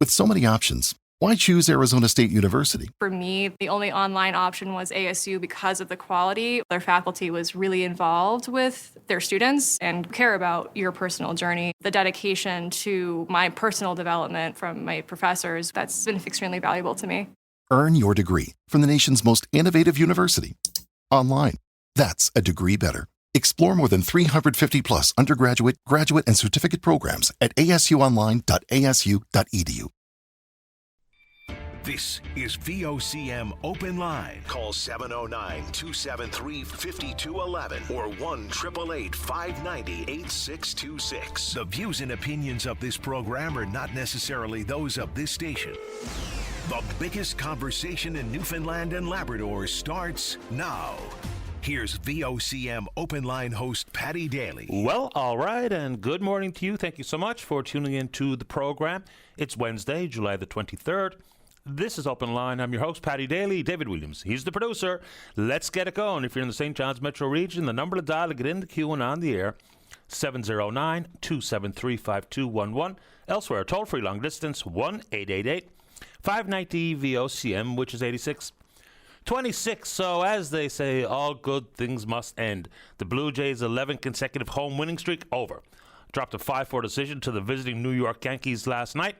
With so many options, why choose Arizona State University? For me, the only online option was ASU because of the quality. Their faculty was really involved with their students and care about your personal journey. The dedication to my personal development from my professors, that's been extremely valuable to me. Earn your degree from the nation's most innovative university. Online. That's a degree better. Explore more than 350 plus undergraduate, graduate, and certificate programs at asuonline.asu.edu. This is VOCM Open Line. Call 709-273-5211 or 1-888-590-8626. The views and opinions of this program are not necessarily those of this station. The biggest conversation in Newfoundland and Labrador starts now. Here's VOCM Open Line host Paddy Daly. Well, all right, and good morning to you. Thank you so much for tuning in to the program. It's Wednesday, July the 23rd. This is Open Line. I'm your host, Paddy Daly. David Williams, he's the producer. Let's get it going. If you're in the St. John's metro region, the number to dial to get in the queue and on the air, 709-273-5211. Elsewhere, toll-free long distance, 1-888-590-VOCM, which is 8626. So as they say, all good things must end. The Blue Jays' 11th consecutive home winning streak over. Dropped a 5-4 decision to the visiting New York Yankees last night.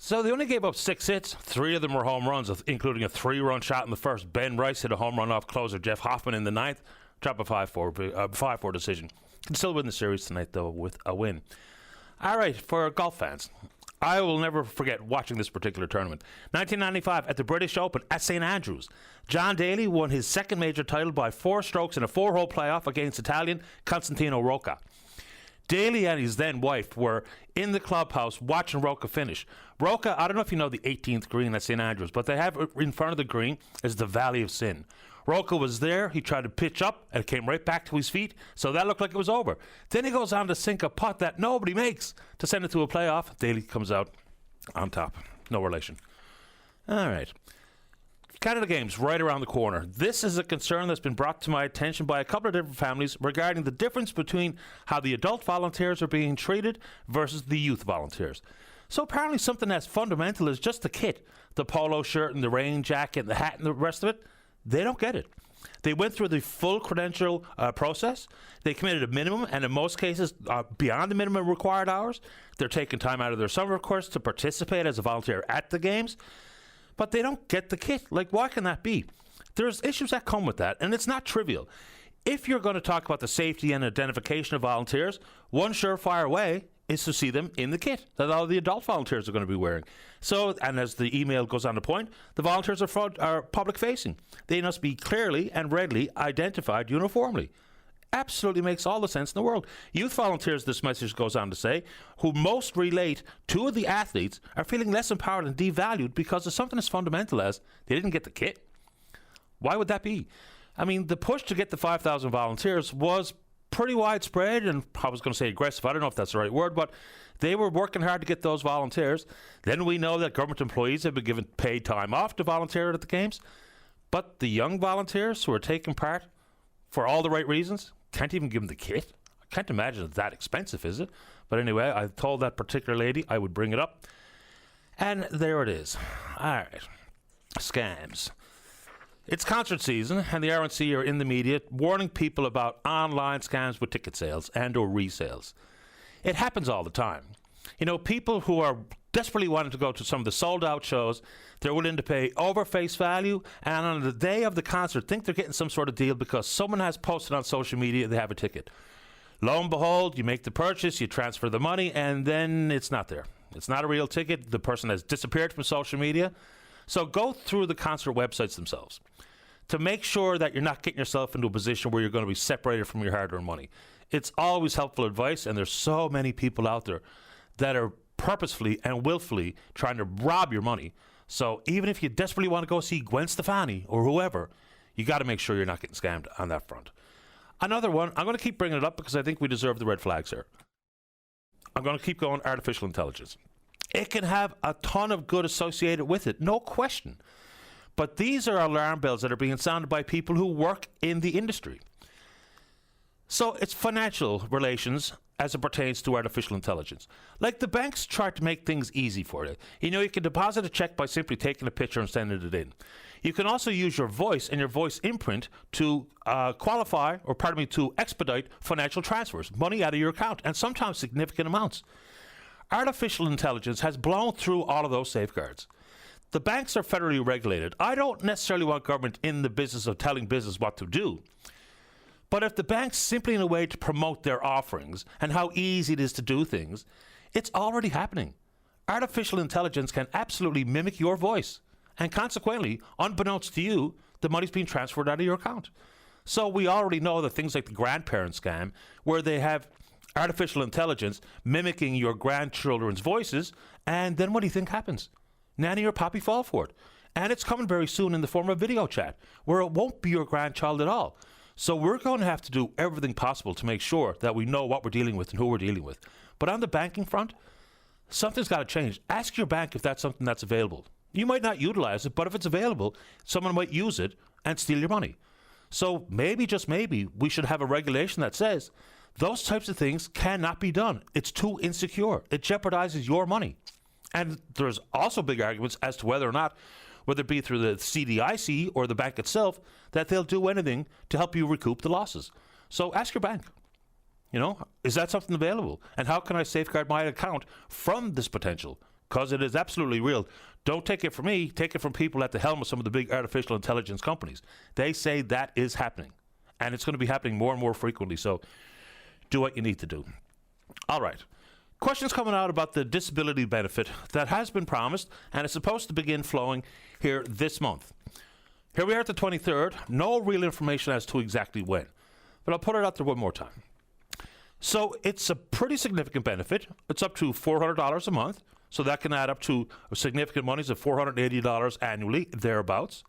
So they only gave up 6 hits. 3 of them were home runs, including a 3-run shot in the first. Ben Rice hit a home run off closer Jeff Hoffman in the 9th. Drop a 5-4 decision. Can still win the series tonight, though, with a win. All right, for golf fans, I will never forget watching this particular tournament. 1995 at the British Open at St. Andrews. John Daly won his second major title by 4 strokes in a 4-hole playoff against Italian Constantino Rocca. Daly and his then wife were in the clubhouse watching Rocca finish. Rocca, I don't know if you know the 18th green at St. Andrews, but they have in front of the green is the Valley of Sin. Rocca was there. He tried to pitch up and came right back to his feet, so that looked like it was over. Then he goes on to sink a putt that nobody makes to send it to a playoff. Daly comes out on top. No relation. All right. Canada Games right around the corner. This is a concern that's been brought to my attention by a couple of different families regarding the difference between how the adult volunteers are being treated versus the youth volunteers. So apparently something as fundamental as just the kit, the polo shirt and the rain jacket and the hat and the rest of it, they don't get it. They went through the full credential process. They committed a minimum, and in most cases, beyond the minimum required hours. They're taking time out of their summer course to participate as a volunteer at the games. But they don't get the kit. Like, why can that be? There's issues that come with that, and it's not trivial. If you're going to talk about the safety and identification of volunteers, one surefire way is to see them in the kit that all the adult volunteers are going to be wearing. So, and as the email goes on to point, the volunteers are public-facing. They must be clearly and readily identified uniformly. Absolutely makes all the sense in the world. Youth volunteers, this message goes on to say, who most relate to the athletes, are feeling less empowered and devalued because of something as fundamental as they didn't get the kit. Why would that be? I mean, the push to get the 5,000 volunteers was pretty widespread, and I was going to say aggressive. I don't know if that's the right word, but they were working hard to get those volunteers. Then we know that government employees have been given paid time off to volunteer at the games. But the young volunteers who are taking part for all the right reasons can't even give them the kit. I can't imagine it's that expensive, is it? But anyway, I told that particular lady I would bring it up. And there it is. All right. Scams. It's concert season, and the RNC are in the media warning people about online scams with ticket sales and or resales. It happens all the time. You know, people who are desperately wanting to go to some of the sold-out shows, they're willing to pay over face value, and on the day of the concert think they're getting some sort of deal because someone has posted on social media they have a ticket. Lo and behold, you make the purchase, you transfer the money, and then it's not there. It's not a real ticket. The person has disappeared from social media. So go through the concert websites themselves to make sure that you're not getting yourself into a position where you're going to be separated from your hard-earned money. It's always helpful advice, and there's so many people out there that are purposefully and willfully trying to rob your money. So even if you desperately want to go see Gwen Stefani or whoever, you got to make sure you're not getting scammed on that front. Another one, I'm going to keep bringing it up because I think we deserve the red flags here. I'm going to keep going, artificial intelligence. It can have a ton of good associated with it, no question. But these are alarm bells that are being sounded by people who work in the industry. So it's financial relations as it pertains to artificial intelligence. Like the banks try to make things easy for you. You know, you can deposit a check by simply taking a picture and sending it in. You can also use your voice and your voice imprint to to expedite financial transfers, money out of your account, and sometimes significant amounts. Artificial intelligence has blown through all of those safeguards. The banks are federally regulated. I don't necessarily want government in the business of telling business what to do. But if the banks simply in a way to promote their offerings and how easy it is to do things, it's already happening. Artificial intelligence can absolutely mimic your voice. And consequently, unbeknownst to you, the money's being transferred out of your account. So we already know that things like the grandparent scam, where they have artificial intelligence mimicking your grandchildren's voices, and then what do you think happens? Nanny or Poppy fall for it. And it's coming very soon in the form of video chat, where it won't be your grandchild at all. So we're going to have to do everything possible to make sure that we know what we're dealing with and who we're dealing with. But on the banking front, something's got to change. Ask your bank if that's something that's available. You might not utilize it, but if it's available, someone might use it and steal your money. So maybe, just maybe, we should have a regulation that says those types of things cannot be done. It's too insecure. It jeopardizes your money. And there's also big arguments as to whether or not, whether it be through the CDIC or the bank itself, that they'll do anything to help you recoup the losses. So ask your bank, is that something available? And how can I safeguard my account from this potential? Because it is absolutely real. Don't take it from me. Take it from people at the helm of some of the big artificial intelligence companies. They say that is happening. And it's going to be happening more and more frequently. So do what you need to do. All right. Questions coming out about the disability benefit that has been promised and is supposed to begin flowing here this month. Here we are at the 23rd. No real information as to exactly when. But I'll put it out there one more time. So it's a pretty significant benefit. It's up to $400 a month. So that can add up to significant monies of $480 annually, thereabouts.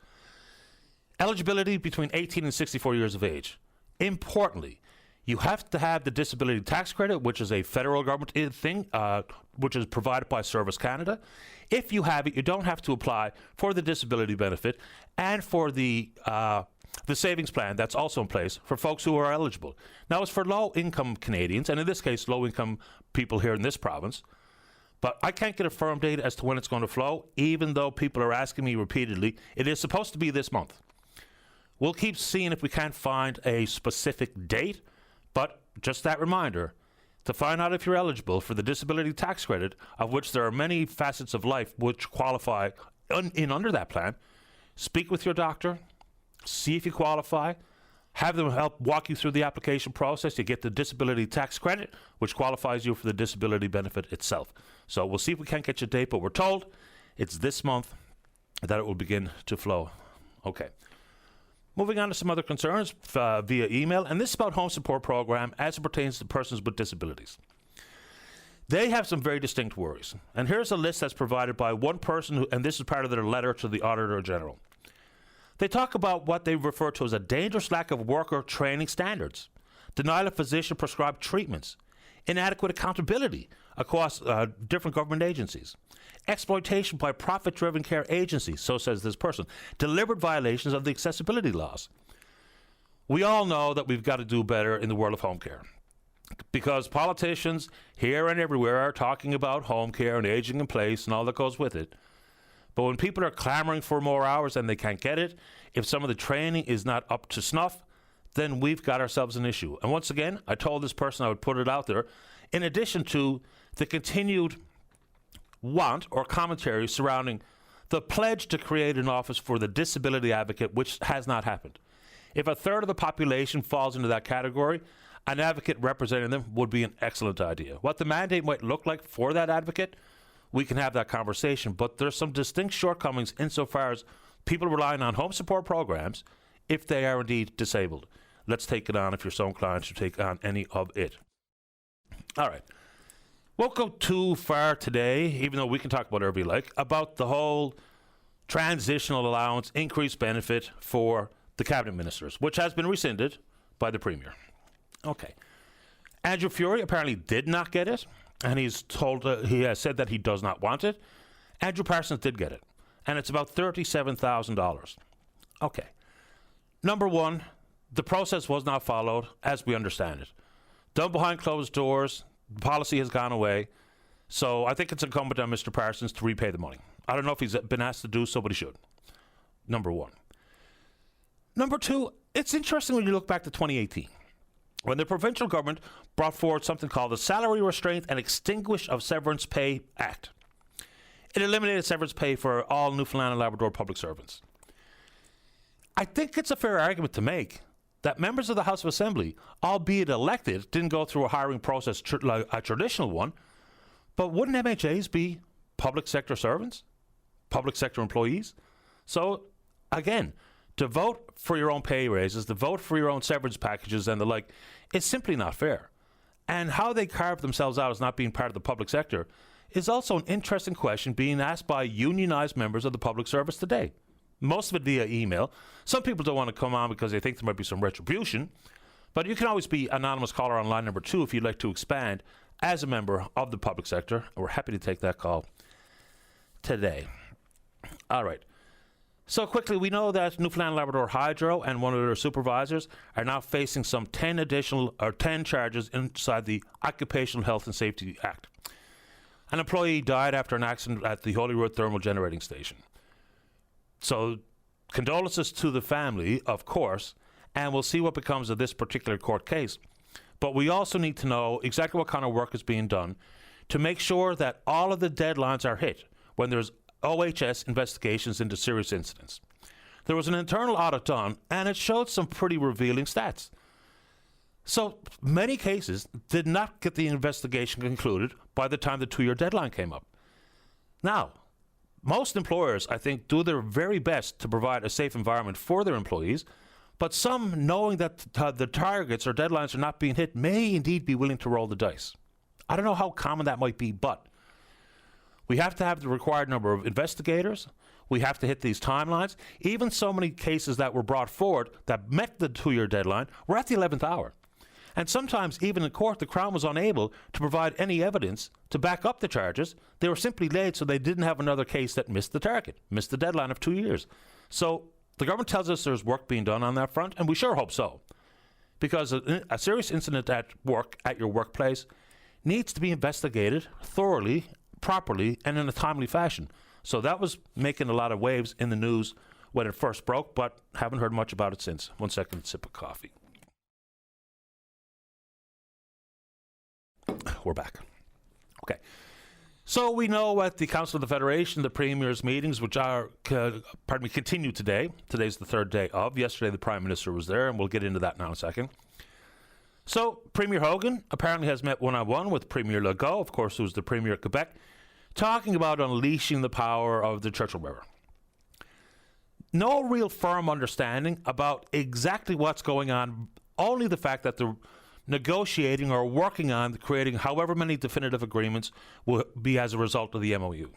Eligibility between 18 and 64 years of age. Importantly, you have to have the disability tax credit, which is a federal government thing, which is provided by Service Canada. If you have it, you don't have to apply for the disability benefit and for the savings plan that's also in place for folks who are eligible. Now, it's for low-income Canadians, and in this case, low-income people here in this province. But I can't get a firm date as to when it's going to flow, even though people are asking me repeatedly. It is supposed to be this month. We'll keep seeing if we can't find a specific date, but just that reminder, to find out if you're eligible for the disability tax credit, of which there are many facets of life which qualify under that plan, speak with your doctor, see if you qualify, have them help walk you through the application process. You get the disability tax credit, which qualifies you for the disability benefit itself. So we'll see if we can't get you a date, but we're told it's this month that it will begin to flow. Okay. Moving on to some other concerns via email, and this is about home support program as it pertains to persons with disabilities. They have some very distinct worries. And here's a list that's provided by one person, and this is part of their letter to the Auditor General. They talk about what they refer to as a dangerous lack of worker training standards, denial of physician-prescribed treatments, inadequate accountability across different government agencies, exploitation by profit-driven care agencies, so says this person, deliberate violations of the accessibility laws. We all know that we've got to do better in the world of home care, because politicians here and everywhere are talking about home care and aging in place and all that goes with it. But when people are clamoring for more hours and they can't get it, if some of the training is not up to snuff, then we've got ourselves an issue. And once again, I told this person I would put it out there, in addition to the continued want or commentary surrounding the pledge to create an office for the disability advocate, which has not happened. If a third of the population falls into that category, an advocate representing them would be an excellent idea. What the mandate might look like for that advocate, we can have that conversation, but there's some distinct shortcomings insofar as people relying on home support programs if they are indeed disabled. Let's take it on if you're so inclined to take on any of it. All right. Won't go too far today, even though we can talk about whatever we like, about the whole transitional allowance increased benefit for the cabinet ministers, which has been rescinded by the Premier. Okay. Andrew Furey apparently did not get it, and he has said that he does not want it. Andrew Parsons did get it, and it's about $37,000. Okay. Number one, the process was not followed as we understand it. done behind closed doors. The policy has gone away. So I think it's incumbent on Mr. Parsons to repay the money. I don't know if he's been asked to do so, but he should. Number one. Number two, it's interesting when you look back to 2018, when the provincial government brought forward something called the Salary Restraint and Extinguish of Severance Pay Act. It eliminated severance pay for all Newfoundland and Labrador public servants. I think it's a fair argument to make that members of the House of Assembly, albeit elected, didn't go through a hiring process like a traditional one, but wouldn't MHAs be public sector servants, public sector employees? So, again, to vote for your own pay raises, to vote for your own severance packages and the like, is simply not fair. And how they carve themselves out as not being part of the public sector is also an interesting question being asked by unionized members of the public service today. Most of it via email. Some people don't want to come on because they think there might be some retribution, but you can always be anonymous caller on line number 2 if you'd like to expand as a member of the public sector. We're happy to take that call today. All right. So quickly, we know that Newfoundland Labrador Hydro and one of their supervisors are now facing some 10 charges inside the Occupational Health and Safety Act. An employee died after an accident at the Holyrood Thermal Generating Station. So condolences to the family, of course, and we'll see what becomes of this particular court case. But we also need to know exactly what kind of work is being done to make sure that all of the deadlines are hit when there's OHS investigations into serious incidents. There was an internal audit done, and it showed some pretty revealing stats. So many cases did not get the investigation concluded by the time the 2-year deadline came up. Now, most employers, I think, do their very best to provide a safe environment for their employees, but some, knowing that the targets or deadlines are not being hit, may indeed be willing to roll the dice. I don't know how common that might be, but we have to have the required number of investigators. We have to hit these timelines. Even so many cases that were brought forward that met the 2-year deadline were at the 11th hour. And sometimes, even in court, the Crown was unable to provide any evidence to back up the charges. They were simply late, so they didn't have another case that missed the target, missed the deadline of 2 years. So the government tells us there's work being done on that front, and we sure hope so. Because a serious incident at work, at your workplace, needs to be investigated thoroughly, properly, and in a timely fashion. So that was making a lot of waves in the news when it first broke, but haven't heard much about it since. 1 second, sip of coffee. We're back. Okay. So we know at the Council of the Federation, the Premier's meetings, which are, continue today. Today's the third day of. Yesterday, the Prime Minister was there, and we'll get into that now in a second. So Premier Hogan apparently has met one-on-one with Premier Legault, of course, who's the Premier of Quebec, talking about unleashing the power of the Churchill River. No real firm understanding about exactly what's going on, only the fact that they're negotiating or working on creating however many definitive agreements will be as a result of the MOU.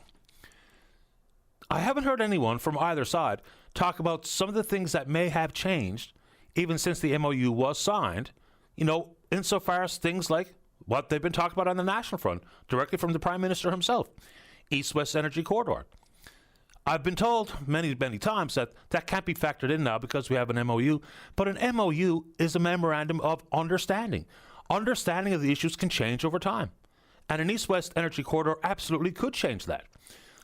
I haven't heard anyone from either side talk about some of the things that may have changed even since the MOU was signed, you know, insofar as things like what they've been talking about on the national front, directly from the Prime Minister himself, East-West Energy Corridor. I've been told many, many times that that can't be factored in now because we have an MOU, but an MOU is a memorandum of understanding. Understanding of the issues can change over time, and an East-West Energy Corridor absolutely could change that.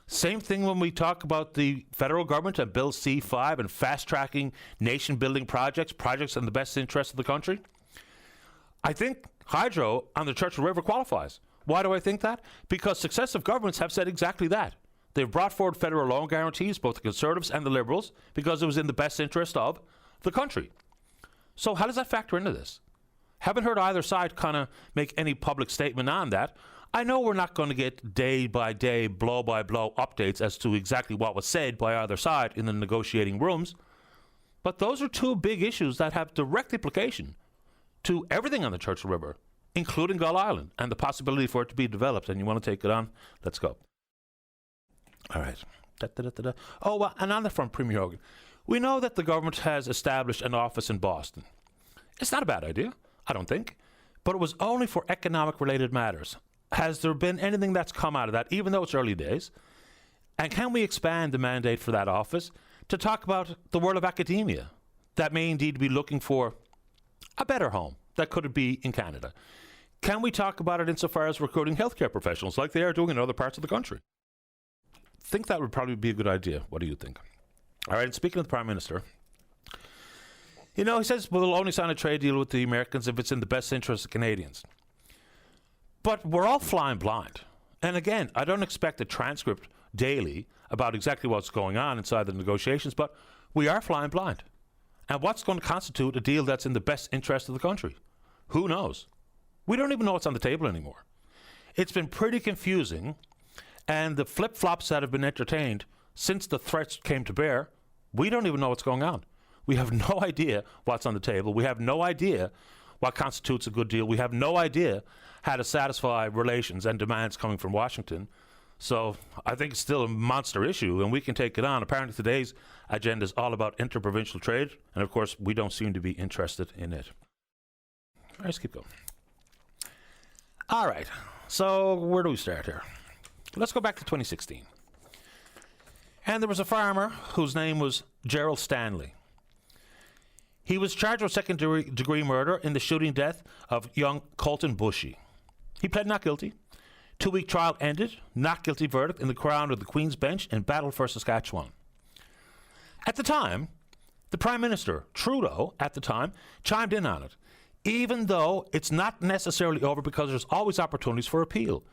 Same thing when we talk about the federal government and Bill C-5 and fast-tracking nation-building projects in the best interest of the country. I think hydro on the Churchill River qualifies. Why do I think that? Because successive governments have said exactly that. They've brought forward federal loan guarantees, both the Conservatives and the Liberals, because it was in the best interest of the country. So how does that factor into this? Haven't heard either side kind of make any public statement on that. I know we're not going to get day-by-day, blow-by-blow updates as to exactly what was said by either side in the negotiating rooms, but those are two big issues that have direct implication to everything on the Churchill River, including Gull Island, and the possibility for it to be developed. And you want to take it on? Let's go. All right. Oh, and on the front, Premier Hogan, we know that the government has established an office in Boston. It's not a bad idea, I don't think, but it was only for economic-related matters. Has there been anything that's come out of that, even though it's early days? And can we expand the mandate for that office to talk about the world of academia that may indeed be looking for a better home, that could it be in Canada? Can we talk about it insofar as recruiting healthcare professionals like they are doing in other parts of the country? I think that would probably be a good idea. What do you think? All right, and speaking of the Prime Minister, he says we'll only sign a trade deal with the Americans if it's in the best interest of Canadians. But we're all flying blind. And again, I don't expect a transcript daily about exactly what's going on inside the negotiations, but we are flying blind. And what's going to constitute a deal that's in the best interest of the country? Who knows? We don't even know what's on the table anymore. It's been pretty confusing, and the flip-flops that have been entertained since the threats came to bear, we don't even know what's going on. We have no idea what's on the table. We have no idea what constitutes a good deal. We have no idea how to satisfy relations and demands coming from Washington. So I think it's still a monster issue, and we can take it on. Apparently today's agenda is all about interprovincial trade, and of course we don't seem to be interested in it. All right, let's keep going. All right, so where do we start here? Let's go back to 2016. And there was a farmer whose name was Gerald Stanley. He was charged with second-degree murder in the shooting death of young Colton Bushy. He pled not guilty. 2-week trial ended, not guilty verdict in the Crown of the Queen's Bench in Battleford, Saskatchewan. At the time, the Prime Minister, Trudeau, at the time, chimed in on it, even though it's not necessarily over because there's always opportunities for appeal.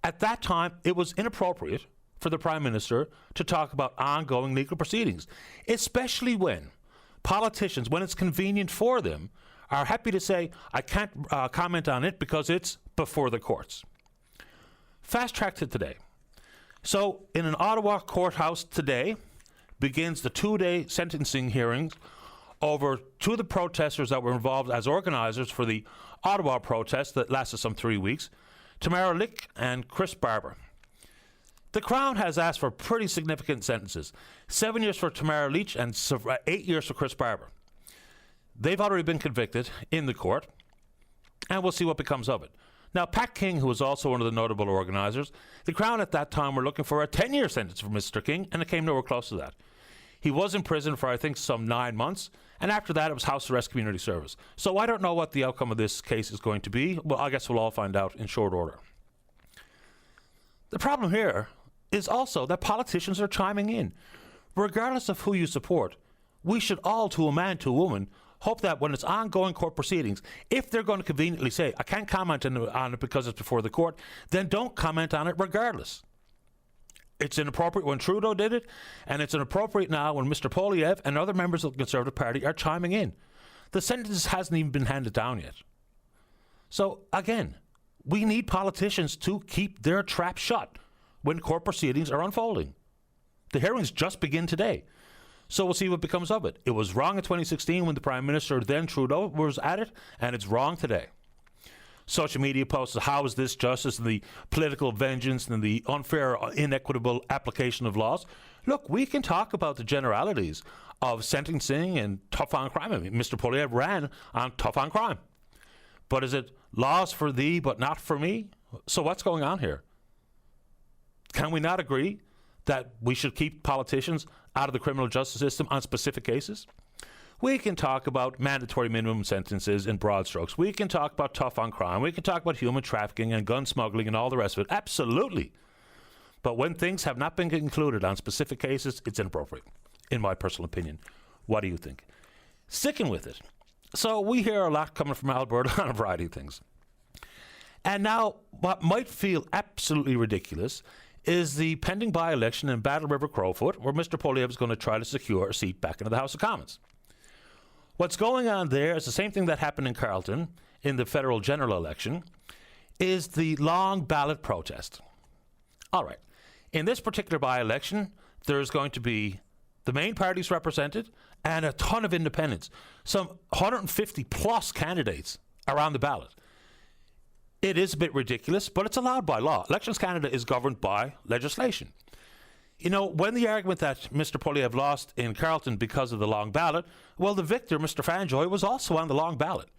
At that time, it was inappropriate for the Prime Minister to talk about ongoing legal proceedings, especially when politicians, when it's convenient for them, are happy to say, I can't comment on it because it's before the courts. Fast track to today. So in an Ottawa courthouse today begins the 2-day sentencing hearings over two of the protesters that were involved as organizers for the Ottawa protest that lasted some 3 weeks, Tamara Lick and Chris Barber. The Crown has asked for pretty significant sentences. 7 years for Tamara Leach and 8 years for Chris Barber. They've already been convicted in the court, and we'll see what becomes of it. Now, Pat King, who was also one of the notable organisers, the Crown at that time were looking for a 10-year sentence for Mr. King, and it came nowhere close to that. He was in prison for, I think, some 9 months, and after that it was house arrest community service. So I don't know what the outcome of this case is going to be. Well, I guess we'll all find out in short order. The problem here is also that politicians are chiming in. Regardless of who you support, we should all, to a man, to a woman, hope that when it's ongoing court proceedings, if they're going to conveniently say, I can't comment on it because it's before the court, then don't comment on it regardless. It's inappropriate when Trudeau did it, and it's inappropriate now when Mr. Poilievre and other members of the Conservative Party are chiming in. The sentence hasn't even been handed down yet. So, again, we need politicians to keep their trap shut when court proceedings are unfolding. The hearings just begin today. So we'll see what becomes of it. It was wrong in 2016 when the Prime Minister, then Trudeau, was at it, and it's wrong today. Social media posts, how is this justice, and the political vengeance and the unfair, inequitable application of laws? Look, we can talk about the generalities of sentencing and tough on crime. I mean, Mr. Poilievre ran on tough on crime. But is it laws for thee but not for me? So what's going on here? Can we not agree that we should keep politicians out of the criminal justice system on specific cases? We can talk about mandatory minimum sentences in broad strokes. We can talk about tough on crime. We can talk about human trafficking and gun smuggling and all the rest of it. Absolutely. But when things have not been concluded on specific cases, it's inappropriate, in my personal opinion. What do you think? Sticking with it. So we hear a lot coming from Alberta on a variety of things. And now, what might feel absolutely ridiculous is the pending by-election in Battle River Crowfoot, where Mr. Poilievre is going to try to secure a seat back into the House of Commons. What's going on there is the same thing that happened in Carleton in the federal general election, is the long ballot protest. All right. In this particular by-election, there's going to be the main parties represented and a ton of independents, some 150 plus candidates around the ballot. It is a bit ridiculous, but it's allowed by law. Elections Canada is governed by legislation. You know, when the argument that Mr. Poilievre lost in Carleton because of the long ballot, well, the victor, Mr. Fanjoy, was also on the long ballot.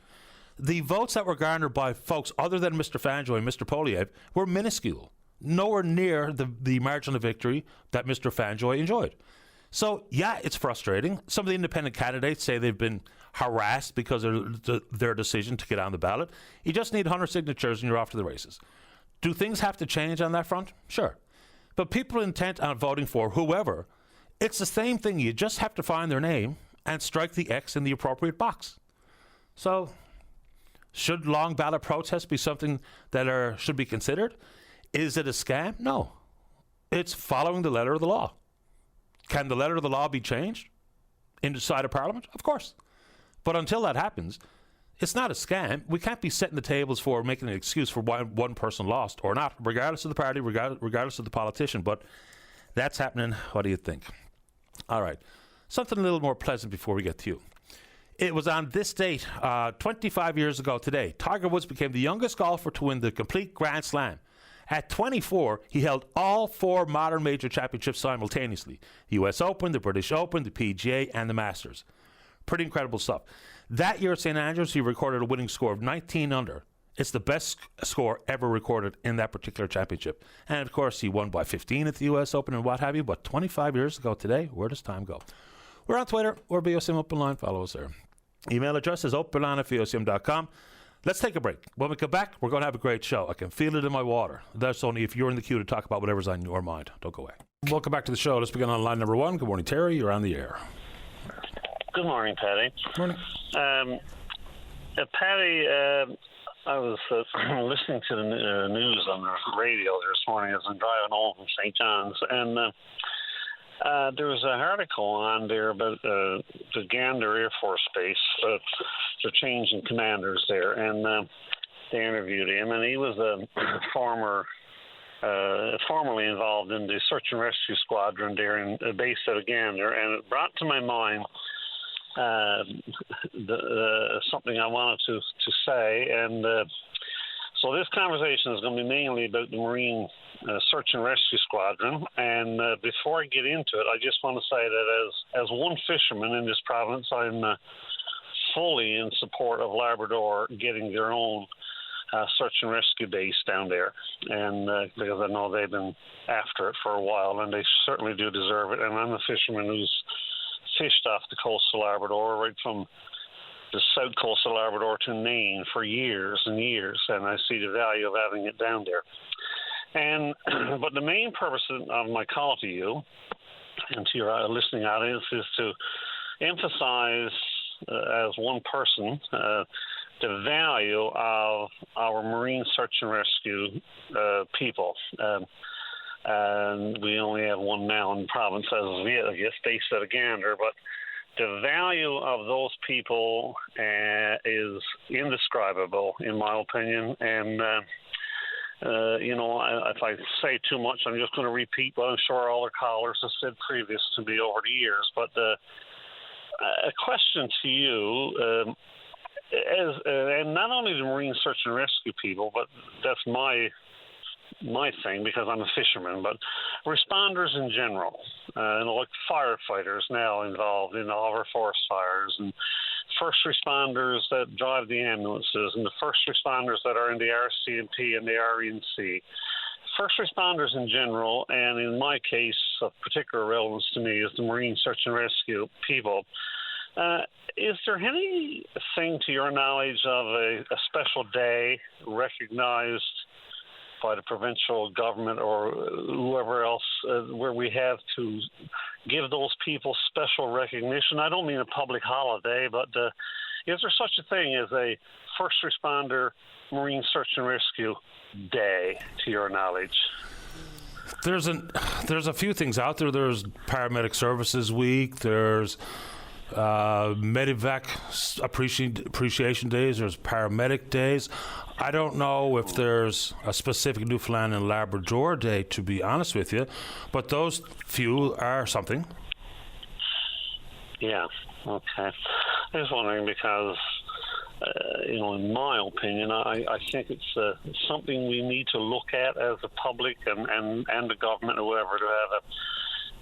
The votes that were garnered by folks other than Mr. Fanjoy and Mr. Poilievre were minuscule, nowhere near the margin of victory that Mr. Fanjoy enjoyed. So, yeah, it's frustrating. Some of the independent candidates say they've been harassed because of their decision to get on the ballot. You just need 100 signatures and you're off to the races. Do things have to change on that front? Sure. But people intent on voting for whoever, it's the same thing. You just have to find their name and strike the X in the appropriate box. So, should long ballot protests be something that should be considered? Is it a scam? No. It's following the letter of the law. Can the letter of the law be changed inside of Parliament? Of course. But until that happens, it's not a scam. We can't be setting the tables for making an excuse for why one person lost or not, regardless of the party, regardless of the politician. But that's happening. What do you think? All right. Something a little more pleasant before we get to you. It was on this date, 25 years ago today, Tiger Woods became the youngest golfer to win the complete Grand Slam. At 24, he held all 4 modern major championships simultaneously. The US Open, the British Open, the PGA, and the Masters. Pretty incredible stuff. That year at St. Andrews, he recorded a winning score of 19 under. It's the best score ever recorded in that particular championship. And, of course, he won by 15 at the US Open and what have you. But 25 years ago today, where does time go? We're on Twitter. We're BOCM Open Line. Follow us there. Email address is openline@vocm.com. Let's take a break. When we come back, we're going to have a great show. I can feel it in my water. That's only if you're in the queue to talk about whatever's on your mind. Don't go away. Welcome back to the show. Let's begin on line number 1. Good morning, Terry. You're on the air. Good morning, Paddy. Morning. Paddy, I was listening to the news on the radio this morning as I'm driving home from St. John's, and there was an article on there about the Gander Air Force Base. They're changing commanders there, and they interviewed him, and he was formerly involved in the search and rescue squadron there in base at Gander, and it brought to my mind something I wanted to say, and so this conversation is going to be mainly about the Marine Search and Rescue Squadron. And before I get into it, I just want to say that as one fisherman in this province, I'm fully in support of Labrador getting their own search and rescue base down there, and because I know they've been after it for a while, and they certainly do deserve it. And I'm a fisherman who's fished off the coast of Labrador, right from the south coast of Labrador to Nain for years and years, and I see the value of having it down there. And but the main purpose of my call to you and to your listening audience is to emphasize, as one person, the value of our Marine Search and Rescue people. And we only have one now in the province as of yet, I guess, based at Gander, but the value of those people is indescribable, in my opinion. And, if I say too much, I'm just going to repeat what I'm sure all the callers have said previous to me over the years. But a question to you, and not only the Marine Search and Rescue people, but that's my thing because I'm a fisherman, but responders in general, like firefighters now involved in all of our forest fires, and first responders that drive the ambulances, and the first responders that are in the RCMP and the RENC, first responders in general, and in my case, of particular relevance to me is the Marine Search and Rescue people. Is there anything to your knowledge of a special day recognized by the provincial government or whoever else where we have to give those people special recognition? I don't mean a public holiday, but is there such a thing as a first responder Marine Search and Rescue Day, to your knowledge? There's a few things out there. There's Paramedic Services Week. There's Medivac Appreciation Days. There's Paramedic Days. I don't know if there's a specific Newfoundland and Labrador Day, to be honest with you, but those few are something. Yeah, okay. I was wondering because, in my opinion, I think it's something we need to look at as a public and the government or whoever to have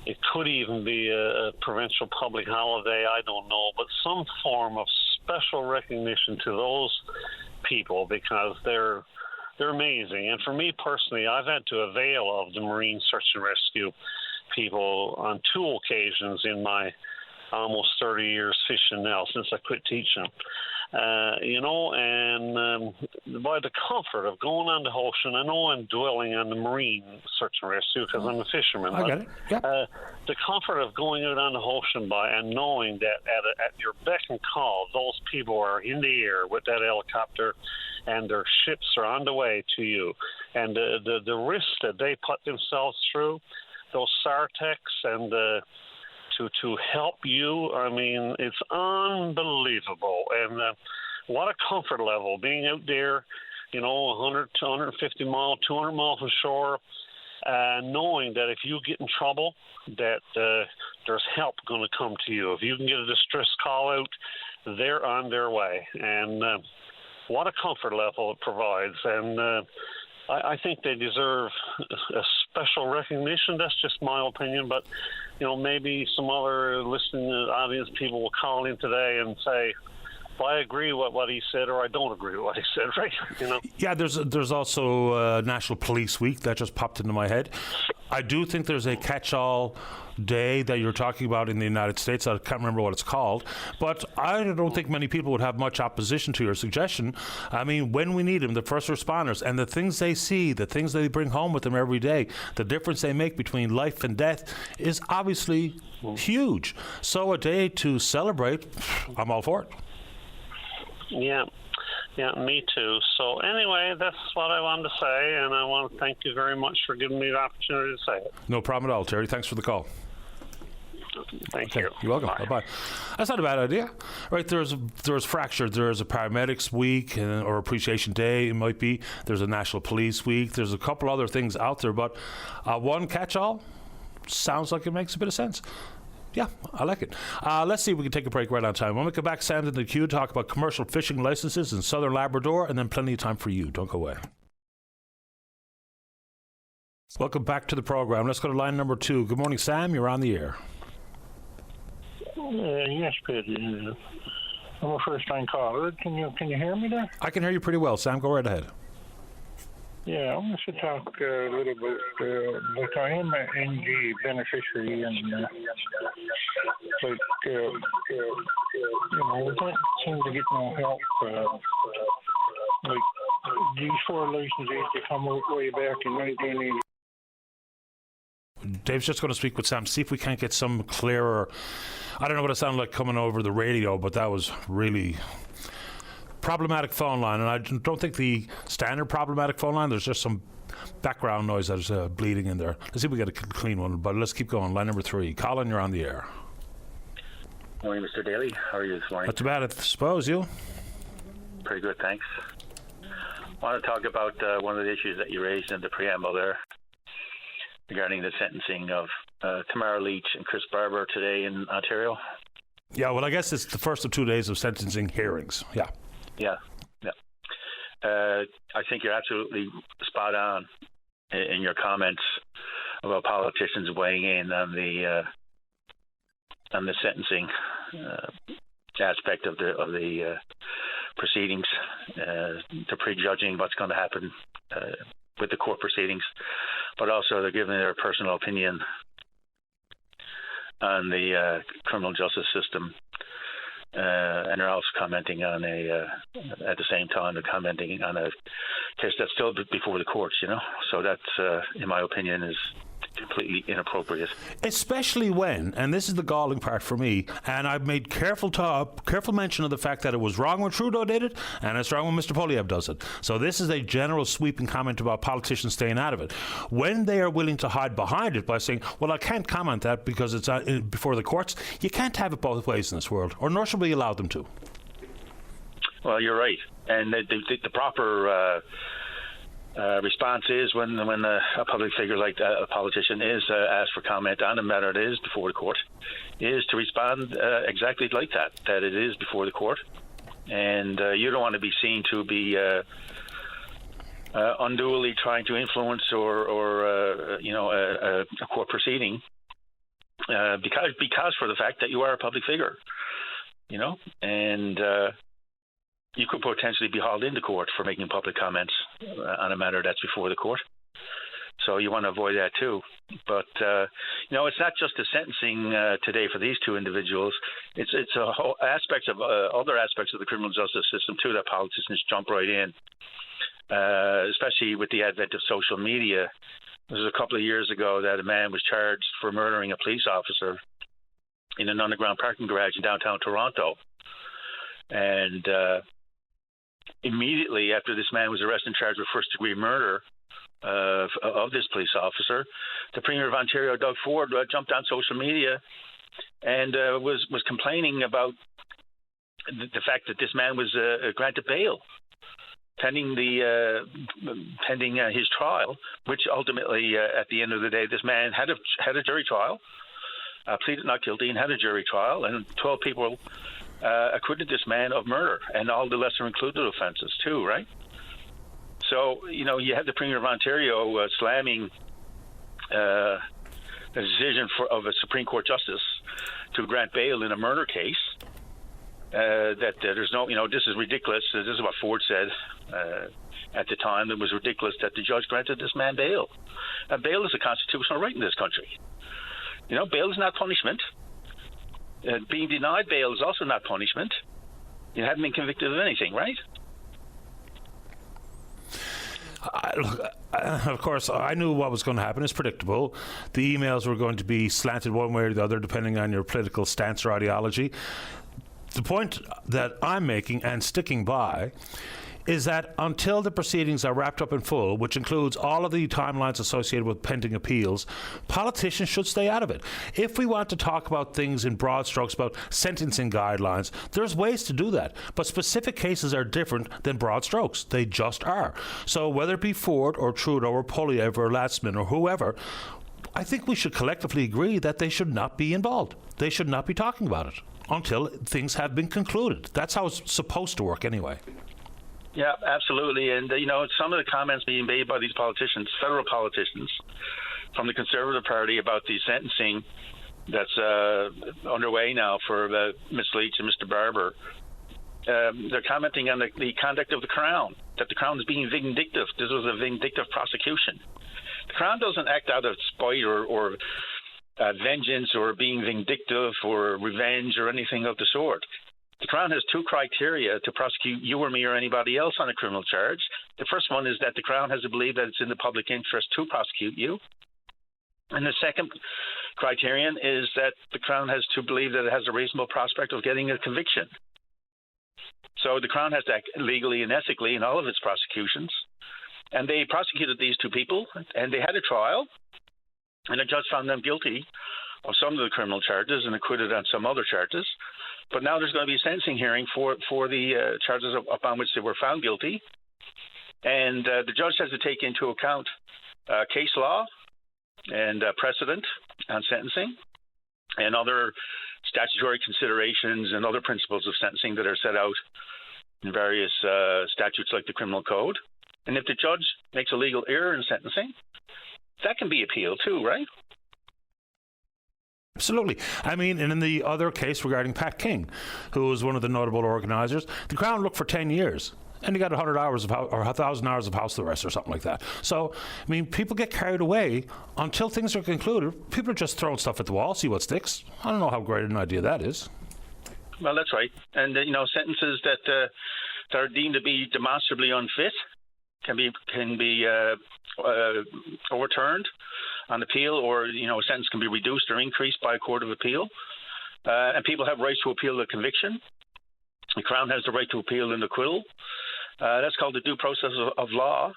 it could even be a provincial public holiday, I don't know, but some form of special recognition to those people because they're amazing. And for me personally, I've had to avail of the Marine Search and Rescue people on 2 occasions in my almost 30 years fishing now since I quit teaching. And by the comfort of going on the ocean, I know I'm dwelling on the marine search and rescue because I'm a fisherman. I get it. Yeah. The comfort of going out on the ocean and knowing that at your beck and call, those people are in the air with that helicopter, and their ships are on the way to you, and the risks that they put themselves through, those SARTECs and to help you, I mean, it's unbelievable. And what a comfort level being out there, 100 to 150 miles, 200 miles from shore, knowing that if you get in trouble, that there's help going to come to you. If you can get a distress call out, they're on their way. And what a comfort level it provides. And I think they deserve a special recognition. That's just my opinion. But, maybe some other listening audience people will call in today and say, well, I agree with what he said, or I don't agree with what he said, right? Yeah, there's also National Police Week. That just popped into my head. I do think there's a catch-all day that you're talking about in the United States. I can't remember what it's called, but I don't think many people would have much opposition to your suggestion. I mean, when we need them, the first responders, and the things they see, the things they bring home with them every day, the difference they make between life and death is obviously huge. So a day to celebrate, I'm all for it. Yeah, me too. So anyway, that's what I wanted to say, and I want to thank you very much for giving me the opportunity to say it. No problem at all, Terry. Thanks for the call. Thank you. You're welcome. Bye. Bye-bye. That's not a bad idea. Right, there's Fractured. There's a Paramedics Week or Appreciation Day, it might be. There's a National Police Week. There's a couple other things out there, but one catch-all sounds like it makes a bit of sense. Yeah, I like it. Let's see if we can take a break right on time. When we come back, Sam's in the queue to talk about commercial fishing licenses in southern Labrador, and then plenty of time for you. Don't go away. Welcome back to the program. Let's go to line number 2. Good morning, Sam. You're on the air. Yes, Peter. I'm a first-time caller. Can you hear me there? I can hear you pretty well, Sam. Go right ahead. Yeah, I want to talk a little bit. Like I am an NG beneficiary, and we can't seem to get no help. These 4 licenses that come out way back in 1980. Dave's just going to speak with Sam, see if we can't get some clearer. I don't know what it sounded like coming over the radio, but that was really problematic phone line. And I don't think the standard problematic phone line, there's just some background noise that is bleeding in there. Let's see if we get a clean one, but let's keep going. Line number 3. Colin, you're on the air. Morning, Mr. Daly. How are you this morning? Not too bad, I suppose. You? Pretty good, thanks. I want to talk about one of the issues that you raised in the preamble there regarding the sentencing of Tamara Leach and Chris Barber today in Ontario. Yeah, well, I guess it's the first of 2 days of sentencing hearings. Yeah. I think you're absolutely spot on in your comments about politicians weighing in on the sentencing aspect of the proceedings, to prejudging what's going to happen with the court proceedings, but also they're giving their personal opinion on the criminal justice system, and they're also commenting on at the same time they're commenting on a case that's still before the courts, So that's, in my opinion, is completely inappropriate. Especially when, and this is the galling part for me, and I've made careful mention of the fact that it was wrong when Trudeau did it, and it's wrong when Mr. Poilievre does it. So this is a general sweeping comment about politicians staying out of it. When they are willing to hide behind it by saying, well, I can't comment that because it's before the courts, you can't have it both ways in this world, or nor should we allow them to. Well, you're right. And the proper response is when a public figure like a politician is asked for comment on a matter that is before the court, is to respond exactly like that it is before the court. And you don't want to be seen to be unduly trying to influence or a court proceeding because for the fact that you are a public figure, and you could potentially be hauled into court for making public comments on a matter that's before the court. So you want to avoid that too. But it's not just the sentencing today for these two individuals. It's a whole aspects of other aspects of the criminal justice system too that politicians jump right in, especially with the advent of social media. This was a couple of years ago that a man was charged for murdering a police officer in an underground parking garage in downtown Toronto. And immediately after this man was arrested and charged with first-degree murder of this police officer, the Premier of Ontario, Doug Ford, jumped on social media and was complaining about the fact that this man was granted bail pending his trial, which ultimately, at the end of the day, this man had a jury trial, pleaded not guilty, and had a jury trial, and 12 people acquitted this man of murder and all the lesser included offenses too, right? So, you have the Premier of Ontario slamming a decision of a Supreme Court justice to grant bail in a murder case. That there's no, this is ridiculous. This is what Ford said at the time. It was ridiculous that the judge granted this man bail. Bail is a constitutional right in this country. Bail is not punishment. Being denied bail is also not punishment. You haven't been convicted of anything, right? Of course, I knew what was going to happen. It's predictable. The emails were going to be slanted one way or the other, depending on your political stance or ideology. The point that I'm making and sticking by is that until the proceedings are wrapped up in full, which includes all of the timelines associated with pending appeals, politicians should stay out of it. If we want to talk about things in broad strokes, about sentencing guidelines, there's ways to do that. But specific cases are different than broad strokes. They just are. So whether it be Ford or Trudeau or Poilievre or Latsman or whoever, I think we should collectively agree that they should not be involved. They should not be talking about it until things have been concluded. That's how it's supposed to work anyway. Yeah, absolutely. And, some of the comments being made by these politicians, federal politicians, from the Conservative Party about the sentencing that's underway now for Ms. Leach and Mr. Barber, they're commenting on the conduct of the Crown, that the Crown is being vindictive. This was a vindictive prosecution. The Crown doesn't act out of spite or vengeance or being vindictive or revenge or anything of the sort. The Crown has two criteria to prosecute you or me or anybody else on a criminal charge. The first one is that the Crown has to believe that it's in the public interest to prosecute you. And the second criterion is that the Crown has to believe that it has a reasonable prospect of getting a conviction. So the Crown has to act legally and ethically in all of its prosecutions. And they prosecuted these two people, and they had a trial, and the judge found them guilty of some of the criminal charges and acquitted on some other charges. But now there's going to be a sentencing hearing for the charges upon which they were found guilty. And the judge has to take into account case law and precedent on sentencing and other statutory considerations and other principles of sentencing that are set out in various statutes like the Criminal Code. And if the judge makes a legal error in sentencing, that can be appealed too, right? Absolutely. I mean, and in the other case regarding Pat King, who was one of the notable organizers, the Crown looked for 10 years and he got 100 hours of or 1,000 hours of house arrest or something like that. So, I mean, people get carried away until things are concluded. People are just throwing stuff at the wall, see what sticks. I don't know how great an idea that is. Well, that's right. And, sentences that are deemed to be demonstrably unfit can be overturned on appeal, or a sentence can be reduced or increased by a court of appeal, and people have rights to appeal the conviction. The Crown has the right to appeal an acquittal. That's called the due process of law.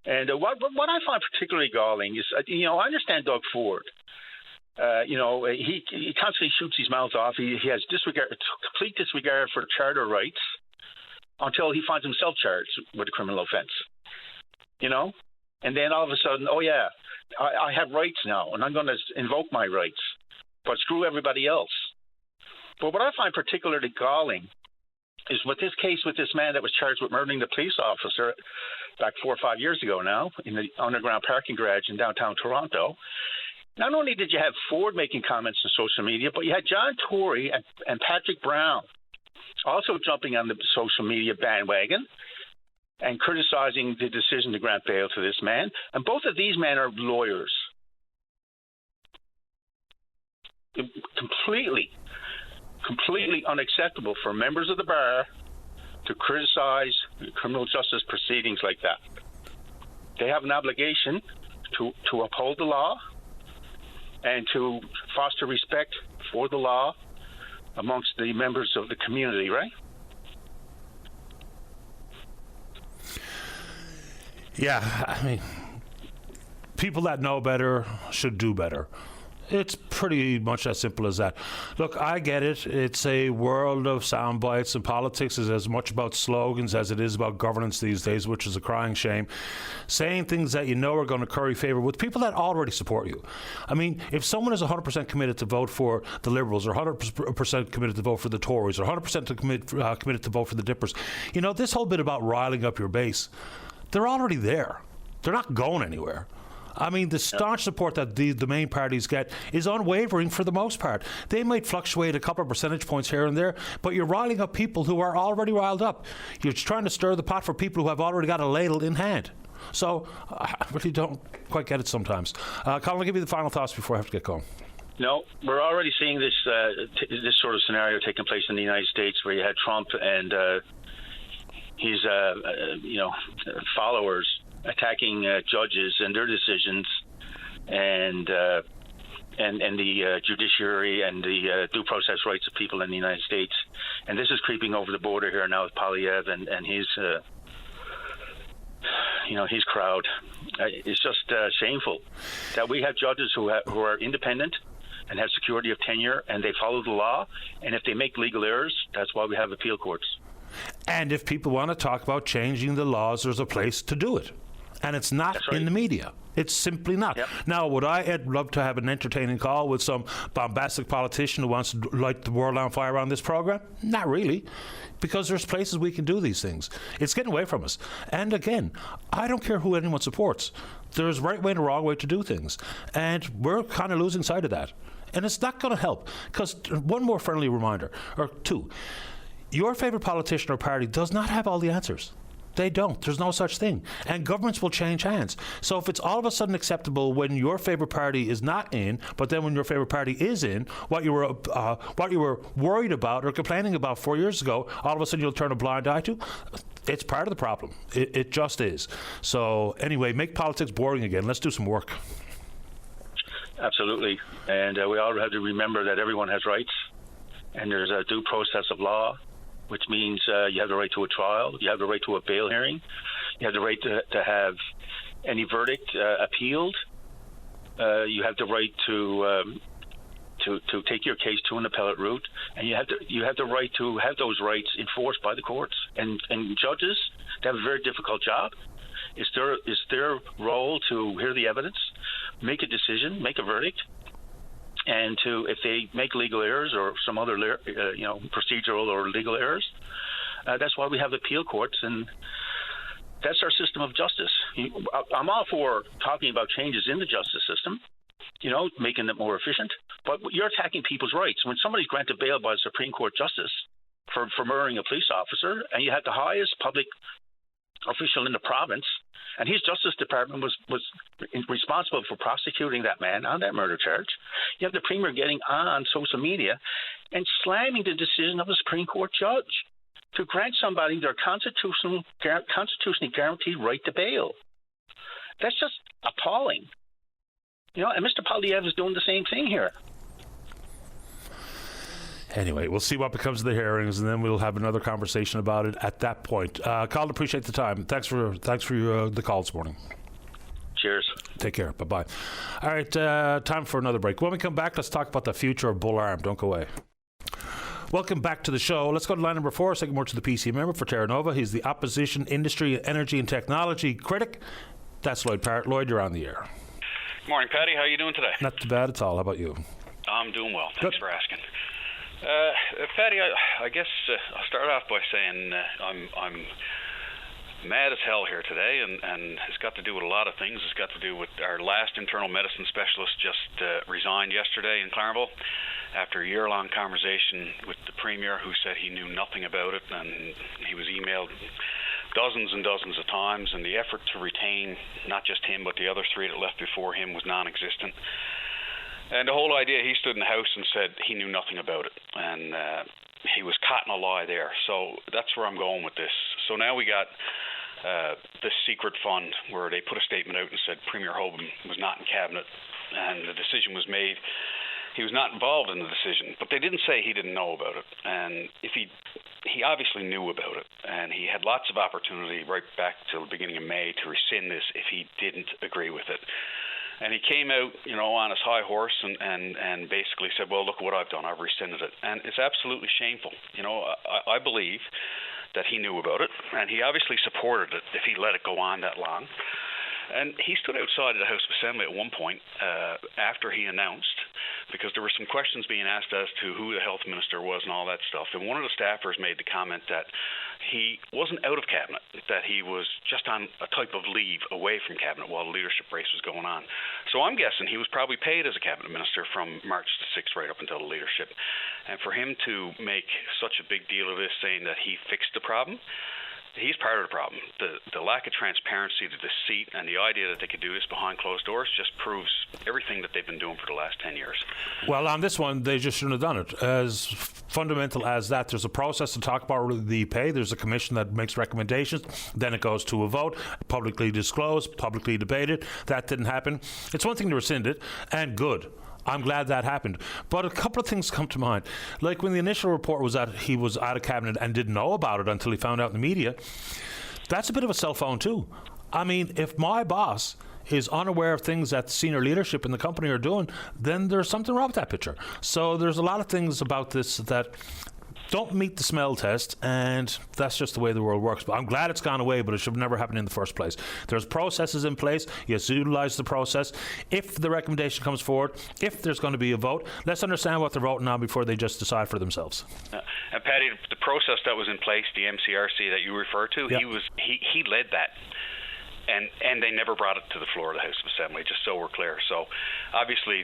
And what I find particularly galling is, I understand Doug Ford. He constantly shoots his mouth off. He has complete disregard for charter rights until he finds himself charged with a criminal offense. And then all of a sudden, oh yeah, I have rights now, and I'm going to invoke my rights, but screw everybody else. But what I find particularly galling is with this case with this man that was charged with murdering the police officer back 4 or 5 years ago now in the underground parking garage in downtown Toronto. Not only did you have Ford making comments on social media, but you had John Tory and Patrick Brown also jumping on the social media bandwagon and criticizing the decision to grant bail to this man. And both of these men are lawyers. Completely unacceptable for members of the bar to criticize criminal justice proceedings like that. They have an obligation to uphold the law and to foster respect for the law amongst the members of the community, right? Yeah, I mean, people that know better should do better. It's pretty much as simple as that. Look, I get it. It's a world of sound bites, and politics is as much about slogans as it is about governance these days, which is a crying shame. Saying things that you know are going to curry favour with people that already support you. I mean, if someone is 100% committed to vote for the Liberals, or 100% committed to vote for the Tories, or 100% committed to vote for the Dippers, you know, this whole bit about riling up your base, they're already there. They're not going anywhere. I mean, the staunch support that the main parties get is unwavering for the most part. They might fluctuate a couple of percentage points here and there, but you're riling up people who are already riled up. You're trying to stir the pot for people who have already got a ladle in hand. So I really don't quite get it sometimes. Colin, I'll give you the final thoughts before I have to get going. No, we're already seeing this this sort of scenario taking place in the United States, where you had Trump and his followers attacking judges and their decisions, and the judiciary and the due process rights of people in the United States. And this is creeping over the border here now with Polyev and his his crowd. It's just shameful that we have judges who are independent and have security of tenure, and they follow the law. And if they make legal errors, that's why we have appeal courts. And if people want to talk about changing the laws, there's a place to do it. And it's not in the media. It's simply not. Yep. Now, would I love to have an entertaining call with some bombastic politician who wants to light the world on fire on this program? Not really, because there's places we can do these things. It's getting away from us. And again, I don't care who anyone supports. There's a right way and a wrong way to do things. And we're kind of losing sight of that. And it's not going to help. Because one more friendly reminder, or two, your favorite politician or party does not have all the answers. They don't. There's no such thing. And governments will change hands. So if it's all of a sudden acceptable when your favorite party is not in, but then when your favorite party is in, what you were worried about or complaining about 4 years ago, all of a sudden you'll turn a blind eye to, it's part of the problem. It just is. So anyway, make politics boring again. Let's do some work. Absolutely. And we all have to remember that everyone has rights, and there's a due process of law, which means you have the right to a trial, you have the right to a bail hearing, you have the right to have any verdict appealed, you have the right to take your case to an appellate route, and you have the right to have those rights enforced by the courts. And judges, they have a very difficult job. It's their role to hear the evidence, make a decision, make a verdict, and if they make legal errors or some other procedural or legal errors, that's why we have appeal courts, and that's our system of justice. I'm all for talking about changes in the justice system, making it more efficient, but you're attacking people's rights. When somebody's granted bail by a Supreme Court justice for murdering a police officer, and you had the highest public official in the province, and his Justice Department was responsible for prosecuting that man on that murder charge. You have the Premier getting on social media and slamming the decision of a Supreme Court judge to grant somebody their constitutionally guaranteed right to bail. That's just appalling. And Mr. Polyev is doing the same thing here. Anyway, we'll see what becomes of the hearings, and then we'll have another conversation about it at that point. Colin, appreciate the time. Thanks for the call this morning. Cheers. Take care. Bye-bye. All right, time for another break. When we come back, let's talk about the future of Bull Arm. Don't go away. Welcome back to the show. Let's go to line number 4. Second word to the PC member for Terra Nova. He's the Opposition Industry, Energy and Technology Critic. That's Lloyd Parrott. Lloyd, you're on the air. Good morning, Paddy. How are you doing today? Not too bad at all. How about you? I'm doing well. Thanks for asking. Paddy, I guess I'll start off by saying I'm mad as hell here today, and it's got to do with a lot of things. It's got to do with our last internal medicine specialist just resigned yesterday in Claremont after a year-long conversation with the Premier, who said he knew nothing about it, and he was emailed dozens and dozens of times, and the effort to retain not just him but the other three that left before him was non-existent. And the whole idea, he stood in the House and said he knew nothing about it, and he was caught in a lie there. So that's where I'm going with this. So now we got this secret fund where they put a statement out and said Premier Hogan was not in cabinet, and the decision was made. He was not involved in the decision, but they didn't say he didn't know about it. And if he obviously knew about it, and he had lots of opportunity right back till the beginning of May to rescind this if he didn't agree with it. And he came out, on his high horse and basically said, well, look what I've done. I've rescinded it. And it's absolutely shameful. I believe that he knew about it, and he obviously supported it if he let it go on that long. And he stood outside of the House of Assembly at one point after he announced, because there were some questions being asked as to who the health minister was and all that stuff. And one of the staffers made the comment that he wasn't out of cabinet, that he was just on a type of leave away from cabinet while the leadership race was going on. So I'm guessing he was probably paid as a cabinet minister from March the 6th right up until the leadership. And for him to make such a big deal of this, saying that he fixed the problem, he's part of the problem. The lack of transparency, the deceit, and the idea that they could do this behind closed doors just proves everything that they've been doing for the last 10 years. Well, on this one, they just shouldn't have done it. As fundamental as that, there's a process to talk about the pay. There's a commission that makes recommendations. Then it goes to a vote, publicly disclosed, publicly debated. That didn't happen. It's one thing to rescind it, and good. I'm glad that happened. But a couple of things come to mind. Like when the initial report was that he was out of cabinet and didn't know about it until he found out in the media, that's a bit of a cell phone too. I mean, if my boss is unaware of things that senior leadership in the company are doing, then there's something wrong with that picture. So there's a lot of things about this that don't meet the smell test, and that's just the way the world works. But I'm glad it's gone away, but it should never happen in the first place. There's processes in place. You have to utilize the process. If the recommendation comes forward, if there's going to be a vote, let's understand what they're voting on before they just decide for themselves. And Paddy, the process that was in place, the MCRC that you refer to, yep. he led that. And they never brought it to the floor of the House of Assembly, just so we're clear. So obviously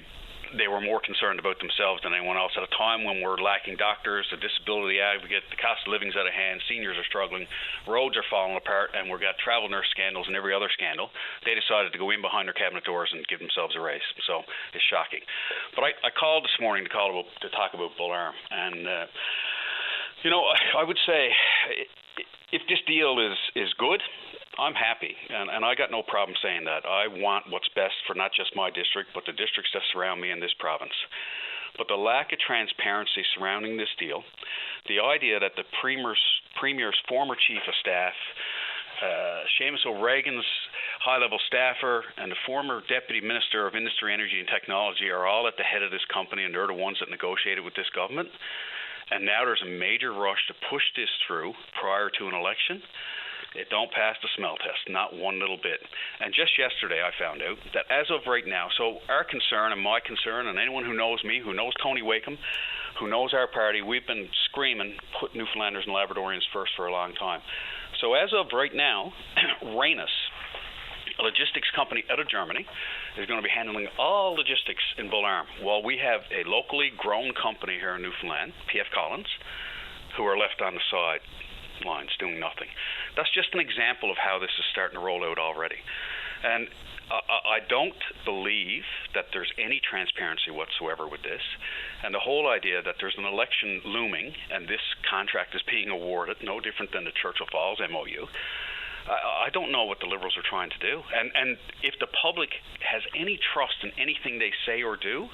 they were more concerned about themselves than anyone else at a time when we're lacking doctors, the disability advocate, the cost of living's out of hand, seniors are struggling, roads are falling apart, and we've got travel nurse scandals and every other scandal. They decided to go in behind their cabinet doors and give themselves a raise. So it's shocking. But I called this morning to talk about Bull Arm. And, I would say if this deal is good, I'm happy, and I got no problem saying that. I want what's best for not just my district, but the districts that surround me in this province. But the lack of transparency surrounding this deal, the idea that the Premier's former Chief of Staff, Seamus O'Regan's high-level staffer, and the former Deputy Minister of Industry, Energy and Technology are all at the head of this company, and they're the ones that negotiated with this government. And now there's a major rush to push this through prior to an election. It don't pass the smell test, not one little bit. And just yesterday I found out that as of right now, so our concern and my concern, and anyone who knows me, who knows Tony Wakeham, who knows our party, we've been screaming, put Newfoundlanders and Labradorians first for a long time. So as of right now, Rhenus, a logistics company out of Germany, is going to be handling all logistics in Bull Arm, while we have a locally grown company here in Newfoundland, P.F. Collins, who are left on the sidelines doing nothing. That's just an example of how this is starting to roll out already. And I don't believe that there's any transparency whatsoever with this. And the whole idea that there's an election looming and this contract is being awarded, no different than the Churchill Falls MOU, I don't know what the Liberals are trying to do. And if the public has any trust in anything they say or do,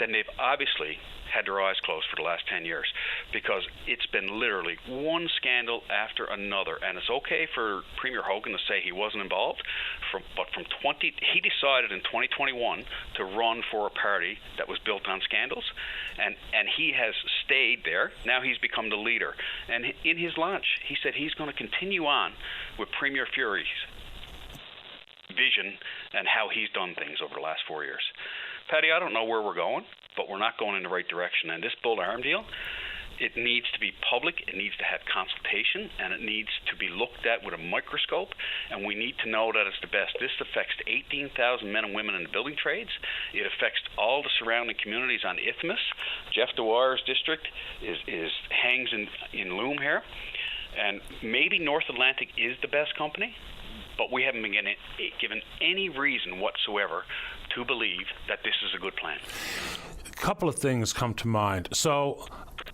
then they've obviously had their eyes closed for the last 10 years, because it's been literally one scandal after another. And it's okay for Premier Hogan to say he wasn't involved, but he decided in 2021 to run for a party that was built on scandals, and he has stayed there. Now he's become the leader. And in his launch, he said he's going to continue on with Premier Fury's vision and how he's done things over the last 4 years. Paddy, I don't know where we're going, but we're not going in the right direction. And this Bull Arm deal, it needs to be public, it needs to have consultation, and it needs to be looked at with a microscope, and we need to know that it's the best. This affects 18,000 men and women in the building trades. It affects all the surrounding communities on Isthmus. Jeff Dwyer's district hangs in loom here. And maybe North Atlantic is the best company, but we haven't been given any reason whatsoever to believe that this is a good plan. A couple of things come to mind. So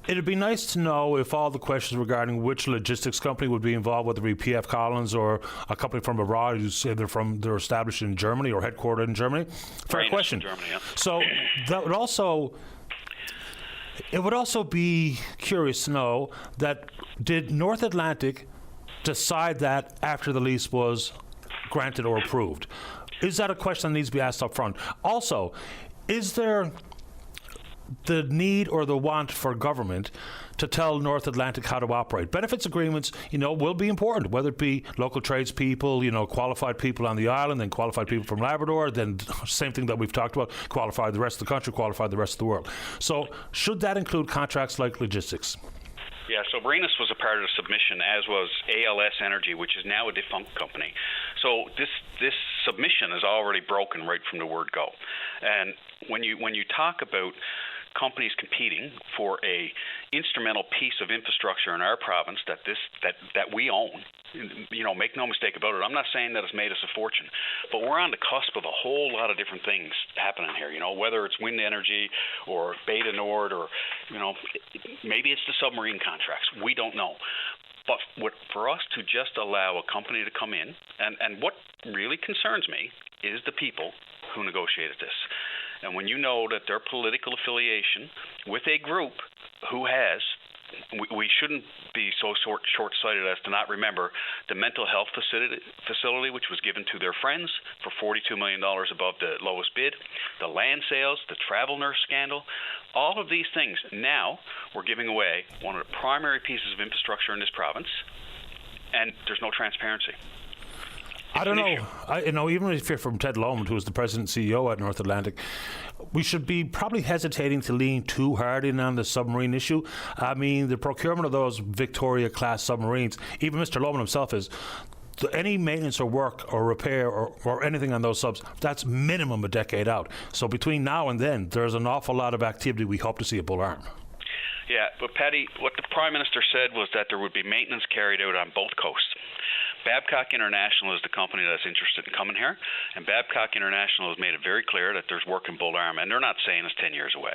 it'd be nice to know if all the questions regarding which logistics company would be involved, whether it be P.F. Collins or a company from abroad who say they're established in Germany or headquartered in Germany. Fair question. Germany, yeah. So that would also... It would also be curious to know that did North Atlantic decide that after the lease was granted or approved? Is that a question that needs to be asked up front? Also, is there the need or the want for government to tell North Atlantic how to operate? Benefits agreements, will be important, whether it be local tradespeople, qualified people on the island, then qualified people from Labrador, then same thing that we've talked about, qualified the rest of the country, qualified the rest of the world. So should that include contracts like logistics? Yeah, so Marinus was a part of the submission, as was ALS Energy, which is now a defunct company. So this submission is already broken right from the word go. And when you talk about companies competing for a instrumental piece of infrastructure in our province that we own, make no mistake about it. I'm not saying that it's made us a fortune, but we're on the cusp of a whole lot of different things happening here. Whether it's wind energy or Beta Nord or maybe it's the submarine contracts. We don't know. But for us to just allow a company to come in, and what really concerns me is the people who negotiated this. And when you know that their political affiliation with a group who has, we shouldn't be so short-sighted as to not remember the mental health facility which was given to their friends for $42 million above the lowest bid, the land sales, the travel nurse scandal, all of these things. Now we're giving away one of the primary pieces of infrastructure in this province, and there's no transparency. I don't know. Even if you're from Ted Lomond, who is the president and CEO at North Atlantic, we should be probably hesitating to lean too hard in on the submarine issue. I mean, the procurement of those Victoria-class submarines, even Mr. Lomond himself is, any maintenance or work or repair or anything on those subs, that's minimum a decade out. So between now and then, there's an awful lot of activity we hope to see at Bull Arm. Yeah, but Paddy, what the Prime Minister said was that there would be maintenance carried out on both coasts. Babcock International is the company that's interested in coming here, and Babcock International has made it very clear that there's work in Bull Arm, and they're not saying it's 10 years away.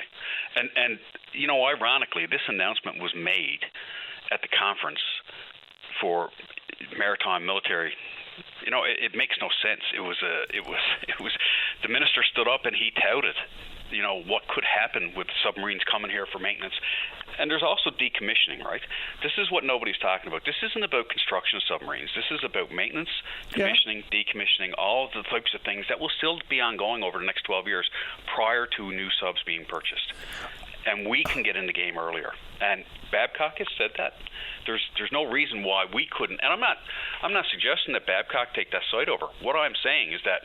And ironically, this announcement was made at the conference for maritime military. It makes no sense. It was the minister stood up and he touted what could happen with submarines coming here for maintenance. And there's also decommissioning, right? This is what nobody's talking about. This isn't about construction of submarines. This is about maintenance, commissioning, decommissioning, all of the types of things that will still be ongoing over the next 12 years prior to new subs being purchased. And we can get in the game earlier. And Babcock has said that. There's no reason why we couldn't. And I'm not suggesting that Babcock take that site over. What I'm saying is that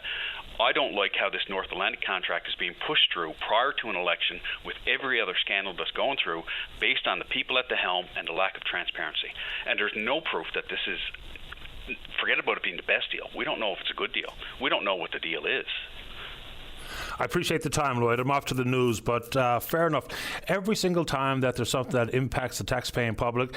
I don't like how this North Atlantic contract is being pushed through prior to an election with every other scandal that's going through based on the people at the helm and the lack of transparency. And there's no proof that this is, forget about it being the best deal. We don't know if it's a good deal. We don't know what the deal is. I appreciate the time, Lloyd. I'm off to the news, but fair enough. Every single time that there's something that impacts the taxpaying public,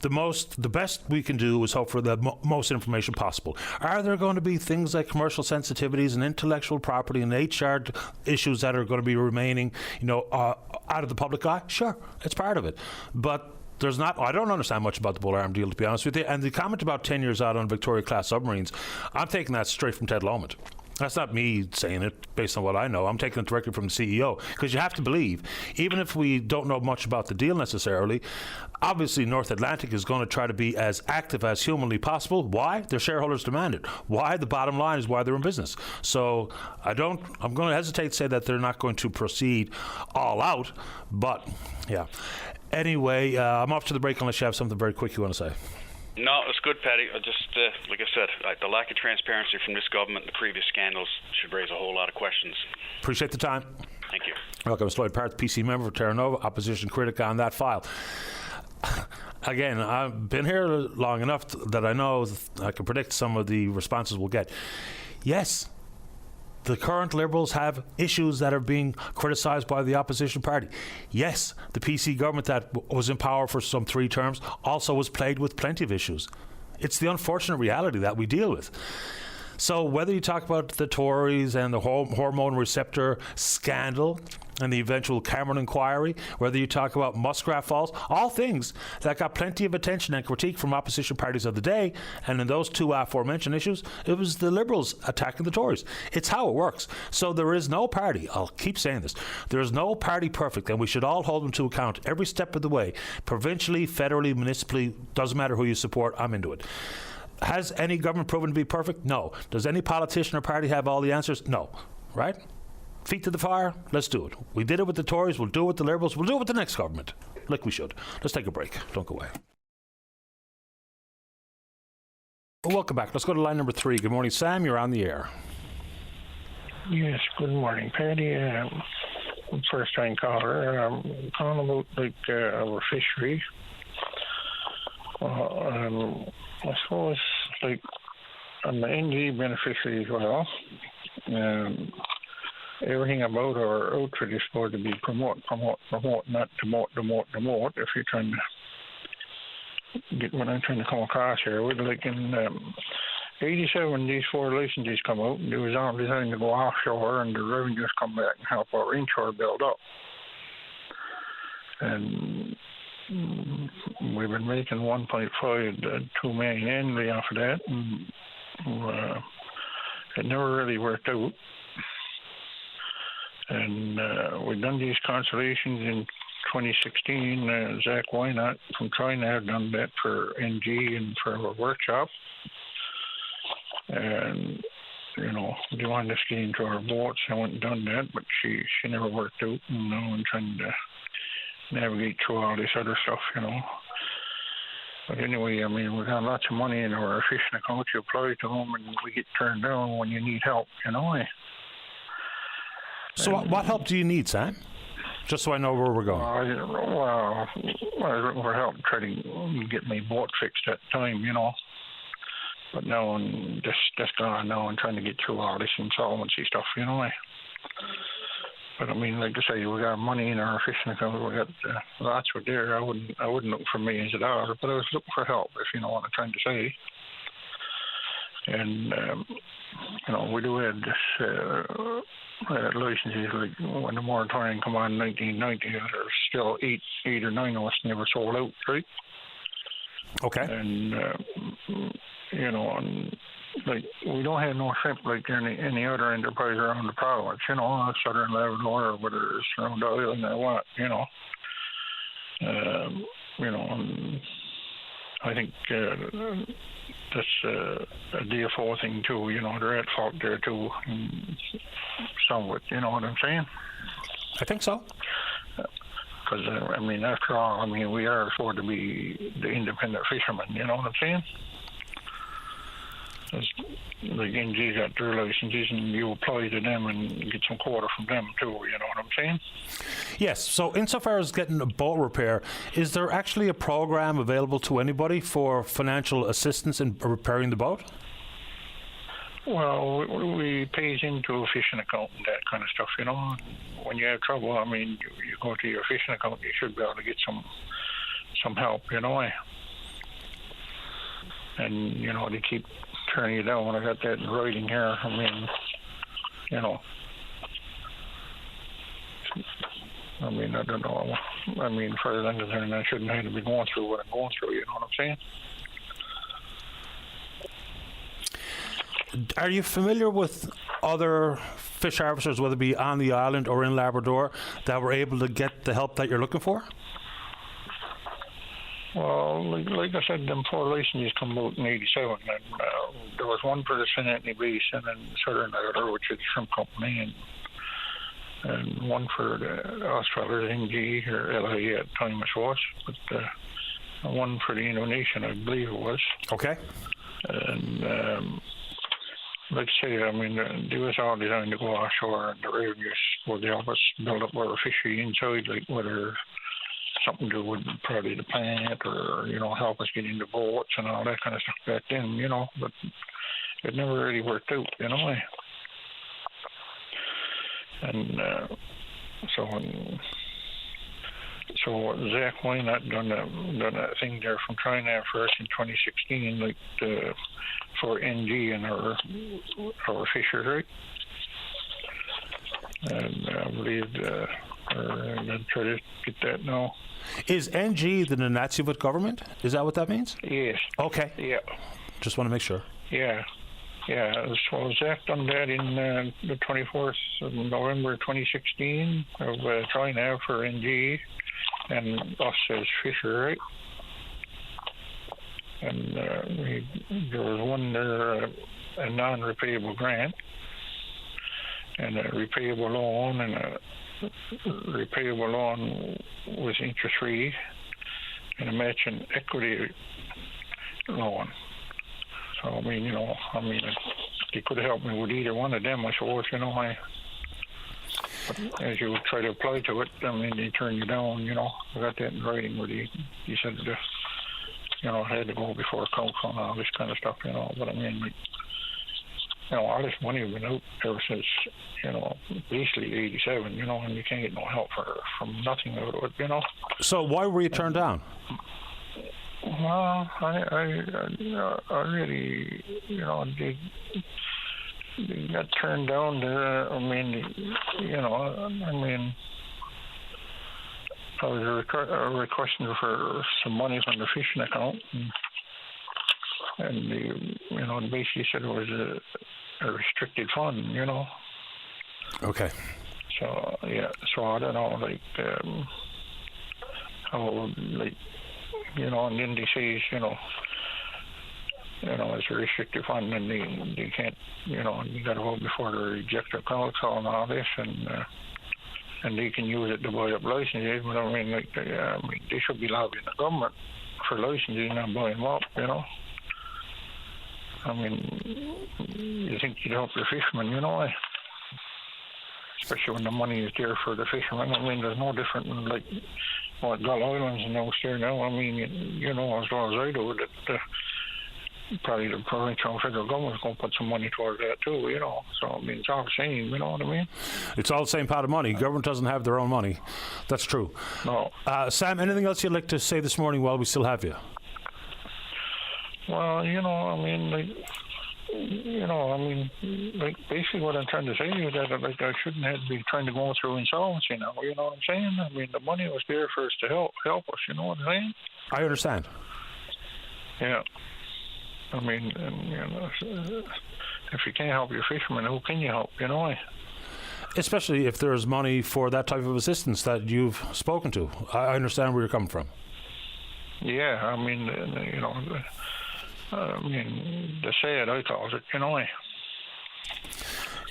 the best we can do is hope for the most information possible. Are there going to be things like commercial sensitivities and intellectual property and HR issues that are going to be remaining, out of the public eye? Sure, it's part of it. But I don't understand much about the Bull Arm deal, to be honest with you. And the comment about 10 years out on Victoria-class submarines, I'm taking that straight from Ted Lomond. That's not me saying it based on what I know. I'm taking it directly from the CEO, because you have to believe, even if we don't know much about the deal necessarily, obviously North Atlantic is going to try to be as active as humanly possible. Why? Their shareholders demand it. Why? The bottom line is why they're in business. So I'm going to hesitate to say that they're not going to proceed all out, but yeah. Anyway, I'm off to the break unless you have something very quick you want to say. No, it's good, Paddy. Like I said, the lack of transparency from this government and the previous scandals should raise a whole lot of questions. Appreciate the time. Thank you. Welcome, Mr. Lloyd Parrott, PC member for Terra Nova, opposition critic on that file. Again, I've been here long enough that I know I can predict some of the responses we'll get. Yes, the current Liberals have issues that are being criticised by the opposition party. Yes, the PC government that was in power for some 3 terms also was plagued with plenty of issues. It's the unfortunate reality that we deal with. So whether you talk about the Tories and the hormone receptor scandal and the eventual Cameron inquiry, whether you talk about Muskrat Falls, all things that got plenty of attention and critique from opposition parties of the day, and in those 2 aforementioned issues, it was the Liberals attacking the Tories. It's how it works. So there is no party, I'll keep saying this, there is no party perfect, and we should all hold them to account every step of the way, provincially, federally, municipally, doesn't matter who you support, I'm into it. Has any government proven to be perfect? No. Does any politician or party have all the answers? No. Right? Feet to the fire, let's do it. We did it with the Tories, we'll do it with the Liberals, we'll do it with the next government. Like we should. Let's take a break. Don't go away. Well, welcome back. Let's go to line number 3. Good morning, Sam. You're on the air. Yes, good morning, Paddy. First time caller. I'm calling about our fishery. I suppose I'm an NG beneficiary as well. Everything about our outfit is supposed to be promote, not demote. If you're trying to get what I'm trying to come across here, with in 87, these 4 licenses come out, and they was all designed to go offshore, and the revenues come back and help our inshore build up. And we've been making 1.5 to 2 million annually off of that, and it never really worked out. And we've done these constellations in 2016. Zach Wynot from China had done that for NG and for our workshop. And, they wanted us to get into our boats. I went and done that, but she never worked out, and trying to navigate through all this other stuff, But anyway, we got lots of money in our fishing account. You apply to them, and we get turned down when you need help, So what help do you need, Sam? Just so I know where we're going. I was looking for help to try to get my boat fixed at the time, But now I'm just gone now and trying to get through all this insolvency stuff, But like I say, we got money in our fishing account. We got lots were there. I wouldn't look for millions of dollars, but I was looking for help, if you know what I'm trying to say. And we do have this licenses. Like when the moratorium come on in 1990, there's still eight or nine of us never sold out, right? Okay. And and we don't have no shrimp like any other enterprise around the province, Southern Labrador, or whether it's around the island or what, and I think that's a DFO thing too, they're at fault there too, somewhat, you know what I'm saying? I think so. Because, after all, we are afford to be the independent fishermen, you know what I'm saying? Like NG got their licenses, and you apply to them and get some quota from them too, you know what I'm saying? Yes, so insofar as getting a boat repair, is there actually a program available to anybody for financial assistance in repairing the boat? Well, we pays into a fishing account and that kind of stuff, When you have trouble, you go to your fishing account, you should be able to get some help, And, they keep turning you down. I got that in writing here. I don't know. Further than that, I shouldn't have to be going through what I'm going through, you know what I'm saying? Are you familiar with other fish harvesters, whether it be on the island or in Labrador, that were able to get the help that you're looking for? Well, like I said, them 4 licenses come out in 87, and there was one for the St. Anthony Basin and Southern Labrador, which is a shrimp company, and one for the Australian NG or LA at the time, it was, but one for the Indonesian, I believe it was. Okay. And like I say, they was all designed to go offshore, and the revenues will help us build up our fishery inside, like whether something to do with probably the plant or, help us get into boats and all that kind of stuff back then, but it never really worked out, And so Zach Wynott done a thing there from Trinidad for us in 2016, like for NG and our fishers, right? And I believe I'm going to try to get that now. Is NG the Nunatsiavut government? Is that what that means? Yes. Okay. Yeah. Just want to make sure. Yeah. So Zach done that in the 24th of November 2016 of Trinidad for NG and us as fisher, right? And there was one there, a non-repayable grant and a repayable loan, and a repayable loan was interest-free, and a matching equity loan. So, I mean, they could have helped me with either one of them, I suppose, But as you try to apply to it, they turn you down, I got that in writing where he said, I had to go before council and all this kind of stuff, but all this money has been out ever since, basically 87, and you can't get no help from nothing out of it, So why were you turned down? Well, I really, they got turned down there. I was requesting for some money from the fishing account, and they, basically said it was a restricted fund, Okay. So, so I don't know, how, and then they say, it's a restricted fund, and they can't, you got to vote before the rejected council and all this, and they can use it to buy up licenses, but they should be lobbying the government for licenses, not buying them up, you think you'd help the fishermen, especially when the money is there for the fishermen. There's no different than what Gull Islands and those there now. As well as I do, that probably the provincial and federal government's going to put some money towards that too, So, it's all the same, you know what I mean? It's all the same pot of money. Government doesn't have their own money. That's true. No. Sam, anything else you'd like to say this morning while we still have you? Well, basically what I'm trying to say is that, I shouldn't have to be trying to go through insolvency now, you know what I'm saying? The money was there for us to help us, you know what I'm saying? I understand. Yeah. If you can't help your fishermen, who can you help, Especially if there's money for that type of assistance that you've spoken to. I understand where you're coming from. Yeah, the sad, I call it,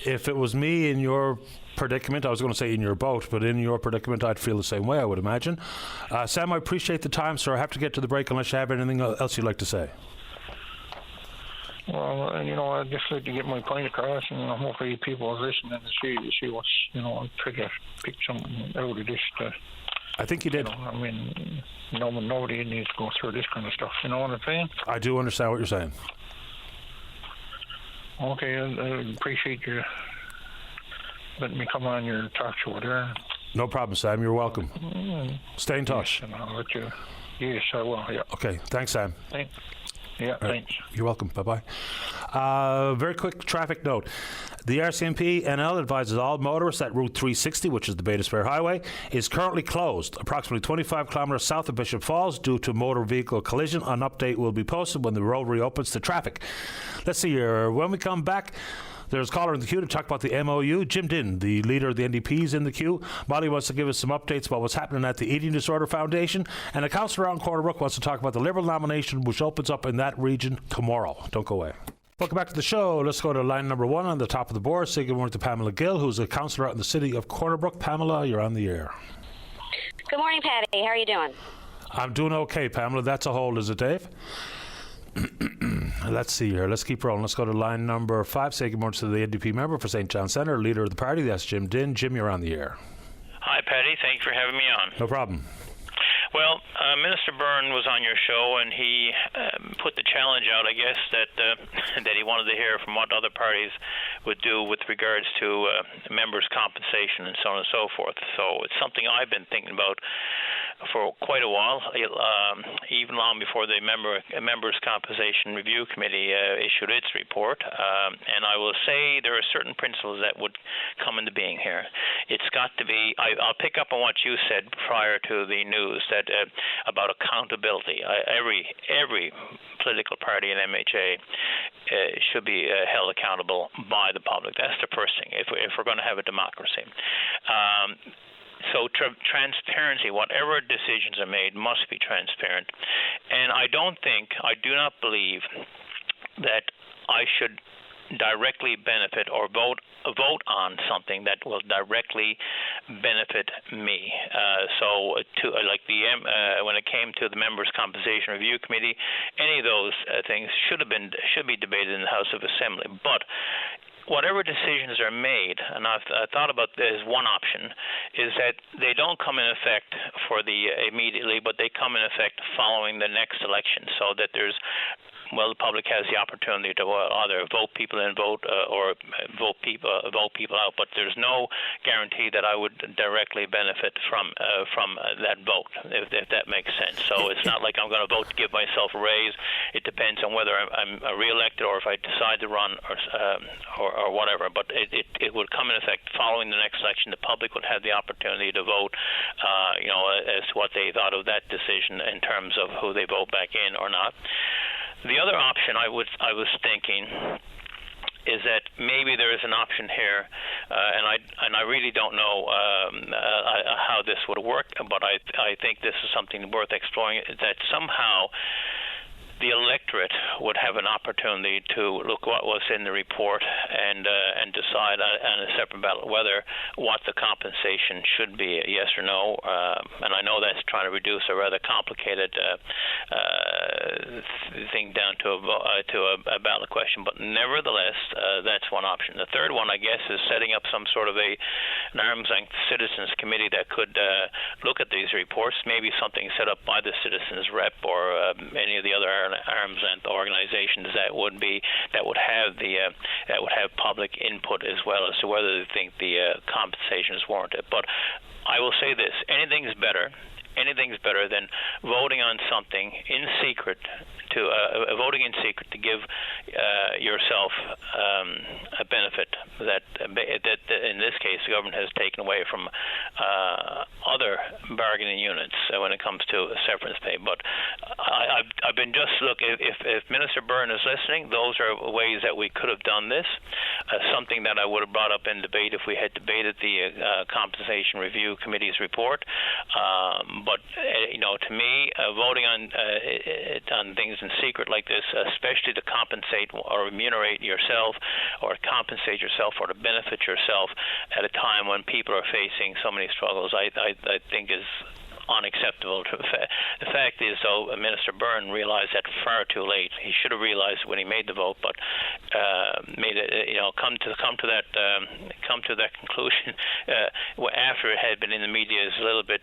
If it was me in your predicament, I was going to say in your boat, but in your predicament, I'd feel the same way, I would imagine. Sam, I appreciate the time, sir. I have to get to the break unless you have anything else you'd like to say. Well, I'd just like to get my point across, and hopefully people are listening and see what's, try to pick something out of this. I think you did. Nobody needs to go through this kind of stuff, you know what I'm saying? I do understand what you're saying. Okay, I appreciate you letting me come on your talk show there. No problem, Sam. You're welcome. Stay in touch. Yes, and I'll let you. Yes, I will, yeah. Okay, thanks, Sam. Thanks. Yeah, thanks. You're welcome. Bye-bye. Very quick traffic note. The RCMP NL advises all motorists that Route 360, which is the Beta Spare Highway, is currently closed approximately 25 kilometres south of Bishop Falls due to motor vehicle collision. An update will be posted when the road reopens to traffic. Let's see here. When we come back, there's a caller in the queue to talk about the MOU. Jim Dinn, the leader of the NDP, is in the queue. Molly wants to give us some updates about what's happening at the Eating Disorder Foundation. And a councillor out in Corner Brook wants to talk about the Liberal nomination, which opens up in that region tomorrow. Don't go away. Welcome back to the show. Let's go to line number 1 on the top of the board. Say good morning to Pamela Gill, who's a councillor out in the city of Corner Brook. Pamela, you're on the air. Good morning, Patty. How are you doing? I'm doing okay, Pamela. That's a hold, is it, Dave? Let's see here. Let's keep rolling. Let's go to line number 5. Say good morning to the NDP member for St. John Centre, leader of the party. That's Jim Dinn. Jim, you're on the air. Hi, Patty. Thank you for having me on. No problem. Well, Minister Byrne was on your show, and he put the challenge out, I guess, that that he wanted to hear from what other parties would do with regards to members' compensation and so on and so forth. So it's something I've been thinking about for quite a while, even long before the Members' Compensation Review Committee issued its report. And I will say there are certain principles that would come into being here. It's got to be, I'll pick up on what you said prior to the news that about accountability. Every political party in MHA should be held accountable by the public. That's the first thing, if we're going to have a democracy. So transparency, whatever decisions are made, must be transparent. And I do not believe that I should directly benefit or vote on something that will directly benefit me. When it came to the Members' Compensation Review Committee, any of those things should be debated in the House of Assembly. But whatever decisions are made, and I've thought about this, one option is that they don't come in effect for the immediately, but they come in effect following the next election, so that the public has the opportunity to either vote people in or vote people out. But there's no guarantee that I would directly benefit from that vote, if that makes sense. So it's not like I'm going to vote to give myself a raise. It depends on whether I'm reelected or if I decide to run or whatever. But it would come in effect following the next election. The public would have the opportunity to vote, as to what they thought of that decision in terms of who they vote back in or not. The other option I was thinking is that maybe there is an option here, and I really don't know how this would work, but I think this is something worth exploring, that somehow the electorate would have an opportunity to look what was in the report and decide on a separate ballot what the compensation should be, yes or no. And I know that's trying to reduce a rather complicated thing down to a ballot question, but nevertheless, that's one option. The third one, I guess, is setting up some sort of an arm's length citizens committee that could look at these reports. Maybe something set up by the citizens rep or any of the other arm's length organizations that would have public input as well as to whether they think the compensation is warranted. But I will say this: anything's better than voting on something in secret to give yourself a benefit that in this case the government has taken away from other bargaining units when it comes to severance pay. But I've been just if Minister Byrne is listening, those are ways that we could have done this. Something that I would have brought up in debate if we had debated the Compensation Review Committee's report. But to me, voting on things in secret like this, especially to compensate or remunerate yourself, or compensate yourself, or to benefit yourself at a time when people are facing so many struggles, I think is unacceptable. The fact is, though, Minister Byrne realized that far too late. He should have realized when he made the vote, but made it, come to that conclusion after it had been in the media is a little bit,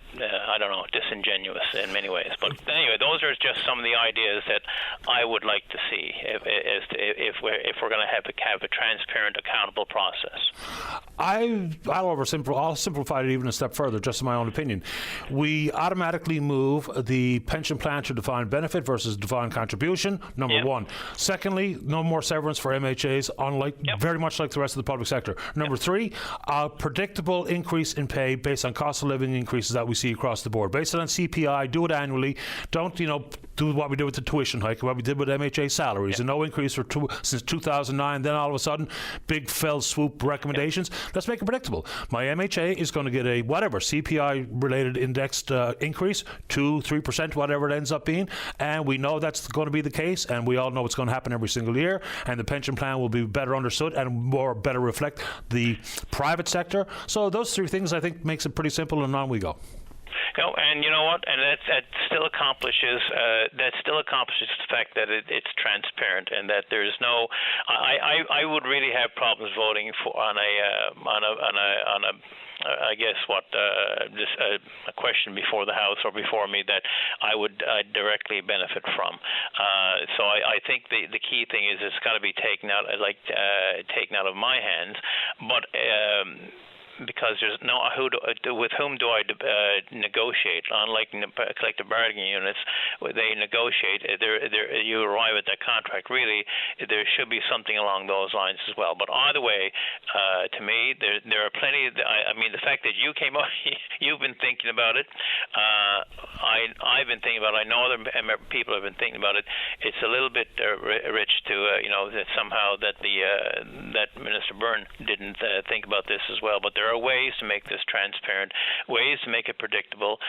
disingenuous in many ways. But anyway, those are just some of the ideas that I would like to see if we're going to have a transparent, accountable process. I'll simplify it even a step further, just in my own opinion. We automatically move the pension plan to defined benefit versus defined contribution, number one. Secondly, no more severance for MHAs, very much like the rest of the public sector. Number three, a predictable increase in pay based on cost of living increases that we see across the board. Based on CPI, do it annually. Don't, do what we did with the tuition hike, what we did with MHA salaries, and no increase since 2009. Then all of a sudden, big fell swoop recommendations. Let's make it predictable. My MHA is going to get a CPI-related indexed increase, 2-3%, whatever it ends up being, and we know that's going to be the case, and we all know it's going to happen every single year, and the pension plan will be better understood and better reflect the private sector. So those three things, I think, makes it pretty simple, and on we go. And you know what? And that still accomplishes the fact that it's transparent and that there's no. I would really have problems voting on a I guess just a question before the House or before me that I would directly benefit from. So I think the key thing is it's got to be taken out of my hands, but. Because there's no with whom do I negotiate? Unlike collective bargaining units, where they negotiate, you arrive at that contract. Really, there should be something along those lines as well. But either way, to me, there are plenty. I mean, the fact that you came up, you've been thinking about it. I've been thinking about it. I know other people have been thinking about it. It's a little bit rich to that somehow that that Minister Byrne didn't think about this as well. But there are ways to make this transparent, ways to make it predictable.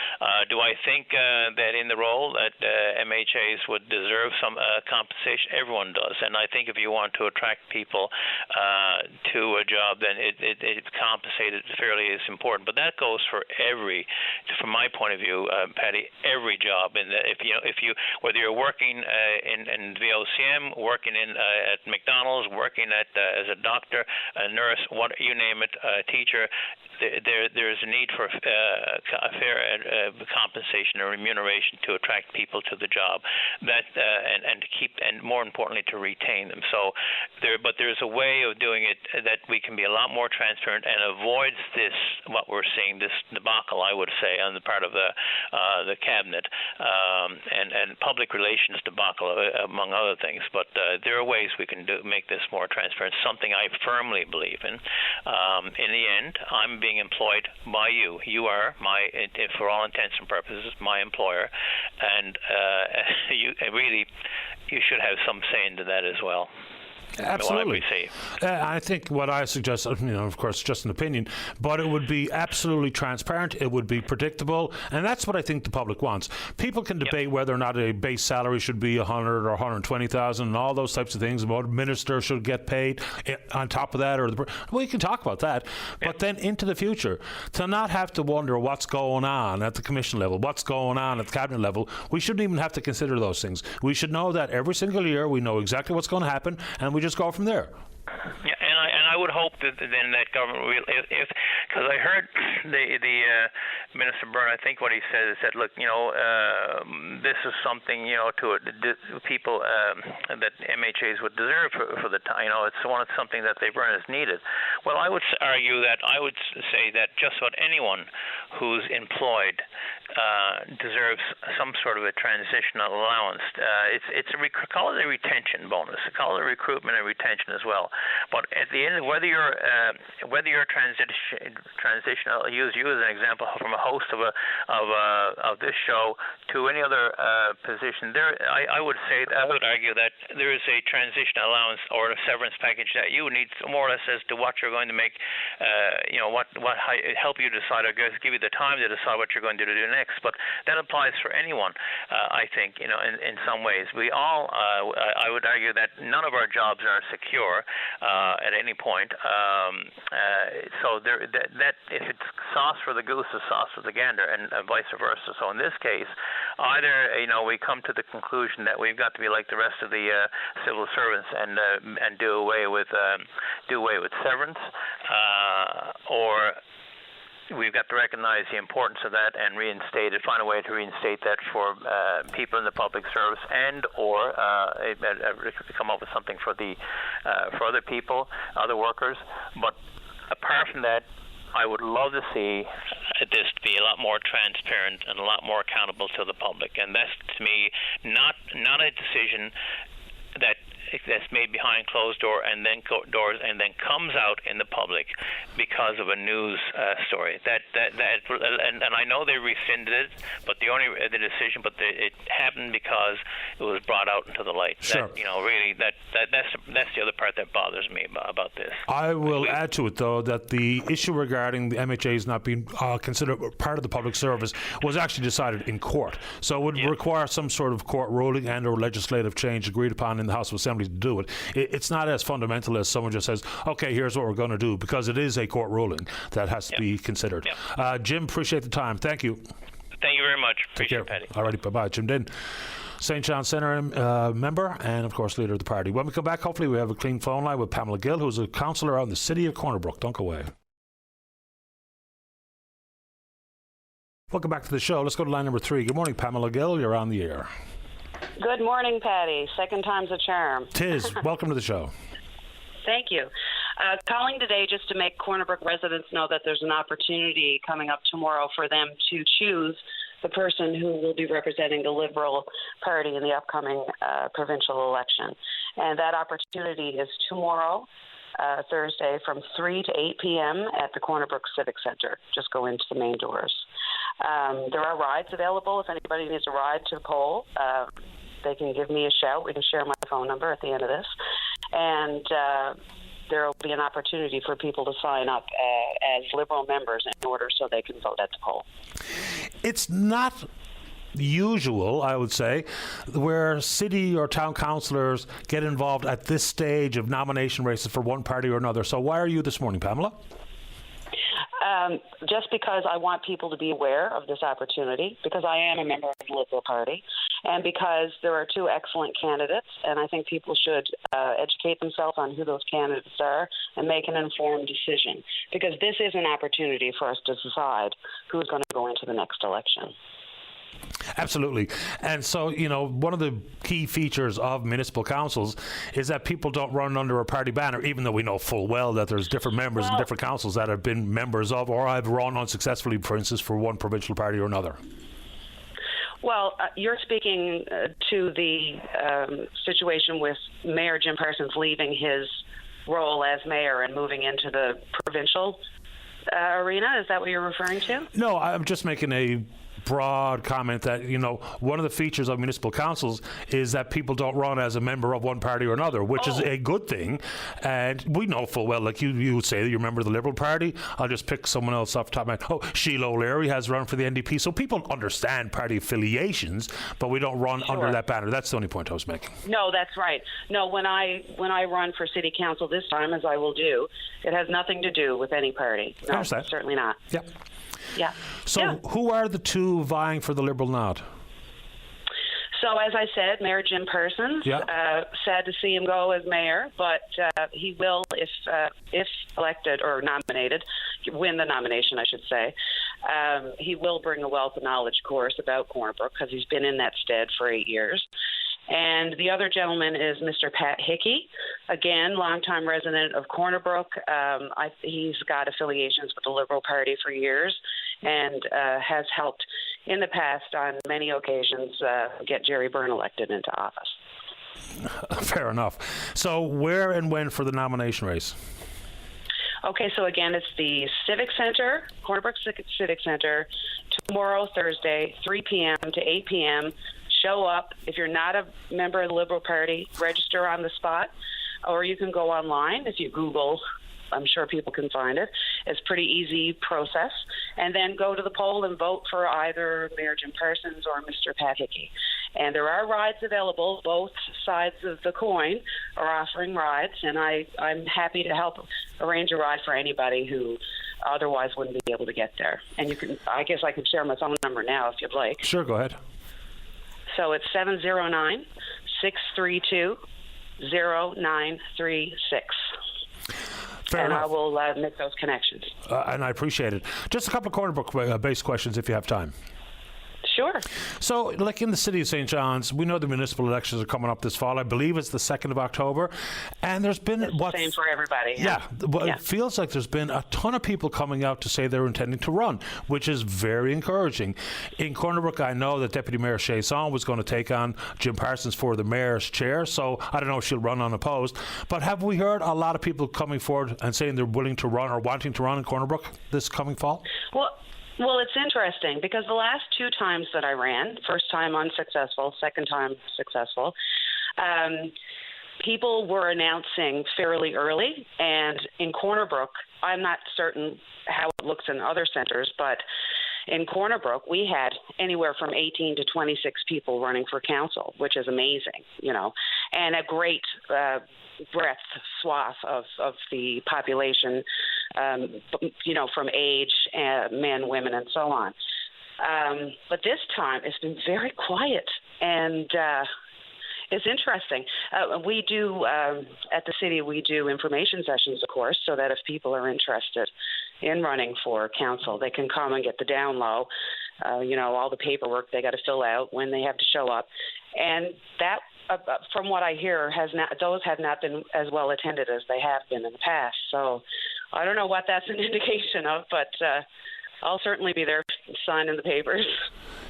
Do I think that in the role that MHAs would deserve some compensation? Everyone does, and I think if you want to attract people to a job, then it's compensated fairly is important. But that goes for from my point of view, Patty, every job. And if you whether you're working in VOCM, working at McDonald's, working as a doctor, a nurse, you name it, a teacher. There's a need for a fair compensation or remuneration to attract people to the job, and to keep, and more importantly, to retain them. So, there's a way of doing it that we can be a lot more transparent and avoids what we're seeing, this debacle, I would say, on the part of the cabinet and public relations debacle, among other things. But there are ways we can make this more transparent. Something I firmly believe in. In the end, I'm being employed by you. You are for all intents and purposes, my employer, and you should have some say into that as well. Absolutely. I think what I suggest, of course, just an opinion, but it would be absolutely transparent. It would be predictable, and that's what I think the public wants. People can debate whether or not a base salary should be 100 or 120,000, and all those types of things. About a minister should get paid on top of that, we can talk about that. But then into the future, to not have to wonder what's going on at the commission level, what's going on at the cabinet level, we shouldn't even have to consider those things. We should know that every single year we know exactly what's going to happen, and we just go from there. Yeah, and I would hope that then that government will, because I heard the Minister Byrne, I think what he said is that, look, this is something to people that MHAs would deserve for the time. It's something that they've earned as needed. Well, I would argue that I would say that just about anyone who's employed deserves some sort of a transitional allowance. Call it a retention bonus. Call it recruitment and retention as well. But at the end, whether you're transitional, I'll use you as an example from a host of this show to any other position. I would argue that there is a transition allowance or a severance package that you need more or less as to what you're going to make. Help you decide, or give you the time to decide what you're going to do next. But that applies for anyone. I think in some ways we all. I would argue that none of our jobs are secure at any point. So that if it's sauce for the goose, is sauce for the gander, and vice versa. So in this case, either we come to the conclusion that we've got to be like the rest of the civil servants and do away with severance, or we've got to recognize the importance of that and find a way to reinstate that for people in the public service, or come up with something for other people, other workers. But apart from that, I would love to see this to be a lot more transparent and a lot more accountable to the public. And that's, to me, not a decision that's made behind closed doors and then comes out in the public because of a news story. And I know they rescinded it, but the decision, it happened because it was brought out into the light. Sure. That's the other part that bothers me about this. I will add to it, though, that the issue regarding the MHAs not being considered part of the public service was actually decided in court. So it would require some sort of court ruling and or legislative change agreed upon in the House of Assembly to do it. It's not as fundamental as someone just says, okay, here's what we're going to do, because it is a court ruling that has to be considered. Jim, appreciate the time. Thank you. Thank you very much. Take care. Patty. All righty, bye-bye. Jim Din, St. John Centre member and, of course, leader of the party. When we come back, hopefully we have a clean phone line with Pamela Gill, who's a councillor on the city of Corner Brook. Don't go away. Welcome back to the show. Let's go to line number 3. Good morning, Pamela Gill. You're on the air. Good morning, Patty. Second time's a charm. Tis. Welcome to the show. Thank you. Calling today just to make Corner Brook residents know that there's an opportunity coming up tomorrow for them to choose the person who will be representing the Liberal Party in the upcoming provincial election. And that opportunity is tomorrow, Thursday, from 3 to 8 p.m. at the Corner Brook Civic Centre. Just go into the main doors. There are rides available. If anybody needs a ride to the poll, they can give me a shout. We can share my phone number at the end of this. And there will be an opportunity for people to sign up as Liberal members in order so they can vote at the poll. It's not usual, I would say, where city or town councillors get involved at this stage of nomination races for one party or another. So why are you this morning, Pamela? Just because I want people to be aware of this opportunity, because I am a member of the Liberal Party, and because there are 2 excellent candidates, and I think people should educate themselves on who those candidates are and make an informed decision, because this is an opportunity for us to decide who's going to go into the next election. Absolutely. And so, you know, one of the key features of municipal councils is that people don't run under a party banner, even though we know full well that there's different members in different councils that have been members of or have run unsuccessfully, for instance, for one provincial party or another. Well, you're speaking to the situation with Mayor Jim Parsons leaving his role as mayor and moving into the provincial arena. Is that what you're referring to? No, I'm just making a broad comment that, you know, one of the features of municipal councils is that people don't run as a member of one party or another, which is a good thing. And we know full well, like you would say that you're a member of the Liberal Party. I'll just pick someone else off the top of my head. Sheila O'Leary has run for the NDP. So people understand party affiliations, but we don't run under that banner. That's the only point I was making. No, that's right. No, when I run for city council this time, as I will do, it has nothing to do with any party. No, I understand. Certainly not. Yep. Yeah. So who are the 2 vying for the Liberal nod? So, as I said, Mayor Jim Parsons, sad to see him go as mayor, but he will, if elected or nominated, win the nomination, I should say, he will bring a wealth of knowledge, of course, about Corner Brook, because he's been in that stead for 8 years. And the other gentleman is Mr. Pat Hickey, again, longtime resident of Corner Brook. He's got affiliations with the Liberal Party for years and has helped in the past on many occasions get Jerry Byrne elected into office. Fair enough. So where and when for the nomination race? Okay, so again, it's the Civic Center, Corner Brook Civic Center, tomorrow, Thursday, 3 p.m. to 8 p.m., show up. If you're not a member of the Liberal Party, register on the spot, or you can go online. If you Google, I'm sure people can find it. It's a pretty easy process. And then go to the poll and vote for either Mayor Jim Parsons or Mr. Pat Hickey. And there are rides available. Both sides of the coin are offering rides, and I'm happy to help arrange a ride for anybody who otherwise wouldn't be able to get there. And I guess I can share my phone number now if you'd like. Sure, go ahead. So it's 709-632-0936. Fair enough. I will make those connections. And I appreciate it. Just a couple of Corner Brook-based questions if you have time. Sure. So, like in the city of St. John's, we know the municipal elections are coming up this fall. I believe it's the 2nd of October. And there's been... same for everybody. It feels like there's been a ton of people coming out to say they're intending to run, which is very encouraging. In Corner Brook, I know that Deputy Mayor Shay Song was going to take on Jim Parsons for the mayor's chair, so I don't know if she'll run unopposed. But have we heard a lot of people coming forward and saying they're willing to run or wanting to run in Corner Brook this coming fall? Well, it's interesting because the last 2 times that I ran, first time unsuccessful, second time successful, people were announcing fairly early. And in Corner Brook, I'm not certain how it looks in other centers, but in Corner Brook, we had anywhere from 18 to 26 people running for council, which is amazing, and a great breadth swath of the population, from age, men, women, and so on. But this time it's been very quiet, and it's interesting. We do, at the city, we do information sessions, of course, so that if people are interested in running for council, they can come and get the down low, all the paperwork they got to fill out when they have to show up. And that, from what I hear, those have not been as well attended as they have been in the past. So I don't know what that's an indication of, but I'll certainly be there signing the papers.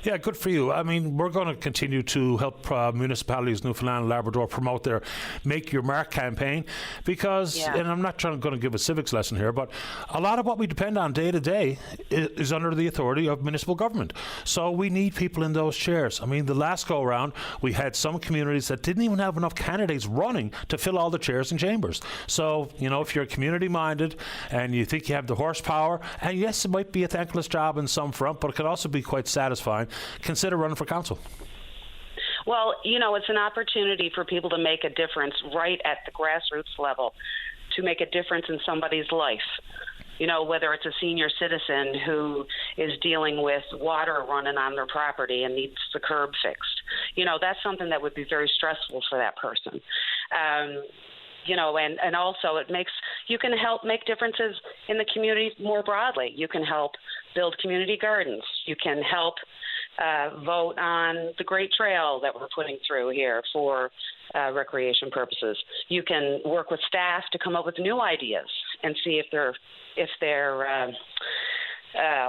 Yeah, good for you. I mean, we're going to continue to help municipalities, Newfoundland and Labrador, promote their Make Your Mark campaign because, and I'm not going to give a civics lesson here, but a lot of what we depend on day to day is under the authority of municipal government. So we need people in those chairs. I mean, the last go around, we had some communities that didn't even have enough candidates running to fill all the chairs and chambers. So, if you're community minded and you think you have the horsepower, and yes, it might be a thankless job in some front, but it can also be quite satisfying, consider running for council. Well, it's an opportunity for people to make a difference right at the grassroots level, to make a difference in somebody's life. Whether it's a senior citizen who is dealing with water running on their property and needs the curb fixed. That's something that would be very stressful for that person. And also you can help make differences in the community more broadly. You can help build community gardens. You can help vote on the great trail that we're putting through here for recreation purposes. You can work with staff to come up with new ideas and see if they're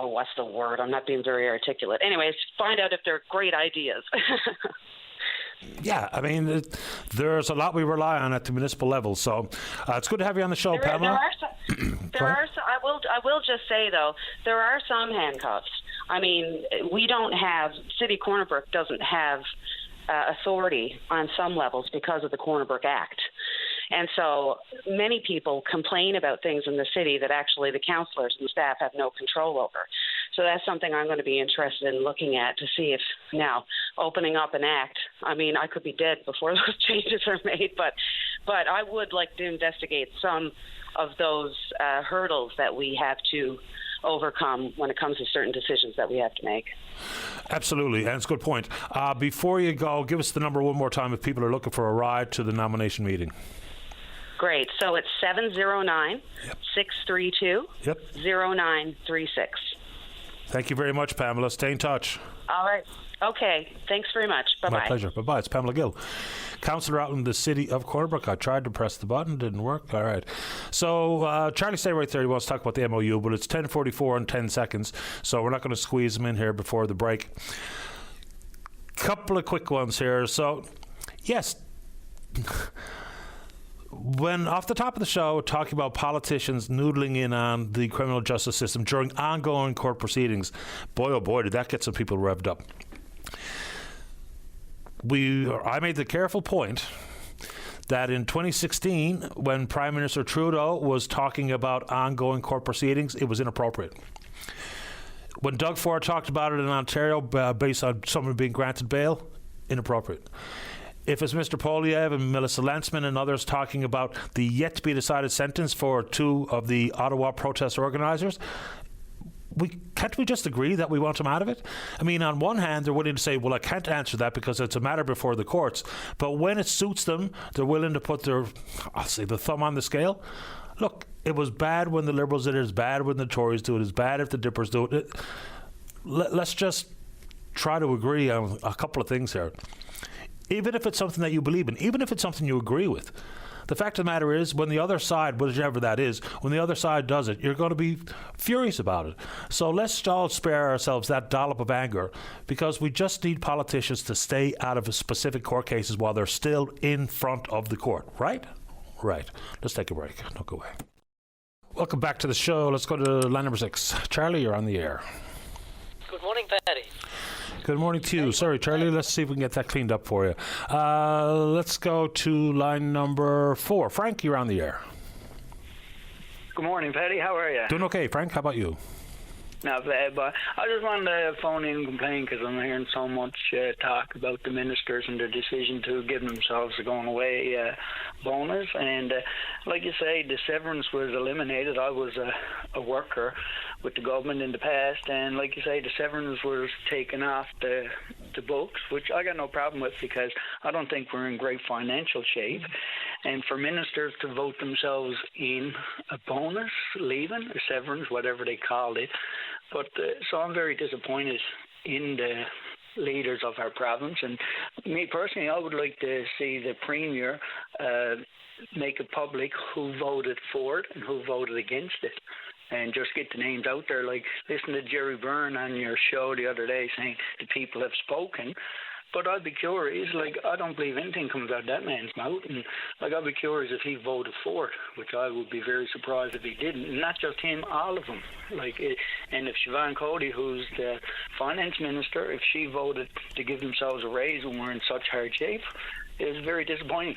what's the word? I'm not being very articulate. Anyways, find out if they're great ideas. Yeah, I mean, there's a lot we rely on at the municipal level, so it's good to have you on the show, Pamela. I will just say, though, there are some handcuffs. I mean, City Corner Brook doesn't have authority on some levels because of the Corner Brook Act. And so many people complain about things in the city that actually the councillors and staff have no control over. So that's something I'm going to be interested in looking at to see if now opening up an act, I mean, I could be dead before those changes are made, but I would like to investigate some of those hurdles that we have to overcome when it comes to certain decisions that we have to make. Absolutely, and it's a good point. Before you go, give us the number one more time if people are looking for a ride to the nomination meeting. Great. So it's 709-632-0936. Thank you very much, Pamela. Stay in touch. All right. Okay. Thanks very much. Bye-bye. My pleasure. Bye-bye. It's Pamela Gill, councillor out in the city of Corner Brook. I tried to press the button. Didn't work. All right. So Charlie, stay right there. He wants to talk about the MOU, but it's 10:44 and 10 seconds, so we're not going to squeeze him in here before the break. Couple of quick ones here. So, yes, when off the top of the show talking about politicians noodling in on the criminal justice system during ongoing court proceedings, boy oh boy did that get some people revved up. I made the careful point that in 2016 when Prime Minister Trudeau was talking about ongoing court proceedings, it was inappropriate. When Doug Ford talked about it in Ontario based on someone being granted bail, inappropriate. If it's Mr. Polyev and Melissa Lansman and others talking about the yet-to-be-decided sentence for two of the Ottawa protest organisers, can't we just agree that we want them out of it? I mean, on one hand, they're willing to say, well, I can't answer that because it's a matter before the courts. But when it suits them, they're willing to put the thumb on the scale. Look, it was bad when the Liberals did it. It's bad when the Tories do it. It's bad if the Dippers do it. Let's just try to agree on a couple of things here. Even if it's something that you believe in, even if it's something you agree with, the fact of the matter is when the other side, whichever that is, when the other side does it, you're going to be furious about it. So let's all spare ourselves that dollop of anger because we just need politicians to stay out of specific court cases while they're still in front of the court, right? Right. Let's take a break. Don't go away. Welcome back to the show. Let's go to line number 6. Charlie, you're on the air. Good morning, Paddy. Good morning to you. Sorry, Charlie. Let's see if we can get that cleaned up for you. Let's go to line number 4. Frank, you're on the air. Good morning, Paddy. How are you? Doing okay, Frank. How about you? Not bad, but I just wanted to phone in and complain because I'm hearing so much talk about the ministers and their decision to give themselves a going away bonus. And like you say, the severance was eliminated. I was a worker with the government in the past, and like you say, the severance was taken off the books, which I got no problem with because I don't think we're in great financial shape. And for ministers to vote themselves in a bonus, leaving, or severance, whatever they called it. But so I'm very disappointed in the leaders of our province. And me personally, I would like to see the Premier make it public who voted for it and who voted against it. And just get the names out there. Like, listen to Jerry Byrne on your show the other day saying the people have spoken. But I'd be curious, like, I don't believe anything comes out of that man's mouth. And, like, I'd be curious if he voted for it, which I would be very surprised if he didn't. And not just him, all of them. Like, and if Siobhan Cody, who's the finance minister, if she voted to give themselves a raise when we're in such hard shape, it was very disappointing.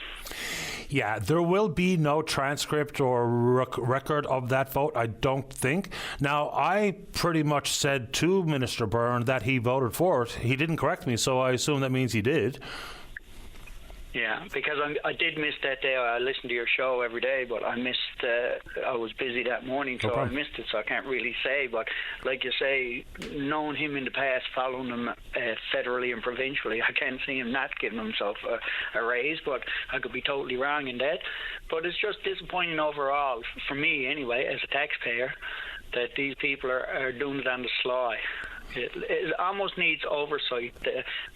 Yeah, there will be no transcript or record of that vote, I don't think. Now, I pretty much said to Minister Byrne that he voted for it. He didn't correct me, so I assume that means he did. Yeah, because I did miss that day. I listened to your show every day, but I missed. I was busy that morning, so I missed it. So I can't really say. But like you say, knowing him in the past, following him federally and provincially, I can't see him not giving himself a raise. But I could be totally wrong in that. But it's just disappointing overall, for me anyway, as a taxpayer, that these people are doing it on the sly. It almost needs oversight.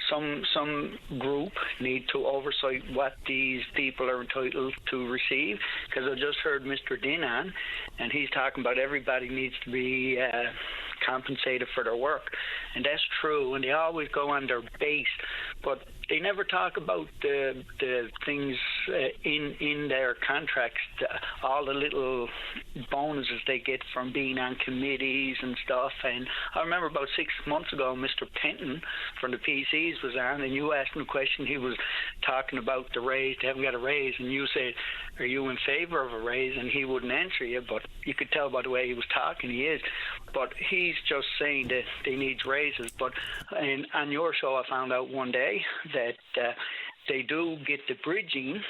Some group need to oversight what these people are entitled to receive. Because I just heard Mr. Dean on, and he's talking about everybody needs to be compensated for their work, and that's true. And they always go on their base, but they never talk about the things in their contracts, all the little bonuses they get from being on committees and stuff. And I remember about 6 months ago, Mr. Penton from the PCs was on, and you asked him a question. He was talking about the raise. They haven't got a raise, and you said, are you in favor of a raise? And he wouldn't answer you, but you could tell by the way he was talking, he is. But he's just saying that they need raises. But on your show, I found out one day that they do get the bridging,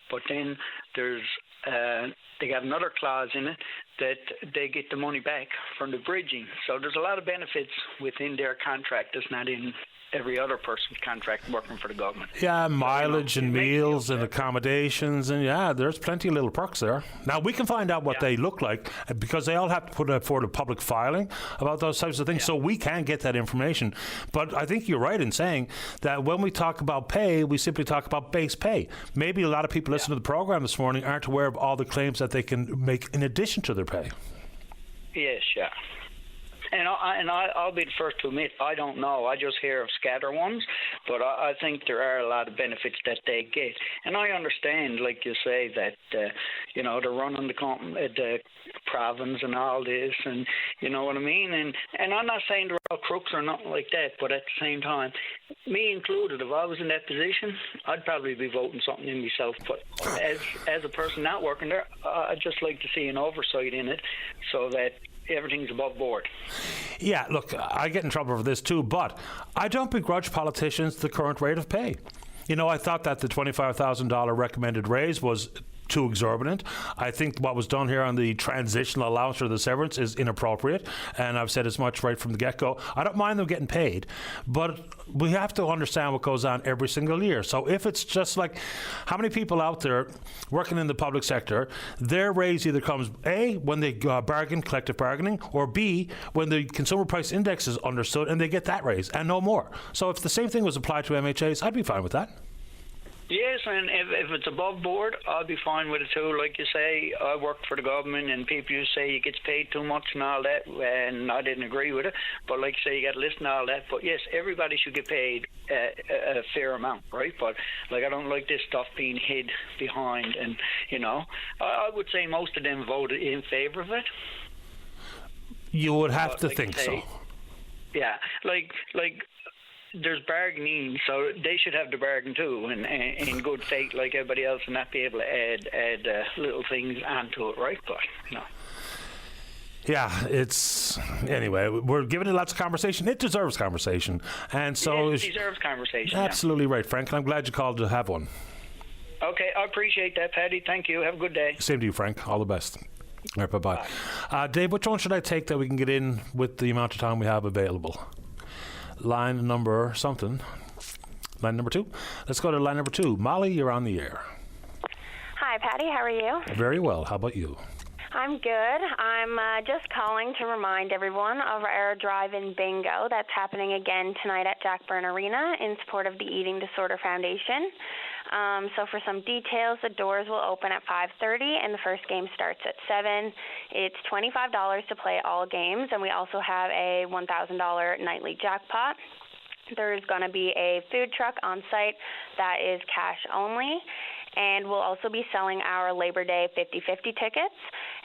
but then there's they got another clause in it that they get the money back from the bridging. So there's a lot of benefits within their contract that's not in every other person's contract working for the government. Yeah, mileage and meals and accommodations, and yeah, there's plenty of little perks there. Now, we can find out what they look like because they all have to put forward a public filing about those types of things, so we can get that information. But I think you're right in saying that when we talk about pay, we simply talk about base pay. Maybe a lot of people listening to the program this morning aren't aware of all the claims that they can make in addition to their pay. Yes, yeah. And I'll be the first to admit, I don't know. I just hear of scatter ones, but I think there are a lot of benefits that they get. And I understand, like you say, that, they're running the province and all this, and you know what I mean? And I'm not saying they're all crooks or nothing like that, but at the same time, me included, if I was in that position, I'd probably be voting something in myself. But as a person not working there, I'd just like to see an oversight in it so that everything's above board. Yeah, look, I get in trouble for this too, but I don't begrudge politicians the current rate of pay. I thought that the $25,000 recommended raise was too exorbitant. I think what was done here on the transitional allowance or the severance is inappropriate, and I've said as much right from the get-go. I don't mind them getting paid, but we have to understand what goes on every single year. So if it's just like, how many people out there working in the public sector, their raise either comes A, when they bargain, collective bargaining, or B, when the consumer price index is understood and they get that raise and no more. So if the same thing was applied to MHAs, I'd be fine with that. Yes, and if it's above board, I'll be fine with it too. Like you say, I work for the government, and people used to say you get paid too much and all that, and I didn't agree with it. But like you say, you got to listen to all that. But yes, everybody should get paid a fair amount, right? But like, I don't like this stuff being hid behind, and I would say most of them voted in favor of it. You would have to think so. Yeah, like. There's bargaining, so they should have the bargain too, and in good faith like everybody else, and not be able to add little things onto it, right? But, you know. Yeah, Yeah, anyway, we're giving it lots of conversation. It deserves conversation. And so it deserves conversation. Absolutely right, Frank. And I'm glad you called to have one. Okay, I appreciate that, Paddy. Thank you. Have a good day. Same to you, Frank. All the best. All right, bye-bye. Dave, which one should I take that we can get in with the amount of time we have available? Line number something. Line number 2. Let's go to line number 2. Molly, you're on the air. Hi, Patty. How are you? Very well. How about you? I'm good. I'm just calling to remind everyone of our drive-in bingo that's happening again tonight at Jack Byrne Arena in support of the Eating Disorder Foundation. So for some details, the doors will open at 5:30 and the first game starts at 7. It's $25 to play all games, and we also have a $1,000 nightly jackpot. There's going to be a food truck on site that is cash only, and we'll also be selling our Labor Day 50/50 tickets.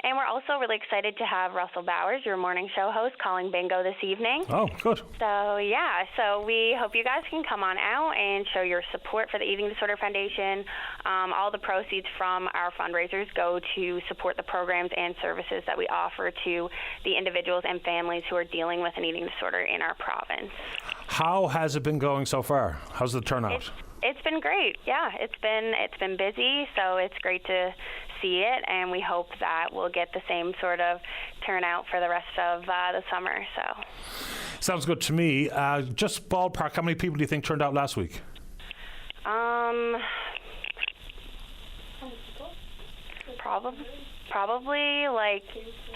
And we're also really excited to have Russell Bowers, your morning show host, calling bingo this evening. Oh, good. So we hope you guys can come on out and show your support for the Eating Disorder Foundation. All the proceeds from our fundraisers go to support the programs and services that we offer to the individuals and families who are dealing with an eating disorder in our province. How has it been going so far? How's the turnout? It's been great. Yeah, it's been busy, so it's great to see it, and we hope that we'll get the same sort of turnout for the rest of the summer. So sounds good to me. Just ballpark, how many people do you think turned out last week? Probably like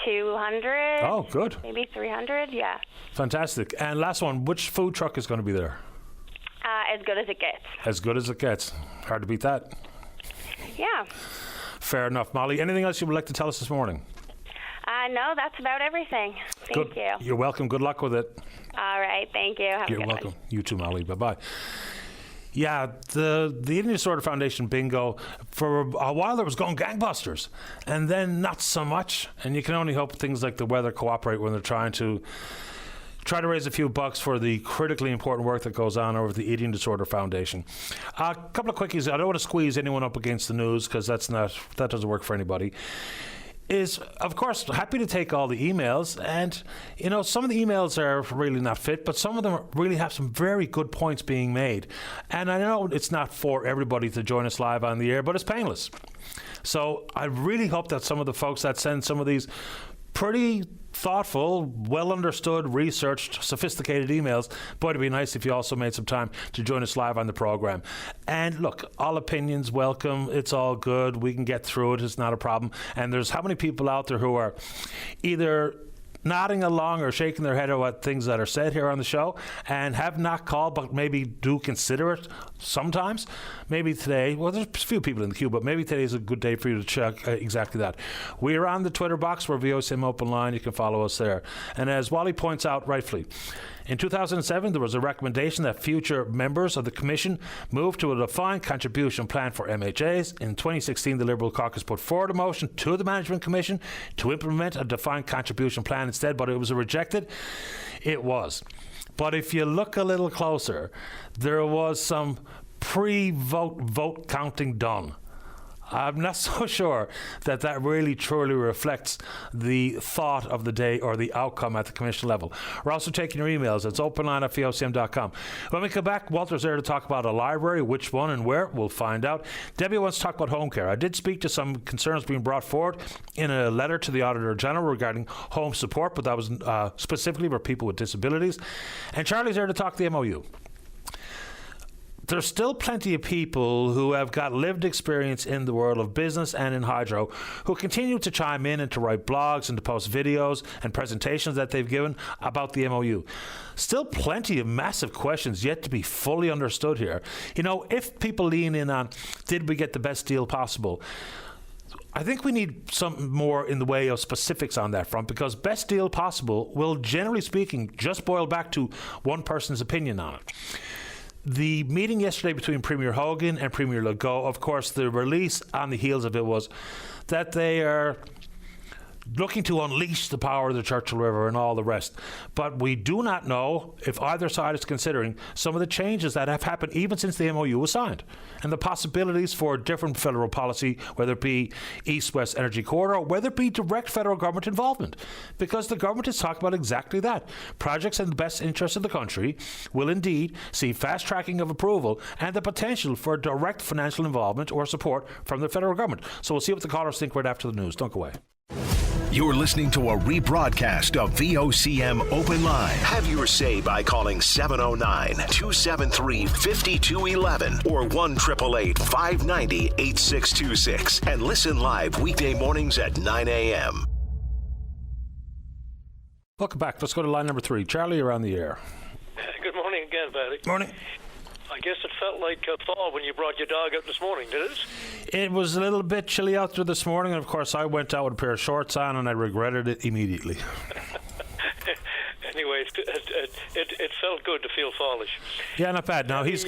200. Oh, good. Maybe 300. Yeah. Fantastic. And last one, which food truck is going to be there? As good as it gets. As good as it gets. Hard to beat that. Yeah. Fair enough, Molly. Anything else you would like to tell us this morning? No, that's about everything. Thank you. You're welcome. Good luck with it. All right. Thank you. Have a good welcome. one. You too, Molly. Bye-bye. Yeah, the Eating Disorder Foundation bingo, for a while there was going gangbusters, and then not so much. And you can only hope things like the weather cooperate when they're trying to raise a few bucks for the critically important work that goes on over at the Eating Disorder Foundation. A couple of quickies. I don't want to squeeze anyone up against the news because that doesn't work for anybody. Is, of course, happy to take all the emails. And, some of the emails are really not fit, but some of them really have some very good points being made. And I know it's not for everybody to join us live on the air, but it's painless. So I really hope that some of the folks that send some of these pretty thoughtful, well understood, researched, sophisticated emails. Boy, it'd be nice if you also made some time to join us live on the program. And look, all opinions welcome. It's all good. We can get through it. It's not a problem. And there's how many people out there who are either nodding along or shaking their head at what things that are said here on the show and have not called but maybe do consider it sometimes. Maybe today, well, there's a few people in the queue, but maybe today is a good day for you to check exactly that. We are on the Twitter box. We're VOCM Open Line. You can follow us there. And as Wally points out rightfully, in 2007, there was a recommendation that future members of the Commission move to a defined contribution plan for MHAs. In 2016, the Liberal caucus put forward a motion to the Management Commission to implement a defined contribution plan instead, but it was rejected. It was. But if you look a little closer, there was some pre-vote counting done. I'm not so sure that really truly reflects the thought of the day or the outcome at the commission level. We're also taking your emails. It's openline@vocm.com. When we come back, Walter's there to talk about a library, which one and where, we'll find out. Debbie wants to talk about home care. I did speak to some concerns being brought forward in a letter to the Auditor General regarding home support, but that was specifically for people with disabilities. And Charlie's there to talk the MOU. There's still plenty of people who have got lived experience in the world of business and in hydro who continue to chime in and to write blogs and to post videos and presentations that they've given about the MOU. Still plenty of massive questions yet to be fully understood here. If people lean in on, did we get the best deal possible? I think we need some more in the way of specifics on that front, because best deal possible will, generally speaking, just boil back to one person's opinion on it. The meeting yesterday between Premier Hogan and Premier Legault, of course, the release on the heels of it was that they are looking to unleash the power of the Churchill River and all the rest. But we do not know if either side is considering some of the changes that have happened even since the MOU was signed, and the possibilities for different federal policy, whether it be East-West Energy Corridor, whether it be direct federal government involvement, because the government is talking about exactly that. Projects in the best interest of the country will indeed see fast tracking of approval and the potential for direct financial involvement or support from the federal government. So we'll see what the callers think right after the news. Don't go away. You're listening to a rebroadcast of VOCM Open Line. Have your say by calling 709-273-5211 or 1-888-590-8626 and listen live weekday mornings at 9 a.m. Welcome back. Let's go to line number 3. Charlie, you're on the air. Good morning again, Paddy. Morning. I guess it felt like fall when you brought your dog out this morning, did it? It was a little bit chilly out there this morning, and of course I went out with a pair of shorts on, and I regretted it immediately. Anyway, it felt good to feel fallish. Yeah, not bad. Now he's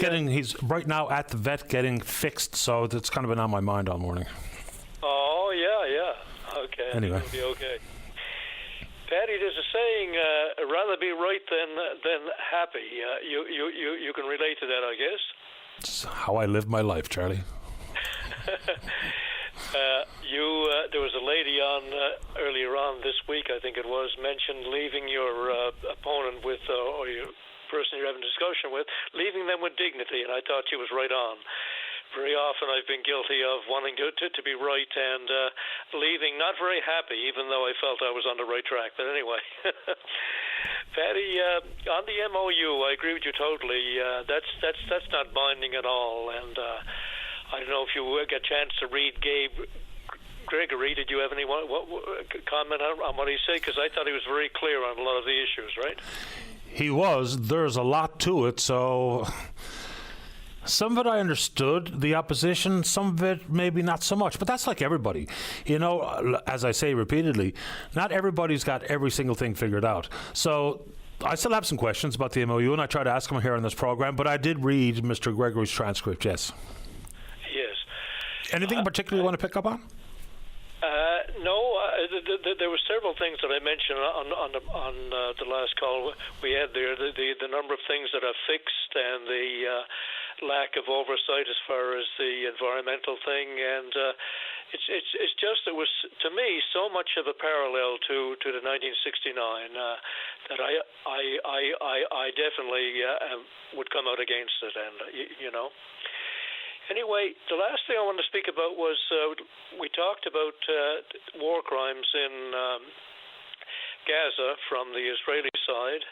right now at the vet getting fixed, so it's kind of been on my mind all morning. Oh yeah. Okay. Anyway. It'll be okay. Paddy, there's a saying, rather be right than happy. You can relate to that, I guess. It's how I live my life, Charlie. There was a lady on earlier on this week, I think it was, mentioned leaving your opponent with, or your person you're having a discussion with, leaving them with dignity, and I thought she was right on. Very often I've been guilty of wanting to be right and leaving not very happy, even though I felt I was on the right track. But anyway, Paddy, on the MOU, I agree with you totally. That's not binding at all. And I don't know if you get a chance to read Gabe Gregory. Did you have any comment on what he said? Because I thought he was very clear on a lot of the issues, right? He was. There's a lot to it, so... Some of it I understood, the opposition, some of it maybe not so much, but that's like everybody. You know, as I say repeatedly, not everybody's got every single thing figured out. So I still have some questions about the MOU, and I try to ask them here on this program, but I did read Mr. Gregory's transcript, yes. Yes. Anything in particular you want to pick up on? No, there were several things that I mentioned on the last call we had there. The number of things that are fixed and the lack of oversight as far as the environmental thing, and it's just it was to me so much of a parallel to the 1969 that I definitely would come out against it, and you know. Anyway, the last thing I wanted to speak about was we talked about war crimes in Gaza from the Israeli side,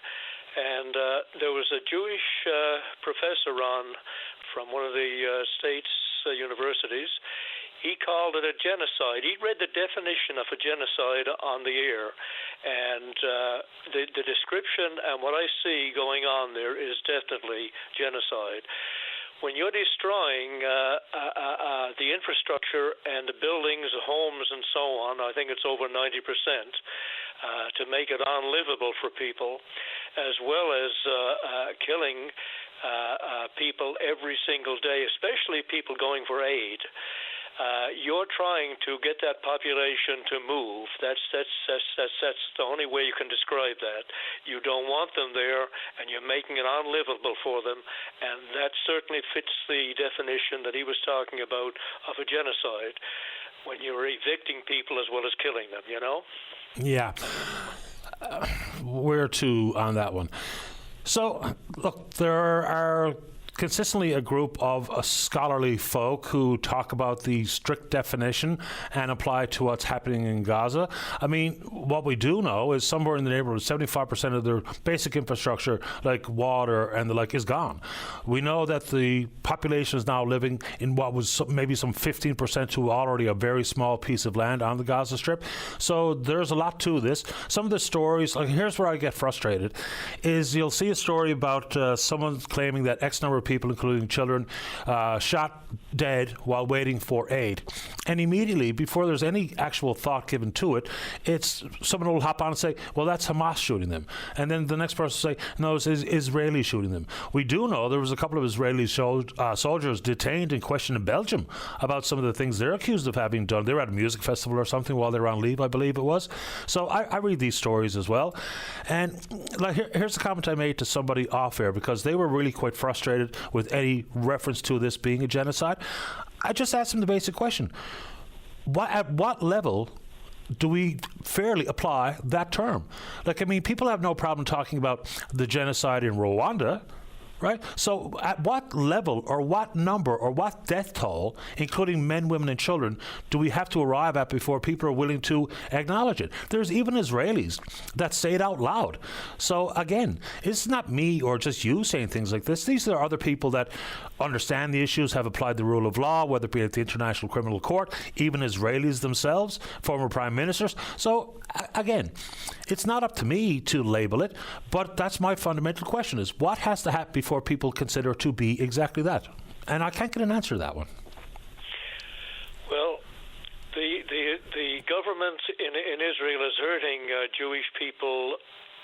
and there was a Jewish professor on from one of the state's universities. He called it a genocide. He read the definition of a genocide on the air, and the description and what I see going on there is definitely genocide. When you're destroying the infrastructure and the buildings, the homes, and so on, I think it's over 90%, to make it unlivable for people, as well as killing people every single day, especially people going for aid. You're trying to get that population to move. That's the only way you can describe that. You don't want them there, and you're making it unlivable for them, and that certainly fits the definition that he was talking about of a genocide, when you're evicting people as well as killing them, you know? Yeah. Where to on that one? So, look, there are consistently a group of scholarly folk who talk about the strict definition and apply to what's happening in Gaza. I mean, what we do know is somewhere in the neighborhood of 75% of their basic infrastructure, like water and the like, is gone. We know that the population is now living in what was maybe some 15% to already a very small piece of land on the Gaza Strip. So there's a lot to this. Some of the stories, like here's where I get frustrated, is you'll see a story about someone claiming that X number of people, including children, shot dead while waiting for aid. And immediately, before there's any actual thought given to it, it's someone will hop on and say, well, that's Hamas shooting them. And then the next person will say, no, it's Israeli shooting them. We do know there was a couple of Israeli soldiers detained and questioned in Belgium about some of the things they're accused of having done. They were at a music festival or something while they were on leave, I believe it was. So I read these stories as well. And like here's the comment I made to somebody off air, because they were really quite frustrated with any reference to this being a genocide. I just asked them the basic question. At what level do we fairly apply that term? Like, I mean, people have no problem talking about the genocide in Rwanda, right? So at what level or what number or what death toll, including men, women and children, do we have to arrive at before people are willing to acknowledge it? There's even Israelis that say it out loud. So again, it's not me or just you saying things like this. These are other people that understand the issues, have applied the rule of law, whether it be at the International Criminal Court, even Israelis themselves, former prime ministers. So again, it's not up to me to label it, but that's my fundamental question is what has to happen before people consider to be exactly that? And I can't get an answer to that one. Well, the government in Israel is hurting Jewish people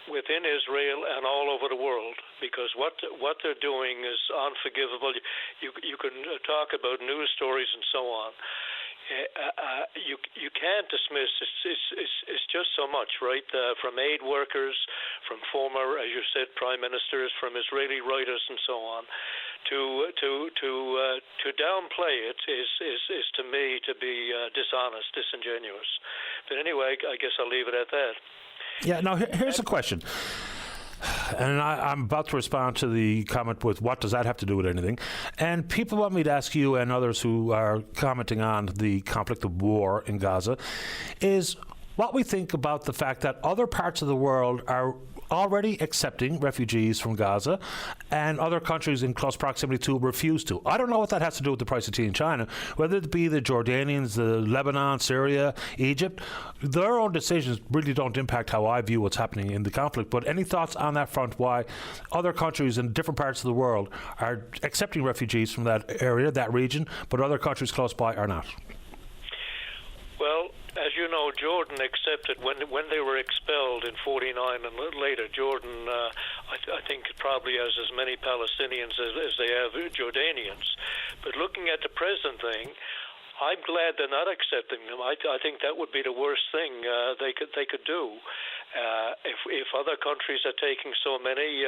within Israel and all over the world, because what they're doing is unforgivable. You can talk about news stories and so on. You can't dismiss. It's just so much, right? From aid workers, from former, as you said, prime ministers, from Israeli writers, and so on. To downplay it is to me to be dishonest, disingenuous. But anyway, I guess I'll leave it at that. Yeah. Now here's a question. And I'm about to respond to the comment with what does that have to do with anything? And people want me to ask you and others who are commenting on the conflict of war in Gaza is what we think about the fact that other parts of the world are already accepting refugees from Gaza and other countries in close proximity to refuse to. I don't know what that has to do with the price of tea in China, whether it be the Jordanians, the Lebanon, Syria, Egypt. Their own decisions really don't impact how I view what's happening in the conflict. But any thoughts on that front, why other countries in different parts of the world are accepting refugees from that area, that region, but other countries close by are not? Well, as you know, Jordan accepted when they were expelled in '49 and later. Jordan, I think, probably has as many Palestinians as they have Jordanians. But looking at the present thing, I'm glad they're not accepting them. I think that would be the worst thing they could do. If other countries are taking so many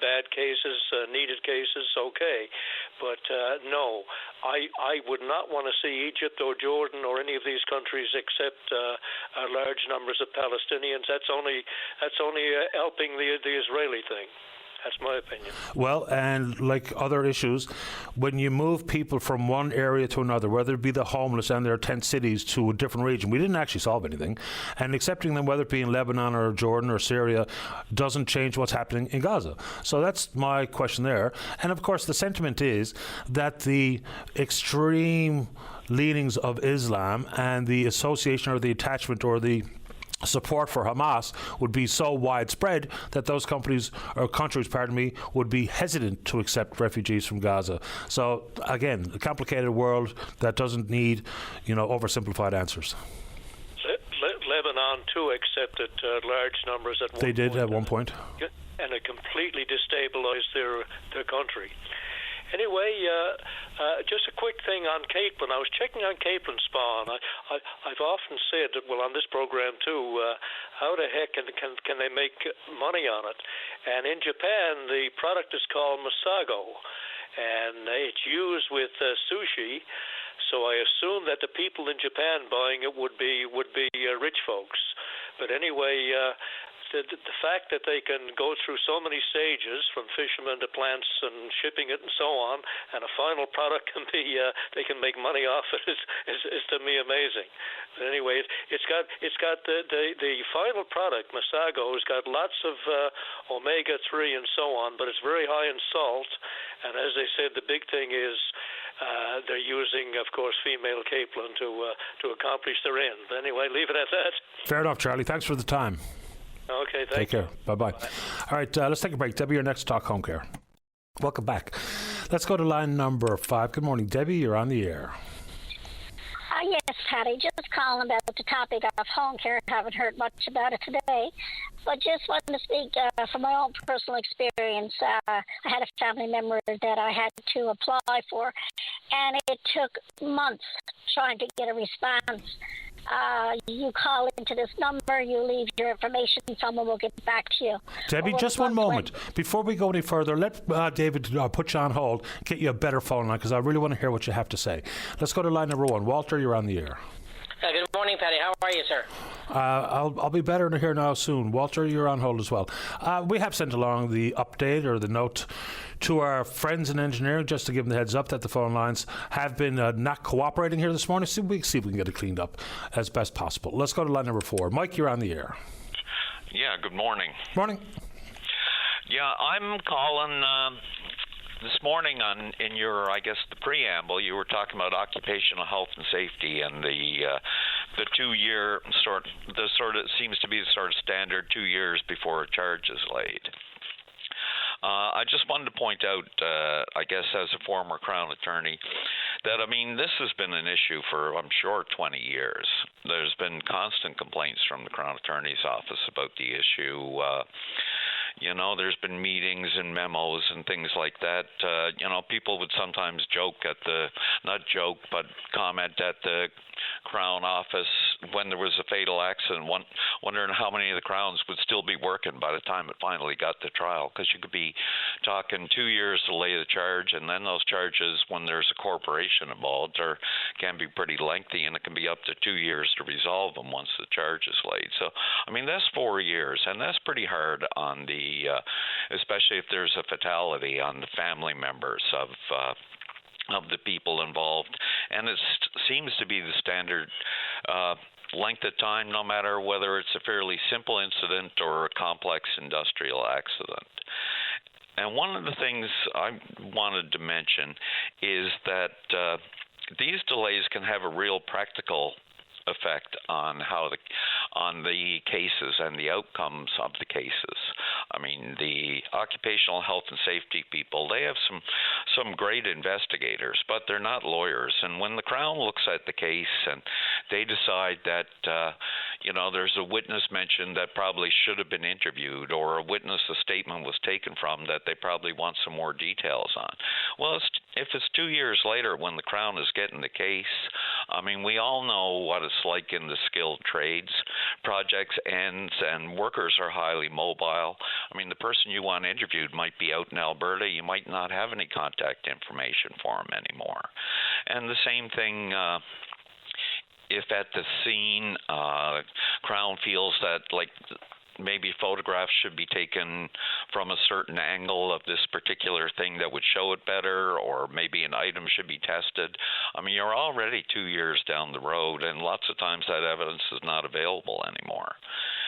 bad cases, needed cases, okay. But no, I would not want to see Egypt or Jordan or any of these countries accept large numbers of Palestinians. That's only helping the Israeli thing. That's my opinion. Well, and like other issues, when you move people from one area to another, whether it be the homeless and their tent cities to a different region, we didn't actually solve anything. And accepting them, whether it be in Lebanon or Jordan or Syria, doesn't change what's happening in Gaza. So that's my question there. And of course, the sentiment is that the extreme leanings of Islam and the association or the attachment or the support for Hamas would be so widespread that those countries would be hesitant to accept refugees from Gaza. So again, a complicated world that doesn't need, oversimplified answers. Lebanon too accepted large numbers at one point. They did at one point, and it completely destabilized their country. Anyway, just a quick thing on capelin. I was checking on capelin spawn. I've often said, on this program too, how the heck can they make money on it? And in Japan, the product is called Masago, and it's used with sushi. So I assume that the people in Japan buying it would be rich folks. But anyway. The fact that they can go through so many stages, from fishermen to plants and shipping it and so on, and a final product can be they can make money off it is to me amazing. But anyway, it's got the final product, Masago, has got lots of omega-3 and so on, but it's very high in salt. And as they said, the big thing is they're using, of course, female capelin to accomplish their end. But anyway, leave it at that. Fair enough, Charlie. Thanks for the time. Okay, Take care. Bye-bye. All right, let's take a break. Debbie, you're next to Talk Home Care. Welcome back. Let's go to line number 5. Good morning, Debbie. You're on the air. Patty. Just calling about the topic of home care. Haven't heard much about it today, but just wanted to speak from my own personal experience. I had a family member that I had to apply for, and it took months trying to get a response. You call into this number, you leave your information, someone will get back to you. Debbie, just one moment. Before we go any further, let David put you on hold, get you a better phone line, because I really want to hear what you have to say. Let's go to line number 1. Walter, you're on the air. Good morning, Patty. How are you, sir? I'll be better in here now soon. Walter, you're on hold as well. We have sent along the update or the note to our friends in engineering, just to give them the heads up that the phone lines have been not cooperating here this morning. So we see if we can get it cleaned up as best possible. Let's go to line number 4. Mike, you're on the air. Yeah, good morning. Morning. Yeah, I'm calling this morning in your, I guess, the preamble. You were talking about occupational health and safety and the 2-year it seems to be the sort of standard 2 years before a charge is laid. I just wanted to point out, I guess as a former Crown attorney, that, I mean, this has been an issue for, I'm sure, 20 years. There's been constant complaints from the Crown Attorney's Office about the issue. There's been meetings and memos and things like that. People would sometimes comment at the Crown office when there was a fatal accident, wondering how many of the Crowns would still be working by the time it finally got to trial, because you could be talking 2 years to lay the charge, and then those charges, when there's a corporation involved, can be pretty lengthy, and it can be up to 2 years to resolve them once the charge is laid. So, I mean, that's 4 years, and that's pretty hard on the, especially if there's a fatality, on the family members of the people involved. And it seems to be the standard length of time, no matter whether it's a fairly simple incident or a complex industrial accident. And one of the things I wanted to mention is that these delays can have a real practical effect on the cases and the outcomes of the cases. I mean, the occupational health and safety people, they have some great investigators, but they're not lawyers. And when the Crown looks at the case and they decide that there's a witness mentioned that probably should have been interviewed, or a witness a statement was taken from that they probably want some more details on. Well, if it's 2 years later when the Crown is getting the case, I mean, we all know what it's like in the skilled trades. Projects ends and workers are highly mobile. I mean, the person you want interviewed might be out in Alberta. You might not have any contact information for him anymore. And the same thing if at the scene Crown feels that, like, maybe photographs should be taken from a certain angle of this particular thing that would show it better, or maybe an item should be tested. I mean, you're already 2 years down the road, and lots of times that evidence is not available anymore.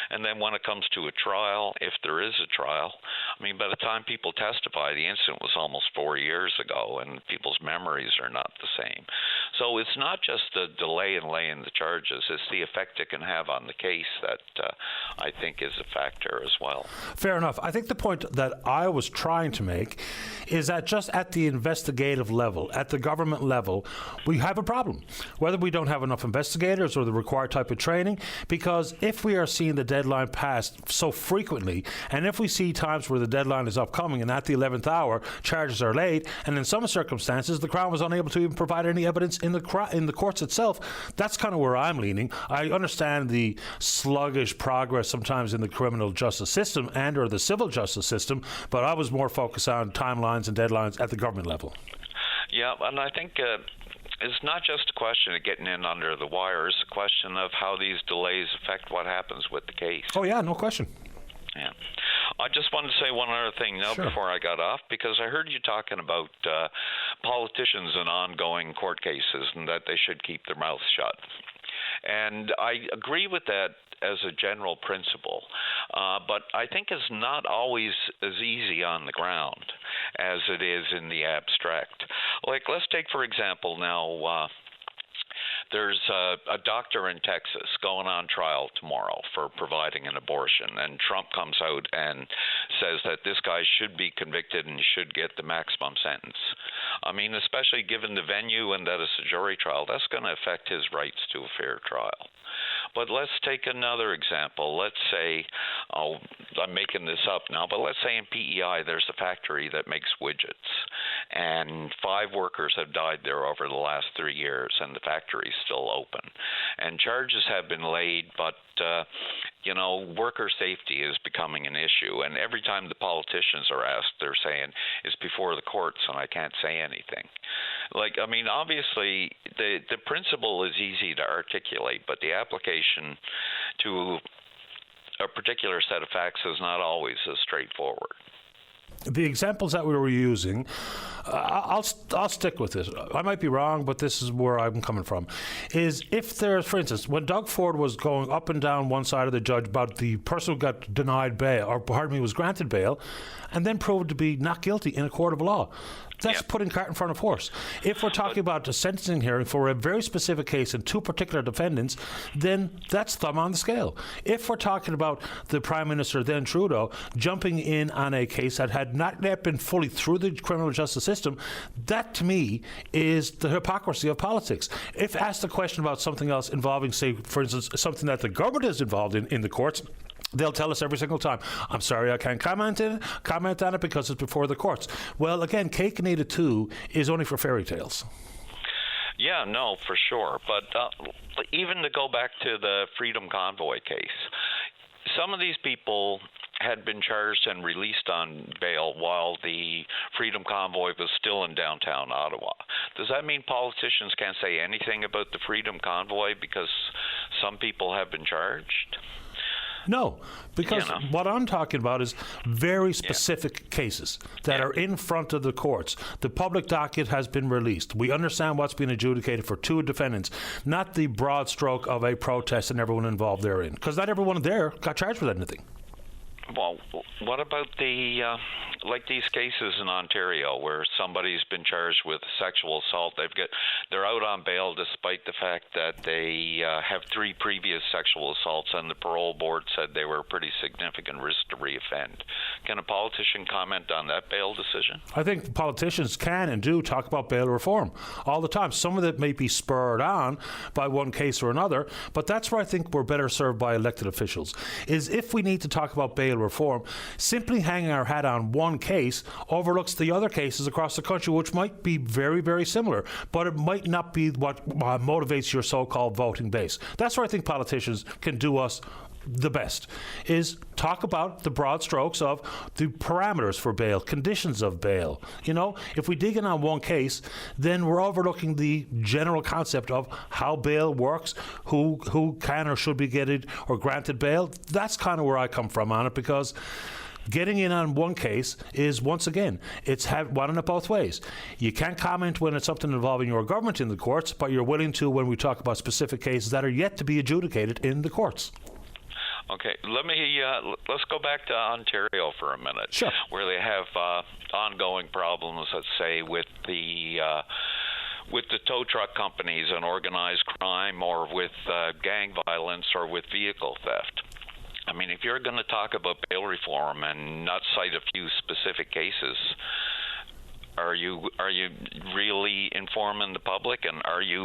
And then when it comes to a trial, if there is a trial, I mean, by the time people testify, the incident was almost 4 years ago, and people's memories are not the same. So it's not just the delay in laying the charges, it's the effect it can have on the case that I think is a factor as well. Fair enough. I think the point that I was trying to make is that just at the investigative level, at the government level, we have a problem. Whether we don't have enough investigators or the required type of training, because if we are seeing the deadline passed so frequently, and if we see times where the deadline is upcoming and at the 11th hour charges are laid, and in some circumstances the Crown was unable to even provide any evidence in the courts itself, that's kind of where I'm leaning. I understand the sluggish progress sometimes in the criminal justice system and or the civil justice system, but I was more focused on timelines and deadlines at the government level. Yeah, and I think it's not just a question of getting in under the wire, it's a question of how these delays affect what happens with the case. Oh yeah, no question. Yeah. I just wanted to say one other thing now before I got off, because I heard you talking about politicians and ongoing court cases and that they should keep their mouths shut. And I agree with that as a general principle, but I think it's not always as easy on the ground as it is in the abstract. Like, let's take, for example, now there's a doctor in Texas going on trial tomorrow for providing an abortion, and Trump comes out and says that this guy should be convicted and should get the maximum sentence. I mean, especially given the venue and that it's a jury trial, that's going to affect his rights to a fair trial. But let's take another example. Let's say, I'm making this up now, but let's say in PEI there's a factory that makes widgets, and 5 workers have died there over the last 3 years, and the factory's still open. And charges have been laid, but worker safety is becoming an issue. And every time the politicians are asked, they're saying, it's before the courts and I can't say anything. Obviously, the principle is easy to articulate, but the application to a particular set of facts is not always as straightforward. The examples that we were using, I'll stick with this. I might be wrong, but this is where I'm coming from. Is if there's, for instance, when Doug Ford was going up and down one side of the judge about the person who got denied bail, or pardon me, was granted bail, and then proved to be not guilty in a court of law. That's putting cart in front of horse. If we're talking about a sentencing hearing for a very specific case and 2 particular defendants, then that's thumb on the scale. If we're talking about the Prime Minister, then Trudeau, jumping in on a case that had not yet been fully through the criminal justice system, that to me is the hypocrisy of politics. If asked a question about something else involving, say, for instance, something that the government is involved in the courts, they'll tell us every single time, I'm sorry, I can't comment on it because it's before the courts. Well, again, Cake and Eat It Too is only for fairy tales. Yeah, no, for sure. But even to go back to the Freedom Convoy case, some of these people had been charged and released on bail while the Freedom Convoy was still in downtown Ottawa. Does that mean politicians can't say anything about the Freedom Convoy because some people have been charged? No, because what I'm talking about is very specific cases that are in front of the courts. The public docket has been released. We understand what's been adjudicated for 2 defendants, not the broad stroke of a protest and everyone involved therein, because not everyone there got charged with anything. Well, what about like these cases in Ontario where somebody's been charged with sexual assault? They're out on bail despite the fact that they have 3 previous sexual assaults, and the parole board said they were a pretty significant risk to reoffend. Can a politician comment on that bail decision? I think politicians can and do talk about bail reform all the time. Some of it may be spurred on by one case or another, but that's where I think we're better served by elected officials, is if we need to talk about bail reform, simply hanging our hat on one case overlooks the other cases across the country, which might be very, very similar, but it might not be what motivates your so-called voting base. That's where I think politicians can do us the best, is talk about the broad strokes of the parameters for bail, conditions of bail. If we dig in on one case, then we're overlooking the general concept of how bail works, who can or should be getting or granted bail. That's kind of where I come from on it, because getting in on one case is, once again, it's wanting it both ways. You can't comment when it's something involving your government in the courts, but you're willing to when we talk about specific cases that are yet to be adjudicated in the courts. Okay, let's go back to Ontario for a minute, where they have ongoing problems, let's say, with the tow truck companies and organized crime, or with gang violence, or with vehicle theft. I mean, if you're going to talk about bail reform and not cite a few specific cases, are you really informing the public, and are you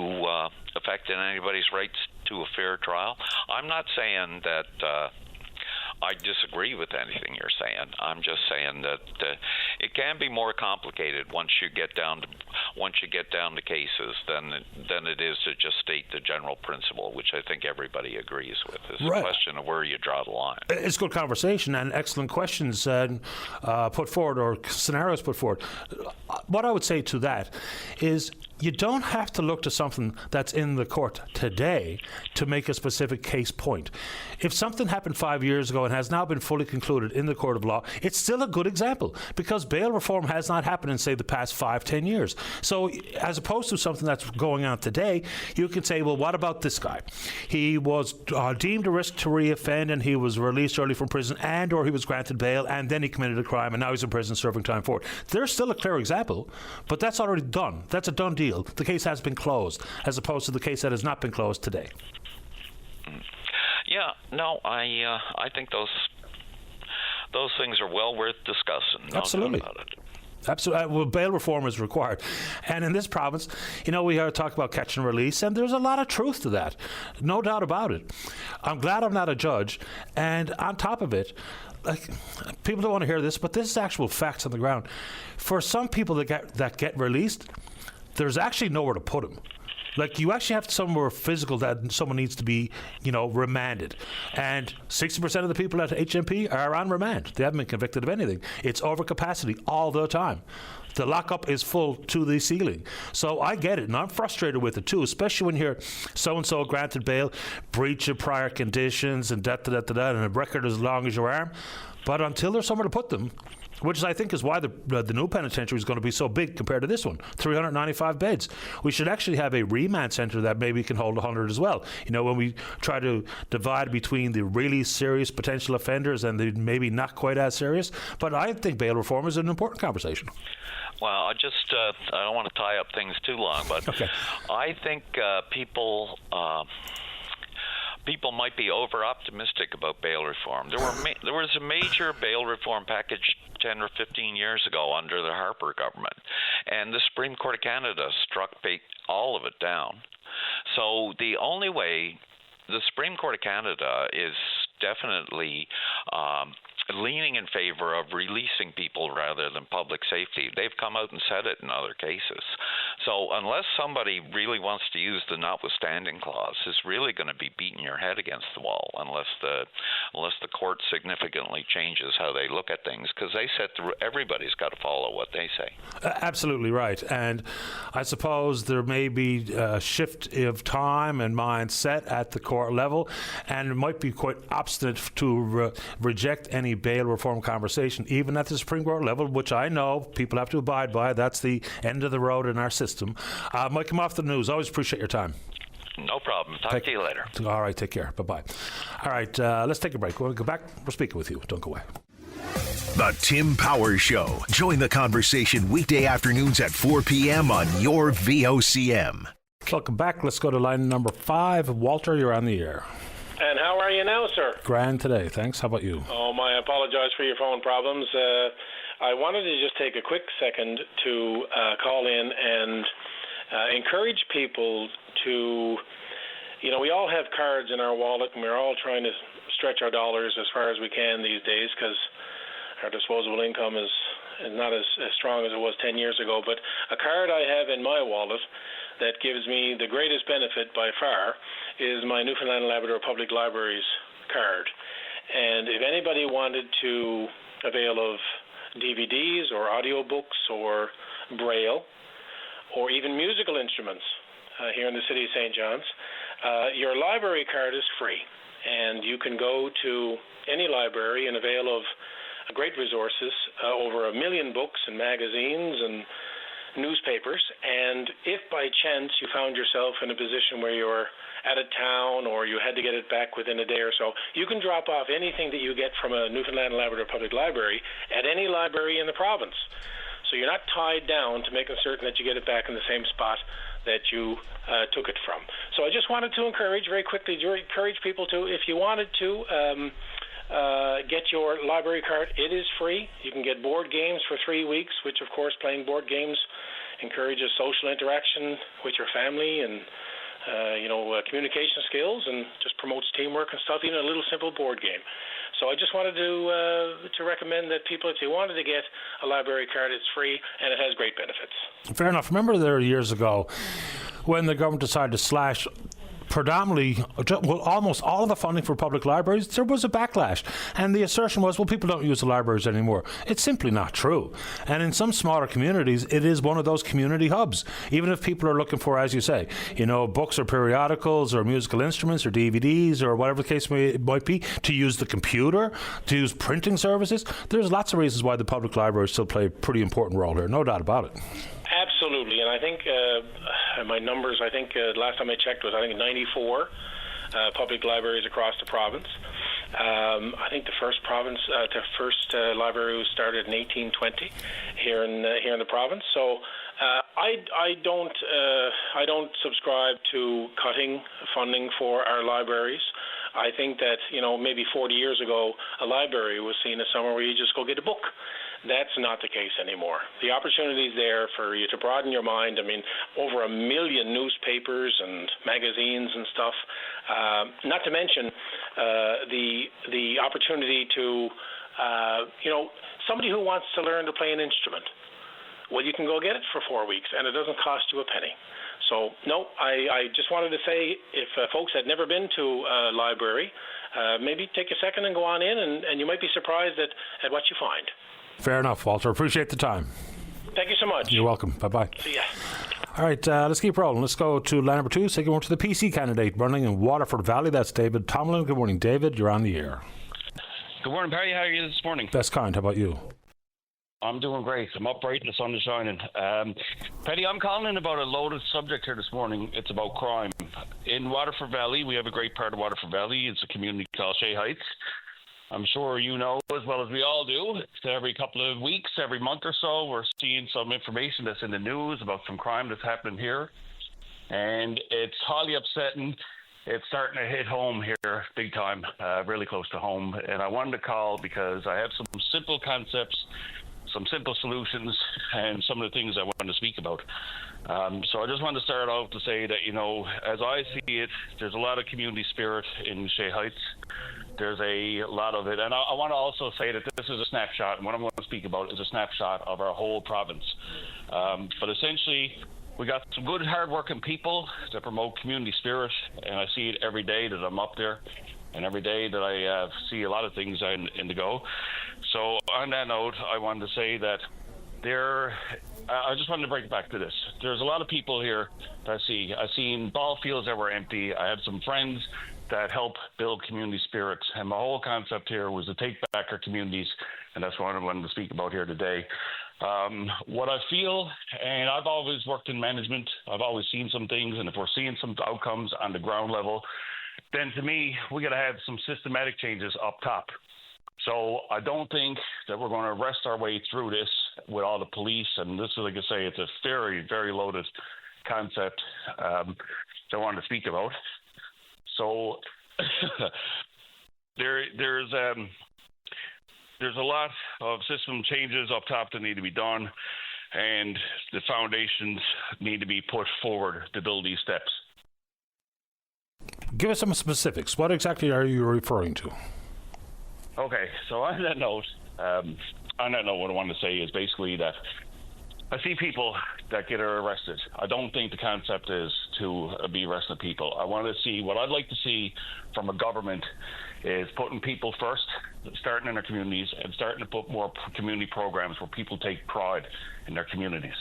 affecting anybody's rights to a fair trial? I'm not saying that I disagree with anything you're saying. I'm just saying that it can be more complicated once you get down to cases than it is to just state the general principle, which I think everybody agrees with. It's a question of where you draw the line. It's good conversation and excellent questions put forward, or scenarios put forward. What I would say to that is, you don't have to look to something that's in the court today to make a specific case point. If something happened 5 years ago and has now been fully concluded in the court of law, it's still a good example, because bail reform has not happened in, say, the past 5-10 years. So as opposed to something that's going on today, you can say, well, what about this guy? He was deemed a risk to reoffend, and he was released early from prison, and or he was granted bail, and then he committed a crime, and now he's in prison serving time for it. There's still a clear example, but that's already done. That's a done deal. The case has been closed, as opposed to the case that has not been closed today. Yeah, no, I think those things are well worth discussing. Absolutely. No doubt about it. Absolutely. Well, bail reform is required. And in this province, we talk about catch and release, and there's a lot of truth to that. No doubt about it. I'm glad I'm not a judge. And on top of it, people don't want to hear this, but this is actual facts on the ground. For some people that get released, there's actually nowhere to put them. You actually have somewhere physical that someone needs to be, remanded. And 60% of the people at HMP are on remand. They haven't been convicted of anything. It's overcapacity all the time. The lockup is full to the ceiling. So I get it, and I'm frustrated with it too, especially when you hear so-and-so granted bail, breach of prior conditions, and and a record as long as your arm. But until there's somewhere to put them, which I think is why the new penitentiary is going to be so big compared to this one, 395 beds. We should actually have a remand center that maybe can hold 100 as well. When we try to divide between the really serious potential offenders and the maybe not quite as serious. But I think bail reform is an important conversation. Well, I don't want to tie up things too long, but okay. I think people might be over-optimistic about bail reform. There was a major bail reform package 10 or 15 years ago under the Harper government, and the Supreme Court of Canada struck all of it down. So the only way the Supreme Court of Canada is definitely leaning in favor of releasing people rather than public safety. They've come out and said it in other cases. So unless somebody really wants to use the notwithstanding clause, it's really going to be beating your head against the wall unless the court significantly changes how they look at things, because they said everybody's got to follow what they say. Absolutely right. And I suppose there may be a shift of time and mindset at the court level, and it might be quite obstinate to reject any bail reform conversation, even at the Supreme Court level, which I know people have to abide by. That's the end of the road in our system. Might come off the news. Always appreciate your time. No problem. Talk to you later. All right, take care. Bye-bye. All right, let's take a break. When we go back, we're speaking with you. Don't go away. The Tim Powers Show. Join the conversation weekday afternoons at 4 p.m. on your VOCM. Welcome back. Let's go to line number 5. Walter, you're on the air. And how are you now, sir? Grand today. Thanks. How about you? Oh, I apologize for your phone problems. I wanted to just take a quick second to call in and encourage people to, we all have cards in our wallet, and we're all trying to stretch our dollars as far as we can these days because our disposable income is not as strong as it was 10 years ago. But a card I have in my wallet that gives me the greatest benefit by far is my Newfoundland and Labrador Public Libraries card. And if anybody wanted to avail of DVDs or audiobooks or Braille or even musical instruments here in the city of St. John's, your library card is free. And you can go to any library and avail of great resources, over 1 million books and magazines and newspapers. And if by chance you found yourself in a position where you're out of town or you had to get it back within a day or so, you can drop off anything that you get from a Newfoundland and Labrador Public Library at any library in the province. So you're not tied down to making certain that you get it back in the same spot that you took it from. So I just wanted to encourage people to, if you wanted to, get your library card. It is free. You can get board games for 3 weeks, which, of course, playing board games encourages social interaction with your family and, communication skills, and just promotes teamwork and stuff, even a little simple board game. So I just wanted to recommend that people, if they wanted to get a library card, it's free and it has great benefits. Fair enough. Remember there years ago when the government decided to slash predominantly, almost all of the funding for public libraries, there was a backlash. And the assertion was, well, people don't use the libraries anymore. It's simply not true. And in some smaller communities, it is one of those community hubs. Even if people are looking for, as you say, books or periodicals or musical instruments or DVDs or whatever the case might be, to use the computer, to use printing services, there's lots of reasons why the public libraries still play a pretty important role here. No doubt about it. Absolutely, and I think my numbers, last time I checked was 94 public libraries across the province. I think the first library was started in 1820 here in the province. So I don't subscribe to cutting funding for our libraries. I think that maybe 40 years ago a library was seen as somewhere where you just go get a book. That's not the case anymore. The opportunity is there for you to broaden your mind. I mean, over 1 million newspapers and magazines and stuff. Not to mention the opportunity to, somebody who wants to learn to play an instrument. Well, you can go get it for 4 weeks, and it doesn't cost you a penny. So, no, I just wanted to say, if folks had never been to a library, maybe take a second and go on in, and you might be surprised at what you find. Fair enough, Walter. Appreciate the time. Thank you so much. You're welcome. Bye-bye. See ya. All right, let's keep rolling. Let's go to line number 2. Taking over to the PC candidate running in Waterford Valley. That's David Tomlin. Good morning, David. You're on the air. Good morning, Perry. How are you this morning? Best kind. How about you? I'm doing great. I'm up bright and the sun is shining. Paddy, I'm calling in about a loaded subject here this morning. It's about crime. In Waterford Valley, we have a great part of Waterford Valley. It's a community called Shea Heights. I'm sure you know as well as we all do, every couple of weeks, every month or so, we're seeing some information that's in the news about some crime that's happening here. And it's highly upsetting. It's starting to hit home here big time, really close to home. And I wanted to call because I have some simple concepts, some simple solutions, and some of the things I wanted to speak about. So I just wanted to start out to say that, as I see it, there's a lot of community spirit in Shea Heights. There's a lot of it. And I want to also say that this is a snapshot, and what I'm going to speak about is a snapshot of our whole province. But essentially, we got some good, hard-working people that promote community spirit, and I see it every day that I'm up there, and every day that I see a lot of things in the go. So on that note, I wanted to say that I just wanted to bring it back to this. There's a lot of people here that I see. I've seen ball fields that were empty. I had some friends that help build community spirits, and my whole concept here was to take back our communities, and that's what I wanted to speak about here today. What I feel, and I've always worked in management, I've always seen some things, and if we're seeing some outcomes on the ground level, then to me, we got to have some systematic changes up top. So I don't think that we're going to rest our way through this with all the police, and this is, like I say, it's a very, very loaded concept that I wanted to speak about. So there's a lot of system changes up top that need to be done, and the foundations need to be put forward to build these steps. Give us some specifics. What exactly are you referring to? Okay, so on that note, what I wanted to say is basically that I see people that get arrested. I don't think the concept is to be arresting people. I want to see, what I'd like to see from a government is putting people first, starting in their communities, and starting to put more community programs where people take pride in their communities.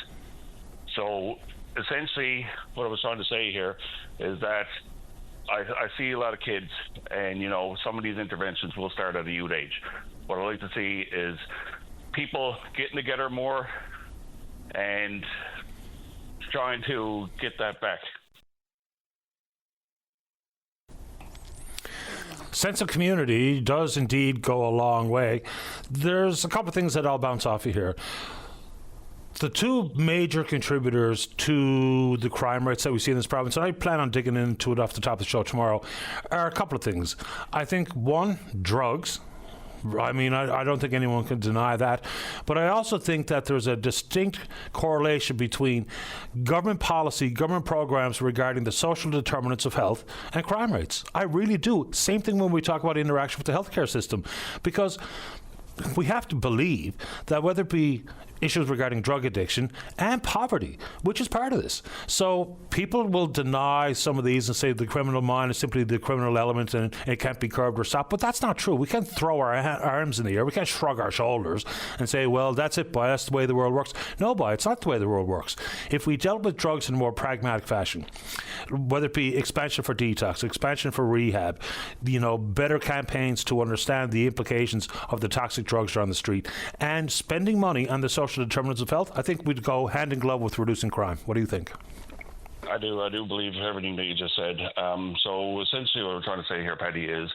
So essentially, what I was trying to say here is that I see a lot of kids, and some of these interventions will start at a youth age. What I like to see is people getting together more and trying to get that back. Sense of community does indeed go a long way. There's a couple of things that I'll bounce off you here. The two major contributors to the crime rates that we see in this province, and I plan on digging into it off the top of the show tomorrow, are a couple of things. I think, one, drugs. I mean, I don't think anyone can deny that. But I also think that there's a distinct correlation between government policy, government programs regarding the social determinants of health and crime rates. I really do. Same thing when we talk about interaction with the healthcare system. Because we have to believe that whether it be issues regarding drug addiction and poverty, which is part of this. So people will deny some of these and say the criminal mind is simply the criminal element and it can't be curbed or stopped. But that's not true. We can't throw our arms in the air. We can't shrug our shoulders and say, well, that's it, boy, that's the way the world works. No, boy, it's not the way the world works. If we dealt with drugs in a more pragmatic fashion, whether it be expansion for detox, expansion for rehab, better campaigns to understand the implications of the toxic drugs that are on the street, and spending money on the social determinants of health, I think we'd go hand in glove with reducing crime. What do you think? I do believe everything that you just said. So essentially what we're trying to say here, Paddy, is,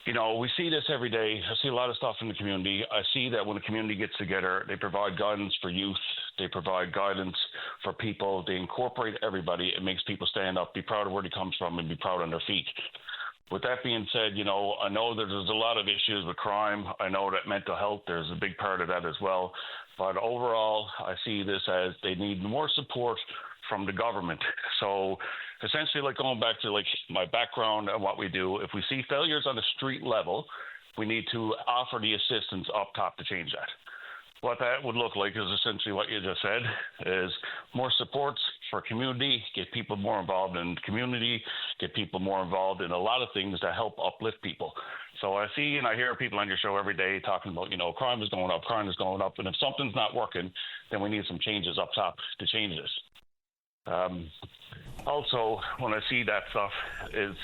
we see this every day. I see a lot of stuff in the community. I see that when the community gets together, they provide guidance for youth. They provide guidance for people. They incorporate everybody. It makes people stand up, be proud of where they come from, and be proud on their feet. With that being said, I know that there's a lot of issues with crime. I know that mental health, there's a big part of that as well. But overall, I see this as they need more support from the government. So essentially, like going back to like my background and what we do, if we see failures on the street level, we need to offer the assistance up top to change that. What that would look like is essentially what you just said, is more supports for community, get people more involved in community, get people more involved in a lot of things that help uplift people. So I see and I hear people on your show every day talking about, crime is going up, and if something's not working, then we need some changes up top to change this. Also, when I see that stuff, is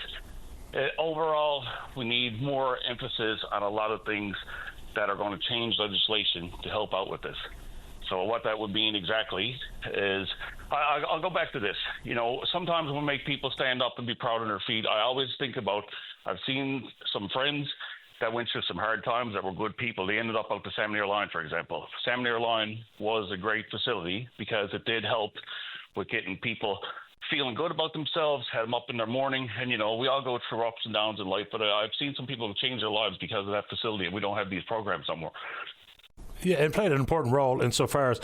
overall, we need more emphasis on a lot of things that are going to change legislation to help out with this. So what that would mean exactly is, I'll go back to this. Sometimes we make people stand up and be proud on their feet. I always think about, I've seen some friends that went through some hard times that were good people. They ended up out the Salmon Line, for example. Salmon Line was a great facility because it did help with getting people feeling good about themselves, had them up in their morning. And, we all go through ups and downs in life, but I've seen some people change their lives because of that facility, and we don't have these programs somewhere. Yeah, it played an important role insofar as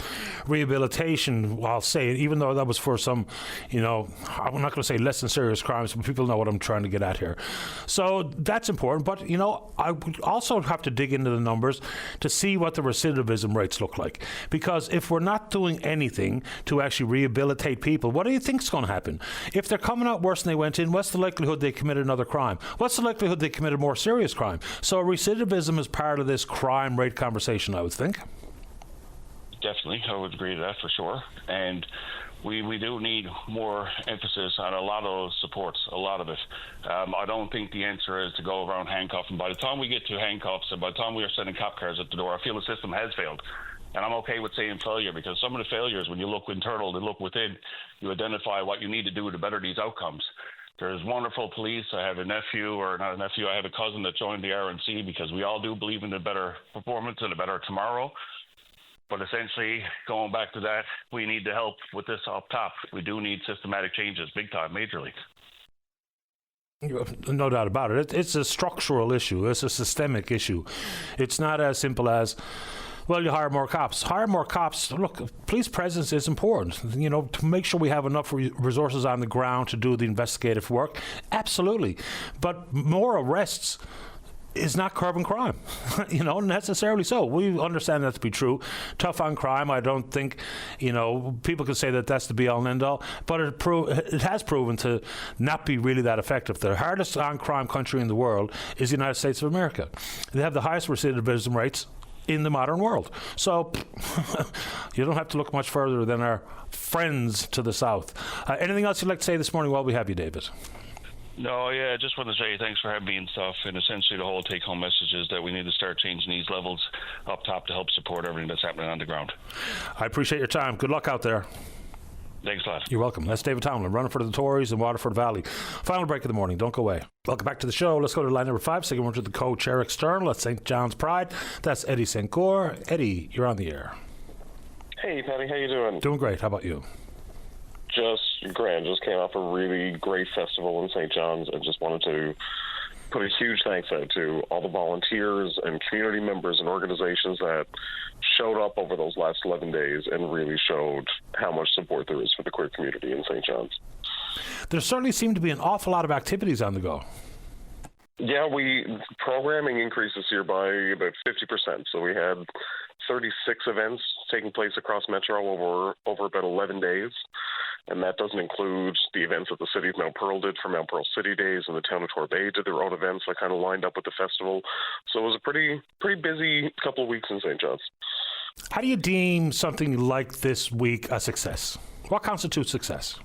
rehabilitation, I'll say, even though that was for some, I'm not going to say less than serious crimes, but people know what I'm trying to get at here. So that's important. But, I would also have to dig into the numbers to see what the recidivism rates look like. Because if we're not doing anything to actually rehabilitate people, what do you think is going to happen? If they're coming out worse than they went in, what's the likelihood they committed another crime? What's the likelihood they committed more serious crime? So recidivism is part of this crime rate conversation, I would think. Definitely, I would agree to that for sure. And we do need more emphasis on a lot of those supports, a lot of it. I don't think the answer is to go around handcuffing. By the time we get to handcuffs and by the time we are sending cop cars at the door, I feel the system has failed. And I'm okay with saying failure, because some of the failures, when you look internal and look within, you identify what you need to do to better these outcomes. There's wonderful police. I have a nephew, or not a nephew, I have a cousin that joined the RNC because we all do believe in a better performance and a better tomorrow. But essentially, going back to that, we need to help with this up top. We do need systematic changes, big time, majorly. No doubt about it. It's a structural issue. It's a systemic issue. It's not as simple as, well, you hire more cops. Hire more cops. Look, police presence is important, to make sure we have enough resources on the ground to do the investigative work. Absolutely. But more arrests is not curbing crime, necessarily so. We understand that to be true. Tough on crime, I don't think, people can say that that's the be-all and end-all, but it has proven to not be really that effective. The hardest on crime country in the world is the United States of America. They have the highest recidivism rates in the modern world. So you don't have to look much further than our friends to the south. Anything else you'd like to say this morning while we have you, David? No, yeah, I just want to say thanks for having me and stuff. And essentially the whole take-home message is that we need to start changing these levels up top to help support everything that's happening on the ground. I appreciate your time. Good luck out there. Thanks a lot. You're welcome. That's David Tomlin, running for the Tories in Waterford Valley. Final break of the morning. Don't go away. Welcome back to the show. Let's go to line number 5. Second one to the coach, Eric Stern. Let's St. John's Pride. That's Eddie St. Gore. Eddie, you're on the air. Hey, Patty. How you doing? Doing great. How about you? Just grand. Just came off a really great festival in St. John's and just wanted to put a huge thanks out to all the volunteers and community members and organizations that showed up over those last 11 days and really showed how much support there is for the queer community in St. John's. There certainly seemed to be an awful lot of activities on the go. Yeah, programming increased this year by about 50%. So we had 36 events taking place across Metro over about 11 days. And that doesn't include the events that the city of Mount Pearl did for Mount Pearl City Days, and the town of Torbay did their own events that kind of lined up with the festival. So it was a pretty busy couple of weeks in St. John's. How do you deem something like this week a success? What constitutes success?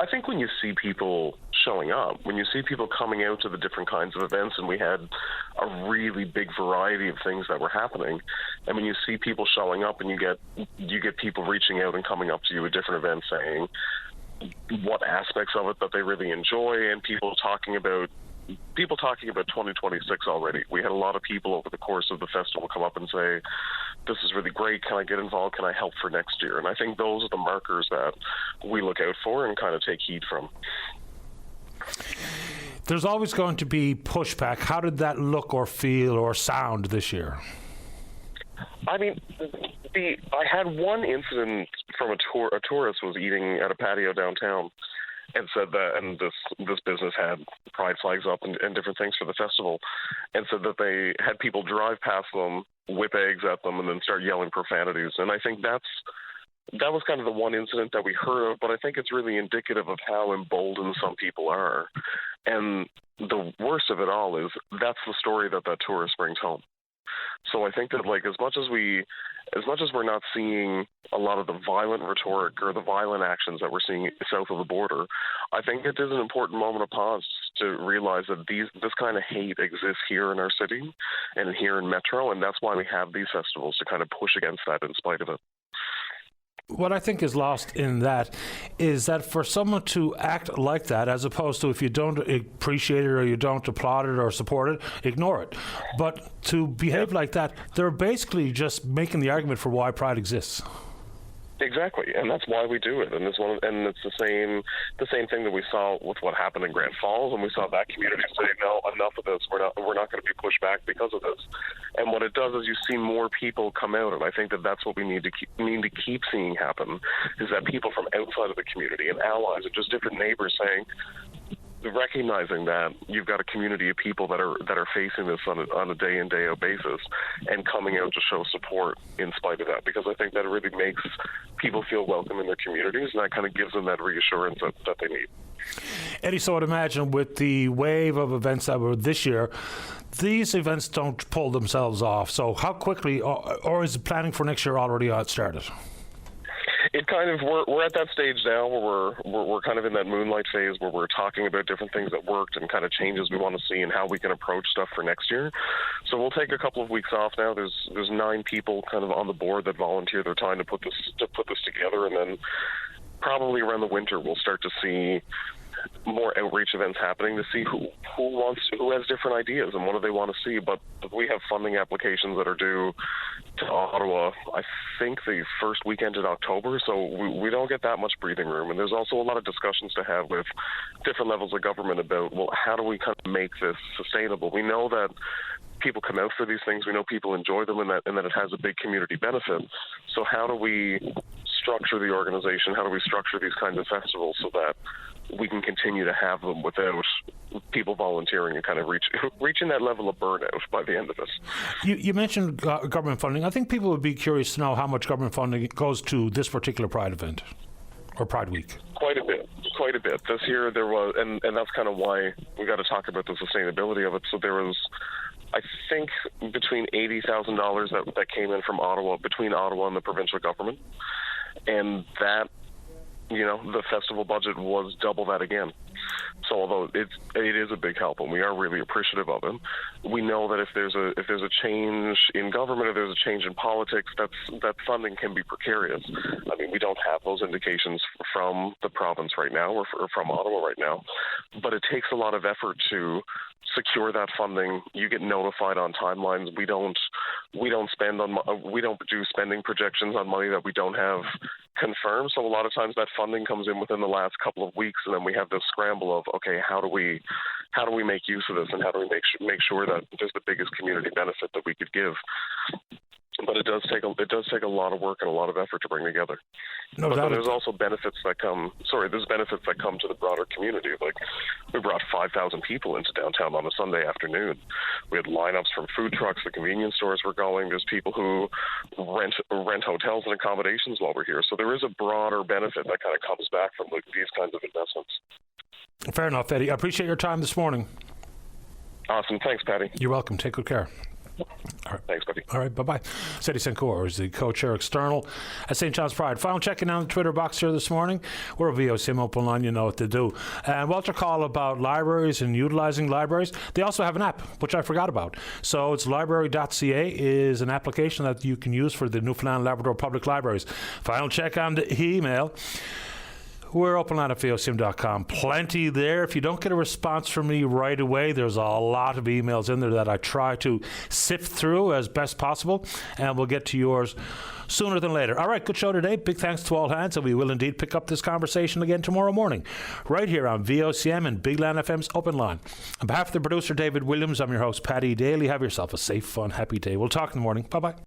I think when you see people showing up, when you see people coming out to the different kinds of events, and we had a really big variety of things that were happening, and when you see people showing up and you get people reaching out and coming up to you at different events saying what aspects of it that they really enjoy, and people talking about 2026 already. We had a lot of people over the course of the festival come up and say, this is really great, can I get involved, can I help for next year? And I think those are the markers that we look out for and kind of take heed from. There's always going to be pushback. How did that look or feel or sound this year? I mean, I had one incident from a tourist was eating at a patio downtown, and said that, and this business had pride flags up and different things for the festival, and said that they had people drive past them, whip eggs at them, and then start yelling profanities. And I think that was kind of the one incident that we heard of, but I think it's really indicative of how emboldened some people are. And the worst of it all is that's the story that tourist brings home. So I think that, like, as much as we're not seeing a lot of the violent rhetoric or the violent actions that we're seeing south of the border, I think it is an important moment of pause to realize that this kind of hate exists here in our city and here in Metro, and that's why we have these festivals, to kind of push against that in spite of it. What I think is lost in that is that for someone to act like that, as opposed to if you don't appreciate it or you don't applaud it or support it, ignore it. But to behave like that, they're basically just making the argument for why Pride exists. Exactly, and that's why we do it. And it's the same thing that we saw with what happened in Grand Falls, and we saw that community say, "No, enough of this. We're not going to be pushed back because of this." And what it does is you see more people come out, and I think that's what we need to keep seeing happen, is that people from outside of the community and allies and just different neighbors saying, recognizing that you've got a community of people that are facing this on a day in, day out basis, and coming out to show support in spite of that, because I think that really makes people feel welcome in their communities, and that kind of gives them that reassurance that they need. Eddie, so I'd imagine with the wave of events that were this year, these events don't pull themselves off. So how quickly, or is planning for next year already started? It kind of we're at that stage now where we're kind of in that moonlight phase where we're talking about different things that worked and kind of changes we want to see and how we can approach stuff for next year. So we'll take a couple of weeks off now. There's 9 people kind of on the board that volunteer their time to put this together, and then probably around the winter we'll start to see more outreach events happening to see who has different ideas and what do they want to see. But we have funding applications that are due to Ottawa, I think the first weekend in October, so we don't get that much breathing room. And there's also a lot of discussions to have with different levels of government about, well, how do we kind of make this sustainable? We know that people come out for these things. We know people enjoy them, and that it has a big community benefit. So how do we structure the organization? How do we structure these kinds of festivals so that we can continue to have them without people volunteering and kind of reaching that level of burnout by the end of this? You mentioned government funding. I think people would be curious to know how much government funding goes to this particular Pride event or Pride Week. Quite a bit. This year there was, and that's kind of why we got to talk about the sustainability of it. So there was, I think, between $80,000 that came in from Ottawa, between Ottawa and the provincial government, and that, the festival budget was double that again. So although it is a big help, and we are really appreciative of it, we know that if there's a change in government or there's a change in politics, that funding can be precarious. I mean, we don't have those indications from the province right now or from Ottawa right now, but it takes a lot of effort to secure that funding. You get notified on timelines. We don't do spending projections on money that we don't have confirmed. So a lot of times that funding comes in within the last couple of weeks, and then we have this scramble of, okay, how do we make use of this, and how do we make sure that there's the biggest community benefit that we could give. But it does take a lot of work and a lot of effort to bring together. But there's also benefits that come. There's benefits that come to the broader community. Like, we brought 5,000 people into downtown on a Sunday afternoon. We had lineups from food trucks. The convenience stores were going. There's people who rent hotels and accommodations while we're here. So there is a broader benefit that kind of comes back from these kinds of investments. Fair enough, Eddie. I appreciate your time this morning. Awesome. Thanks, Patty. You're welcome. Take good care. All right. Thanks, buddy. All right, bye-bye. Eddie Sencour is the co-chair external at St. John's Pride. Final check-in on the Twitter box here this morning. We're a VOCM open line, you know what to do. And Walter called about libraries and utilising libraries. They also have an app, which I forgot about. So it's library.ca is an application that you can use for the Newfoundland Labrador Public Libraries. Final check on the email. We're openline at VOCM.com. Plenty there. If you don't get a response from me right away, there's a lot of emails in there that I try to sift through as best possible, and we'll get to yours sooner than later. All right, good show today. Big thanks to all hands, and we will indeed pick up this conversation again tomorrow morning, right here on VOCM and Big Land FM's Open Line. On behalf of the producer, David Williams, I'm your host, Paddy Daly. Have yourself a safe, fun, happy day. We'll talk in the morning. Bye-bye.